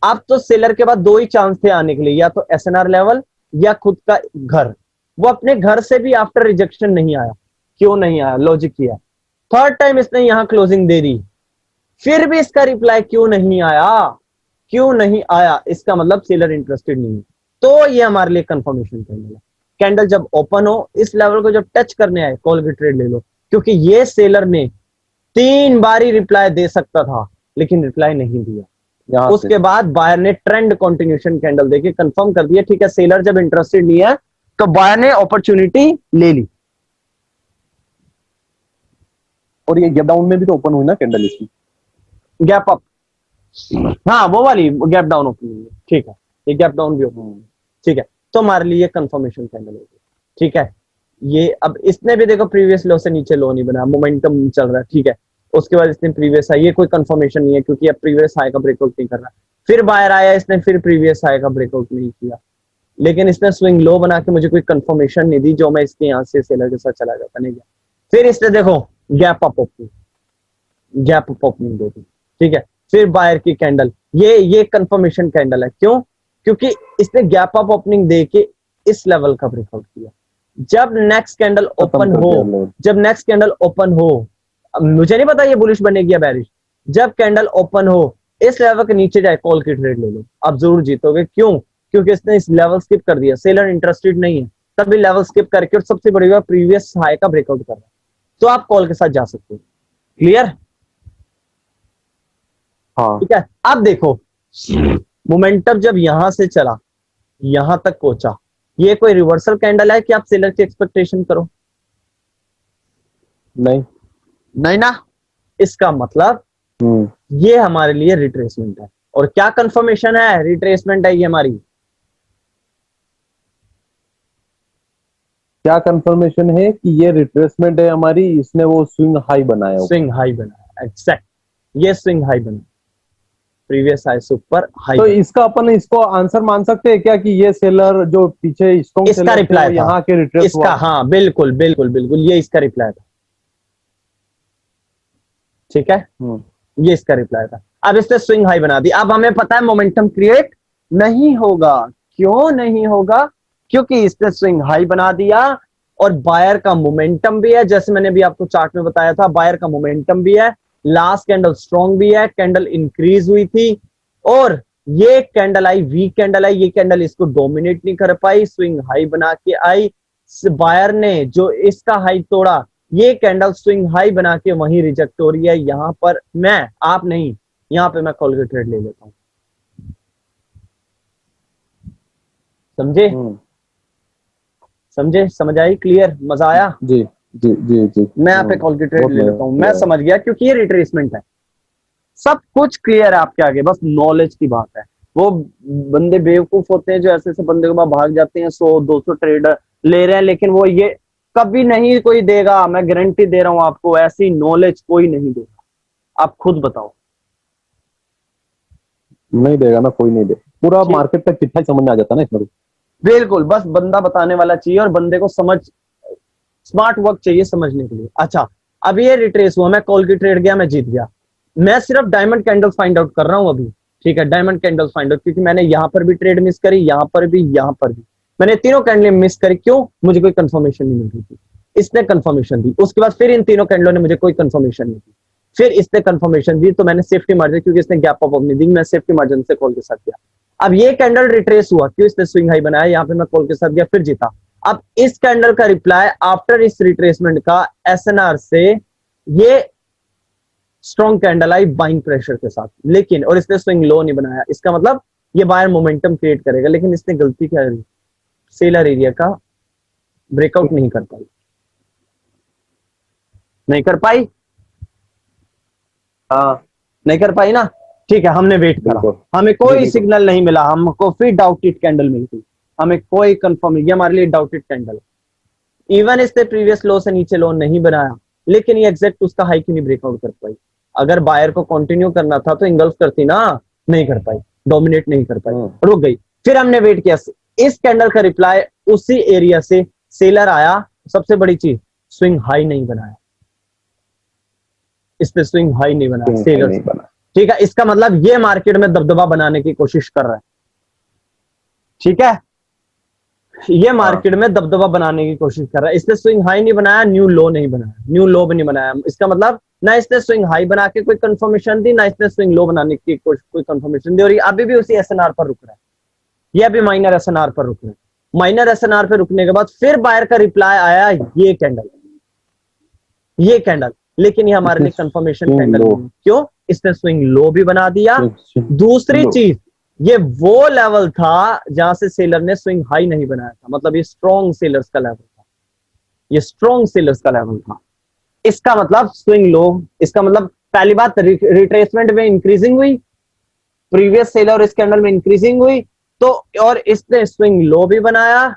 अब तो सेलर के बाद दो ही चांस थे आने के लिए, या तो एसएनआर लेवल या खुद का घर। वो अपने घर से भी आफ्टर रिजेक्शन नहीं आया। क्यों नहीं आया? लॉजिक किया, थर्ड टाइम इसने यहां क्लोजिंग दे दी, फिर भी इसका रिप्लाई क्यों नहीं आया? क्यों नहीं आया? इसका मतलब सेलर इंटरेस्टेड नहीं है। तो ये हमारे लिए कंफर्मेशन कैंडल है। कैंडल जब ओपन हो, इस लेवल को जब टच करने आए, कॉल की ट्रेड ले लो, क्योंकि ये सेलर ने 3 बार ही रिप्लाई दे सकता था लेकिन रिप्लाई नहीं दिया। उसके बाद बायर ने ट्रेंड कंटिन्यूएशन कैंडल देके कंफर्म कर दिया, ठीक है सेलर जब इंटरेस्टेड नहीं है तो बायर ने अपॉर्चुनिटी ले ली। और ये गैप डाउन में भी तो ओपन हुई ना कैंडल इसकी, गैप अप, हाँ वो वाली गैप डाउन ओपन हुई है, ठीक है ये गैप डाउन भी ओपन हुई है, ठीक है। तो हमारे लिए कंफर्मेशन कैंडल होगी, ठीक है। ये अब इसने भी देखो प्रीवियस लो से नीचे लो नहीं बना, मोमेंटम चल रहा है, ठीक है। उसके बाद इसने प्रीवियस हाई, ये कोई कंफर्मेशन नहीं है क्योंकि अब प्रीवियस हाई का ब्रेकआउट नहीं कर रहा। फिर बायर आया, इसने फिर प्रीवियस हाई का ब्रेकआउट नहीं किया, लेकिन इसने स्विंग लो बना के मुझे कोई कंफर्मेशन नहीं दी जो मैं इसके यहाँ से सेलर के साथ चला जाता, नहीं गया। फिर इसने देखो gap up opening, gap up opening दे दी, ठीक है। फिर बायर की कैंडल, ये कंफर्मेशन कैंडल है, क्यों? क्योंकि इसने गैप अप ओपनिंग दे के इस लेवल का ब्रेकआउट किया। जब नेक्स्ट कैंडल ओपन हो, जब नेक्स्ट कैंडल ओपन हो, अब मुझे नहीं पता ये बुलिश बनेगी या बेरिश, जब कैंडल ओपन हो इस लेवल के नीचे जाए, कॉल की ट्रेड ले लो, आप जरूर जीतोगे। क्यों? क्योंकि इसने इस लेवल स्किप कर दिया, सेलर इंटरेस्टेड नहीं है, तभी लेवल स्किप करके, और सबसे बड़ी बात प्रीवियस हाई का ब्रेकआउट कर रहा है, तो आप कॉल के साथ जा सकते हो। क्लियर? हाँ ठीक है। अब देखो मोमेंटम जब यहां से चला यहां तक पहुंचा, ये कोई रिवर्सल कैंडल है कि आप सेलर की एक्सपेक्टेशन करो? नहीं नहीं ना। इसका मतलब ये हमारे लिए रिट्रेसमेंट है। और क्या कंफर्मेशन है? रिट्रेसमेंट है ये हमारी। क्या कंफर्मेशन है कि ये रिट्रेसमेंट है हमारी, इसने वो स्विंग हाई बनाया, स्विंग हाई बनाया, एग्जैक्ट, ये स्विंग हाई बना, प्रीवियस हाई से ऊपर हाई। तो इसका अपन इसको आंसर मान सकते हैं क्या कि ये सेलर जो पीछे स्ट्रॉन्ग इसका रिप्लाई था, यहाँ के रिट्रेस इसका, हाँ बिल्कुल बिल्कुल बिल्कुल, ये इसका रिप्लाई था, ठीक है, ये इसका रिप्लाई था। अब इसने स्विंग हाई बना दी। अब हमें पता है मोमेंटम क्रिएट नहीं होगा। क्यों नहीं होगा? क्योंकि इसने स्विंग हाई बना दिया और बायर का मोमेंटम भी है, जैसे मैंने भी आपको चार्ट में बताया था, बायर का मोमेंटम भी है, लास्ट कैंडल स्ट्रॉन्ग भी है, कैंडल इंक्रीज हुई थी, और ये कैंडल आई, वीक कैंडल आई, ये कैंडल इसको डोमिनेट नहीं कर पाई, स्विंग हाई बना के आई। बायर ने जो इसका हाई तोड़ा, ये कैंडल स्विंग हाई बना के वहीं रिजेक्ट हो रही है। यहां पर मैं, आप नहीं, यहां पे मैं कॉल की ट्रेड ले लेता हूं। समझे? समझे? समझ आई? क्लियर? मजा आया? जी जी जी जी। मैं यहाँ पे कॉल की ट्रेड ले लेता हूं, मैं समझ गया, क्योंकि ये रिट्रेसमेंट है, सब कुछ क्लियर है आपके आगे, बस नॉलेज की बात है। वो बंदे बेवकूफ होते हैं जो ऐसे ऐसे बंदे के पास भाग जाते हैं, 100-200 ट्रेड ले रहे हैं, लेकिन वो ये कभी नहीं कोई देगा, मैं गारंटी दे रहा हूं आपको, ऐसी नॉलेज कोई नहीं देगा। आप खुद बताओ। नहीं देगा ना, कोई नहीं देगा, पूरा मार्केट का चिट्ठा समझ में आ जाता है ना इसमें। बिल्कुल, बस बंदा बताने वाला चाहिए और बंदे को समझ, स्मार्ट वर्क चाहिए समझने के लिए। अच्छा, अब ये रिट्रेस हुआ, मैं कॉल की ट्रेड गया, मैं जीत गया, मैं सिर्फ डायमंड कैंडल फाइंड आउट कर रहा हूं अभी, ठीक है, डायमंड कैंडल फाइंड आउट, क्योंकि मैंने यहां पर भी ट्रेड मिस करी, यहां पर भी, यहां पर भी, मैंने तीनों कैंडल मिस करी। क्यों? मुझे कोई कंफर्मेशन नहीं मिल रही थी, इसने कंफर्मेशन दी, उसके बाद फिर इन तीनों कैंडलों ने मुझे कोई कंफर्मेशन नहीं दी, फिर इसने कंफर्मेशन दी, तो मैंने सेफ्टी मार्जिन, क्योंकि इसने गैप अप नहीं दी, मैं सेफ्टी मार्जिन से कॉल के साथ गया। अब ये कैंडल रिट्रेस हुआ, क्यों? इसने स्विंग हाई बनाया, यहाँ पे मैं कॉल के साथ गया, फिर जीता। अब इस कैंडल का रिप्लाई आफ्टर इस रिट्रेसमेंट का एसएनआर से, ये स्ट्रॉन्ग कैंडल आई बाइंग प्रेशर के साथ, लेकिन, और इसने स्विंग लो नहीं बनाया, इसका मतलब ये बायर मोमेंटम क्रिएट करेगा, लेकिन इसने गलती क्या करी? सेलर एरिया का ब्रेकआउट नहीं कर पाई, नहीं कर पाई, हाँ नहीं कर पाई ना, ठीक है। हमने वेट करा, हमें कोई सिग्नल नहीं मिला, हमको फिर डाउटेड कैंडल मिल गई, हमें कोई कंफर्म, ये हमारे लिए डाउटेड कैंडल। इवन इसने प्रीवियस लो से नीचे लो नहीं बनाया, लेकिन ये एग्जैक्ट उसका हाई क्यों नहीं ब्रेकआउट कर पाई? अगर बायर को कंटिन्यू करना था तो इंगल्फ करती ना, नहीं कर पाई, डोमिनेट नहीं कर पाई, रुक गई। फिर हमने वेट किया, इस कैंडल का रिप्लाई उसी एरिया से सेलर आया, सबसे बड़ी चीज स्विंग हाई नहीं बनाया, इसने स्विंग हाई नहीं बनाया, सेलर से बना, ठीक है। इसका मतलब ये मार्केट में दबदबा बनाने की कोशिश कर रहा है, ठीक है। ये मार्केट में दबदबा बनाने की कोशिश कर रहा है। इसने स्विंग हाई नहीं बनाया, न्यू लो नहीं बनाया, न्यू लो भी नहीं बनाया। इसका मतलब ना इसने स्विंग हाई बना के कोई कंफर्मेशन दी, ना इसने स्विंग लो बनाने की कोई कंफर्मेशन दी, और ये अभी भी उसी एसएनआर पर रुक रहा है। ये अभी माइनर एसएनआर पर रुक रहा है। माइनर एसएनआर पर रुकने के बाद फिर बायर का रिप्लाई आया, ये कैंडल, ये कैंडल, लेकिन ये हमारे लिए कंफर्मेशन कैंडल नहीं। क्यों? इसने स्विंग लो भी बना दिया। दूसरी चीज, ये वो लेवल था जहां से सेलर ने स्विंग हाई नहीं बनाया था, मतलब ये स्ट्रॉन्ग सेलर्स का लेवल था, ये स्ट्रॉन्ग सेलर्स का लेवल था। इसका मतलब स्विंग लो, इसका मतलब पहली बात रिट्रेसमेंट में इंक्रीजिंग हुई, प्रीवियस सेलर इस कैंडल में इंक्रीजिंग हुई, तो और इसने स्विंग लो भी बनाया,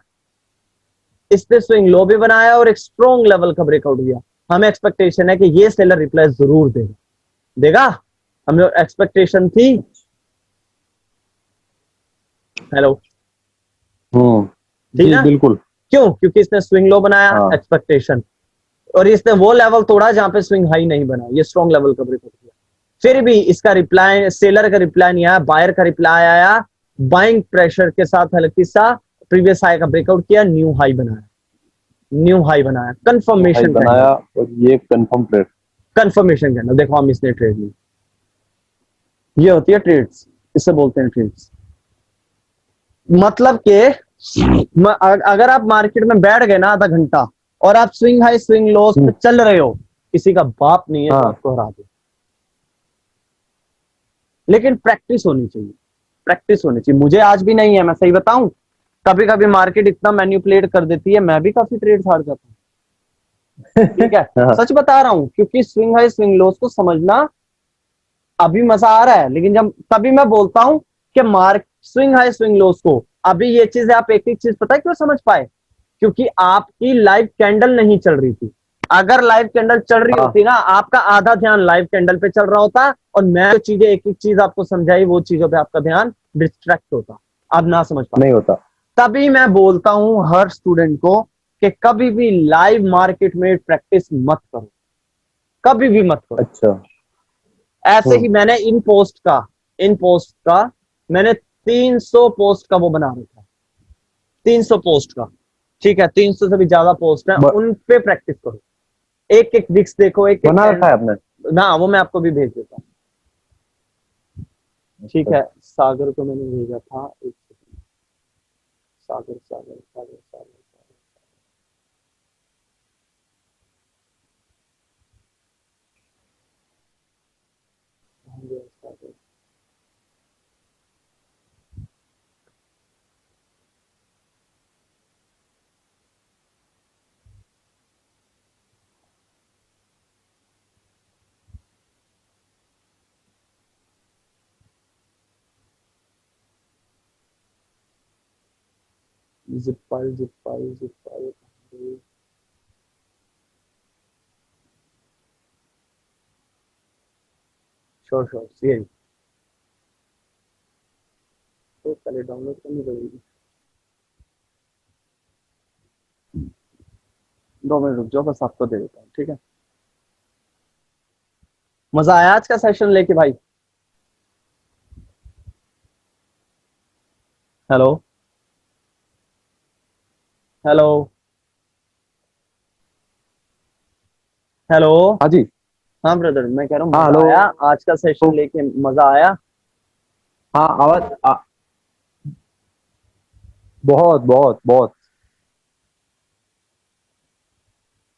इसने स्विंग लो भी बनाया और एक स्ट्रॉन्ग लेवल का ब्रेकआउट दिया। हमें एक्सपेक्टेशन है कि ये सेलर रिप्लाई जरूर देगा, देगा, हमें एक्सपेक्टेशन थी। हेलो, जी बिल्कुल। क्यों? क्योंकि इसने स्विंग लो बनाया, एक्सपेक्टेशन, और इसने वो लेवल तोड़ा जहां पे स्विंग हाई नहीं बना, ये स्ट्रॉन्ग लेवल का ब्रेकआउट किया। फिर भी इसका रिप्लाई, सेलर का रिप्लाई नहीं आया, बायर का रिप्लाई आया, बाइंग प्रेशर के साथ हल्की सा प्रीवियस हाई का ब्रेकआउट किया, न्यू हाई बनाया, न्यू हाई बनाया, कंफर्मेशन बनाया, और ये कंफर्म ट्रेड, कंफर्मेशन कैंडल। देखो हम इसने ट्रेड ली, ये होती है ट्रेड्स, इसे बोलते हैं ट्रेड्स। मतलब के अगर आप मार्केट में बैठ गए ना आधा घंटा और आप स्विंग हाई स्विंग लॉस पे चल रहे हो, किसी का बाप नहीं है तो आपको हरा दे। लेकिन प्रैक्टिस होनी चाहिए, प्रैक्टिस होनी चाहिए। मुझे आज भी नहीं है, मैं सही बताऊं, कभी कभी मार्केट इतना मैन्युपुलेट कर देती है, मैं भी काफी ट्रेड हार जाता हूं। ठीक है, सच बता रहा हूं, क्योंकि स्विंग हाई स्विंग लॉस को समझना अभी मजा आ रहा है, लेकिन जब तभी मैं बोलता हूं कि mark swing high swing loss को अभी ये चीज आप एक एक चीज पता है क्यों समझ पाए? क्योंकि आपकी लाइव कैंडल नहीं चल रही थी। अगर लाइव कैंडल चल रही होती ना, आपका आधा ध्यान लाइव कैंडल पे चल रहा होता, और मैं जो चीजें एक एक चीज आपको समझाई वो चीजों पे आपका ध्यान डिस्ट्रैक्ट होता, आप ना समझ पाते, नहीं होता। तभी मैं बोलता हूं हर स्टूडेंट को कि कभी भी लाइव मार्केट में प्रैक्टिस मत करो, कभी भी मत करो। अच्छा, ऐसे ही मैंने इन पोस्ट का मैंने 300 पोस्ट का वो बना रखा है, 300 पोस्ट का, ठीक है, 300 से भी ज्यादा पोस्ट है, उन पे प्रैक्टिस करो, एक एक विक्स देखो, एक बना रखा है आपने ना, वो मैं आपको भी भेज देता हूँ। ठीक है, सागर को मैंने भेजा था, एक second, Sagar Sagar Sagar Sagar Sagar. zip file sure ये तो पहले डाउनलोड करनी पड़ेगी, 2 मिनट रुक जाओ, बस आपको दे देता हूँ, ठीक है। मजा आया आज का सेशन लेके भाई? हेलो हेलो हेलो, हाँ जी, हाँ ब्रदर, मैं कह रहा हूँ हाँ मजा हेलो, आया आज का सेशन लेके, मजा आया? हाँ आवाज बहुत बहुत बहुत।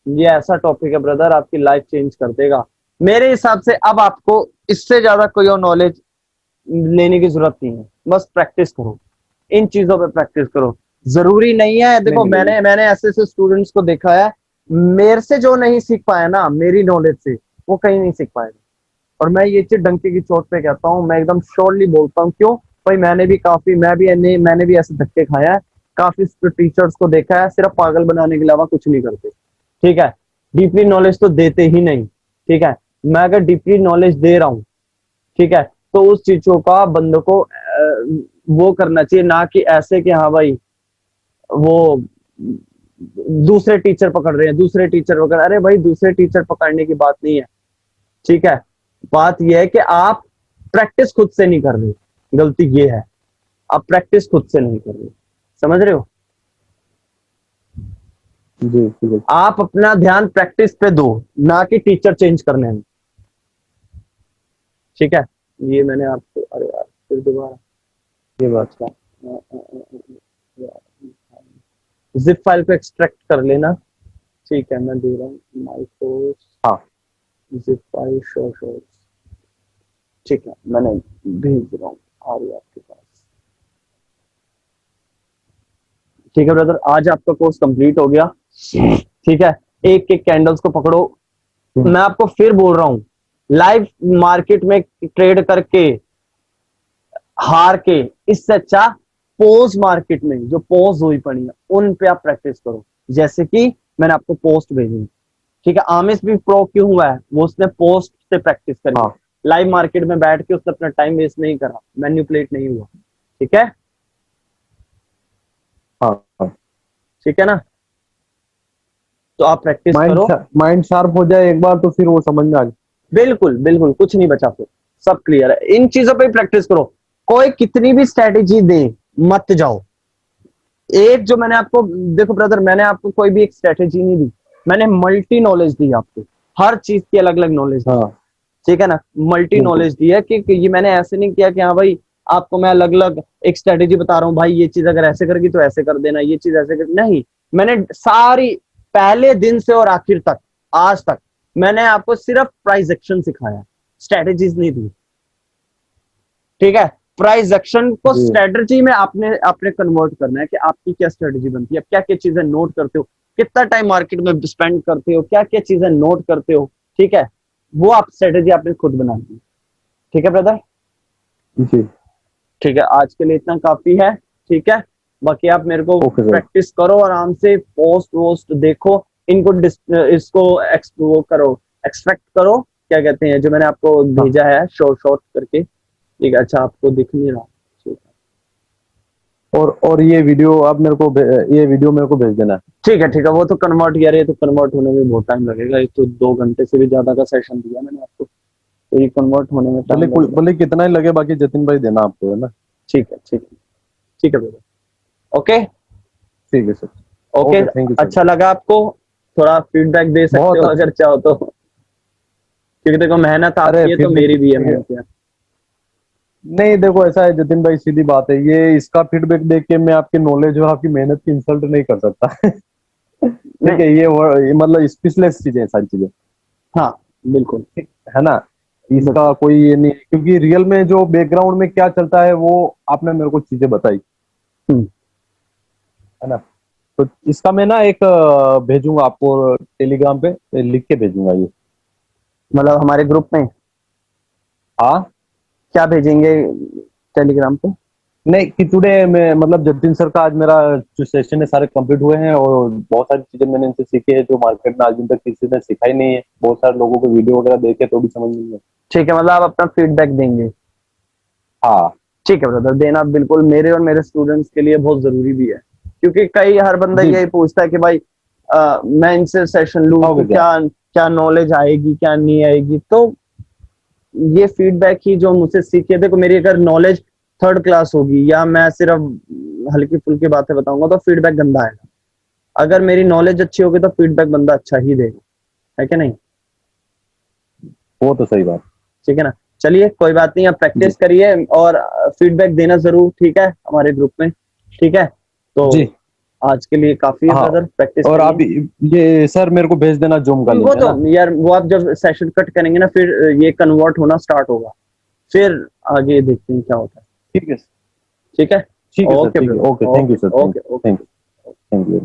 ये ऐसा टॉपिक है ब्रदर, आपकी लाइफ चेंज कर देगा मेरे हिसाब से। अब आपको इससे ज्यादा कोई और नॉलेज लेने की जरूरत नहीं है, बस प्रैक्टिस करो, इन चीजों पे प्रैक्टिस करो। जरूरी नहीं है, देखो मैंने ऐसे ऐसे स्टूडेंट्स को देखा है, मेरे से जो नहीं सीख पाया ना मेरी नॉलेज से, वो कहीं नहीं सीख पाएगा। और मैं ये चीज डंके की चोट पे कहता हूँ, मैं एकदम श्योरली बोलता हूँ। क्यों भाई? मैंने भी ऐसे धक्के खाया है, काफी टीचर्स को देखा है, सिर्फ पागल बनाने के अलावा कुछ नहीं करते, ठीक है, डीपली नॉलेज तो देते ही नहीं, ठीक है। मैं अगर डीपली नॉलेज दे रहा हूँ, ठीक है, तो उस चीजों का बंदों को वो करना चाहिए, ना कि ऐसे कि हाँ भाई वो दूसरे टीचर पकड़ रहे हैं, दूसरे टीचर पकड़, अरे भाई दूसरे टीचर पकड़ने की बात नहीं है, ठीक है। बात यह है कि आप प्रैक्टिस खुद से नहीं कर रहे, गलती ये है, आप प्रैक्टिस खुद से नहीं कर रहे, समझ रहे हो? जी ठीक है। आप अपना ध्यान प्रैक्टिस पे दो, ना कि टीचर चेंज करने में। ठीक है, ये मैंने आपको, अरे यार फिर दोबारा ये बात का जिप फाइल को एक्सट्रैक्ट कर लेना। ठीक है, मैं दे रहा हूँ माई कोर्स हाँ जिप फाइल शो शो। ठीक है, मैंने भेज रहा हूँ, आ रही है आपके पास। ठीक है ब्रदर, आज आपका कोर्स कंप्लीट हो गया। ठीक है, एक एक कैंडल्स को पकड़ो। मैं आपको फिर बोल रहा हूं, लाइव मार्केट में ट्रेड करके हार के, इससे अच्छा पोज मार्केट में जो पोज हुई पड़ी है उन पे आप प्रैक्टिस करो। जैसे कि मैंने आपको पोस्ट भेजी, ठीक है, आमिश भी प्रो क्यों हुआ है, वो उसने पोस्ट से प्रैक्टिस करी। हाँ लाइव मार्केट में बैठ के उसने अपना टाइम वेस्ट नहीं करा, मैन्युपुलेट नहीं हुआ। ठीक है, हाँ हाँ। ठीक है ना, तो आप प्रैक्टिस करो। माइंड शार्प हो जाए एक बार तो फिर वो समझ में आ जाए। बिल्कुल बिल्कुल, कुछ नहीं बचा, फिर सब क्लियर है। इन चीजों पे प्रैक्टिस करो। कोई कितनी भी स्ट्रेटेजी दे, मत जाओ। एक जो मैंने आपको, देखो ब्रदर, मैंने आपको कोई भी एक स्ट्रेटेजी नहीं दी, मैंने मल्टी नॉलेज दी आपको, हर चीज की अलग अलग नॉलेज दी। हाँ ठीक है ना, मल्टी बिल्कुल। नॉलेज दी है कि ये मैंने ऐसे नहीं किया कि हाँ भाई आपको मैं अलग अलग एक स्ट्रेटेजी बता रहा हूँ, भाई ये चीज अगर ऐसे करेगी तो ऐसे कर देना, ये चीज ऐसे कर, नहीं। मैंने सारी, पहले दिन से और आखिर तक, आज तक मैंने आपको सिर्फ प्राइस एक्शन सिखाया, स्ट्रेटेजीज नहीं दी। ठीक है, प्राइस एक्शन को जी स्ट्रेटजी में आपने आपने कन्वर्ट करना है कि आपकी क्या स्ट्रेटजी बनती है, क्या क्या चीजें नोट करते हो, कितना टाइम मार्केट में स्पेंड करते हो, क्या क्या चीजें नोट करते हो। ठीक है, वो आप स्ट्रेटजी आपने खुद बनानी है। ठीक है ब्रदर, जी। ठीक है, आज के लिए इतना काफी है। ठीक है, बाकी आप मेरे को ओके सर। प्रैक्टिस करो आराम से, पोस्ट वोस्ट देखो, इनको इसको वो करो, एक्सट्रैक्ट करो, क्या कहते हैं जो मैंने आपको हाँ भेजा है शॉर्ट शॉर्ट करके। ठीक है, अच्छा आपको दिख नहीं रहा, ठीक है। और ये वीडियो आप मेरे को ये वीडियो मेरे को भेज देना। ठीक है, ठीक है, वो तो कन्वर्ट किया, रहे तो कन्वर्ट होने में बहुत टाइम लगेगा, एक तो 2 घंटे से भी ज्यादा का सेशन दिया मैंने आपको, तो ये कन्वर्ट होने में टाइम लगेगा। भले कितना ही लगे, बाकी जतिन भाई देना आपको, है ना। ठीक है, ठीक है, ठीक है ब्रदर, ओके। ठीक है sir. Okay, okay thank you sir. अच्छा लगा आपको, थोड़ा फीडबैक दे सकते बहुत हो अच्छा। अगर चाहो तो, क्योंकि देखो मेहनत अरे आपकी है तो फीडबैक मेरी भी है मेहनत। नहीं, देखो ऐसा है जतिन भाई, सीधी बात है, ये इसका फीडबैक देख के मैं आपकी नॉलेज और आपकी मेहनत की इंसल्ट नहीं कर सकता। ठीक नहीं, है, ये मतलब स्पेशलिस्ट चीजें हैं सारी चीजें, हाँ बिल्कुल है ना। इसका बिल्कुल। कोई ये नहीं, क्योंकि रियल में जो बैकग्राउंड में क्या चलता है वो आपने मेरे को चीजें बताई, हम्म, है ना। तो इसका मैं ना एक भेजूंगा आपको टेलीग्राम पे, लिख के भेजूंगा ये। मतलब हमारे ग्रुप में हाँ क्या भेजेंगे टेलीग्राम पे? नहीं, कि टुडे में मतलब जतिन सर का आज मेरा जो सेशन है सारे कंप्लीट हुए हैं, और बहुत सारी चीजें मैंने इनसे सीखी है जो मार्केट में आज दिन तक किसी ने सिखाई नहीं है, बहुत सारे लोगों को वीडियो वगैरह देखे तो भी समझ नहीं है। ठीक है, मतलब आप अपना फीडबैक देंगे। हाँ ठीक है ब्रदर, देना बिल्कुल, मेरे और मेरे स्टूडेंट्स के लिए बहुत जरूरी भी है, क्योंकि कई हर बंदा जी। यही पूछता है कि भाई मैं इनसे सेशन लूं हो तो गया। क्या क्या नॉलेज आएगी क्या नहीं आएगी। तो ये फीडबैक ही जो मुझसे सीखे, देखो मेरी अगर नॉलेज थर्ड क्लास होगी या मैं सिर्फ हल्की फुल्की बातें बताऊंगा तो फीडबैक गंदा आएगा। अगर मेरी नॉलेज अच्छी होगी तो फीडबैक बंदा अच्छा ही देगा, है कि नहीं? वो तो सही बात। ठीक है ना, चलिए कोई बात नहीं, आप जी प्रैक्टिस करिए और फीडबैक देना जरूर, ठीक है, हमारे ग्रुप में। ठीक है, तो जी। आज के लिए काफी है हाँ, ब्रदर, प्रैक्टिस और आप करिए। ये सर मेरे को भेज देना जूम का वो लिंक, है तो ना। यार, वो आप जब सेशन कट करेंगे ना, फिर ये कन्वर्ट होना स्टार्ट होगा, फिर आगे देखते हैं क्या होता है। ठीक है। ठीक है, ठीक है सर, ओके ठीक है, brother, okay thank okay you sir, thank okay you, okay. Thank you, thank you.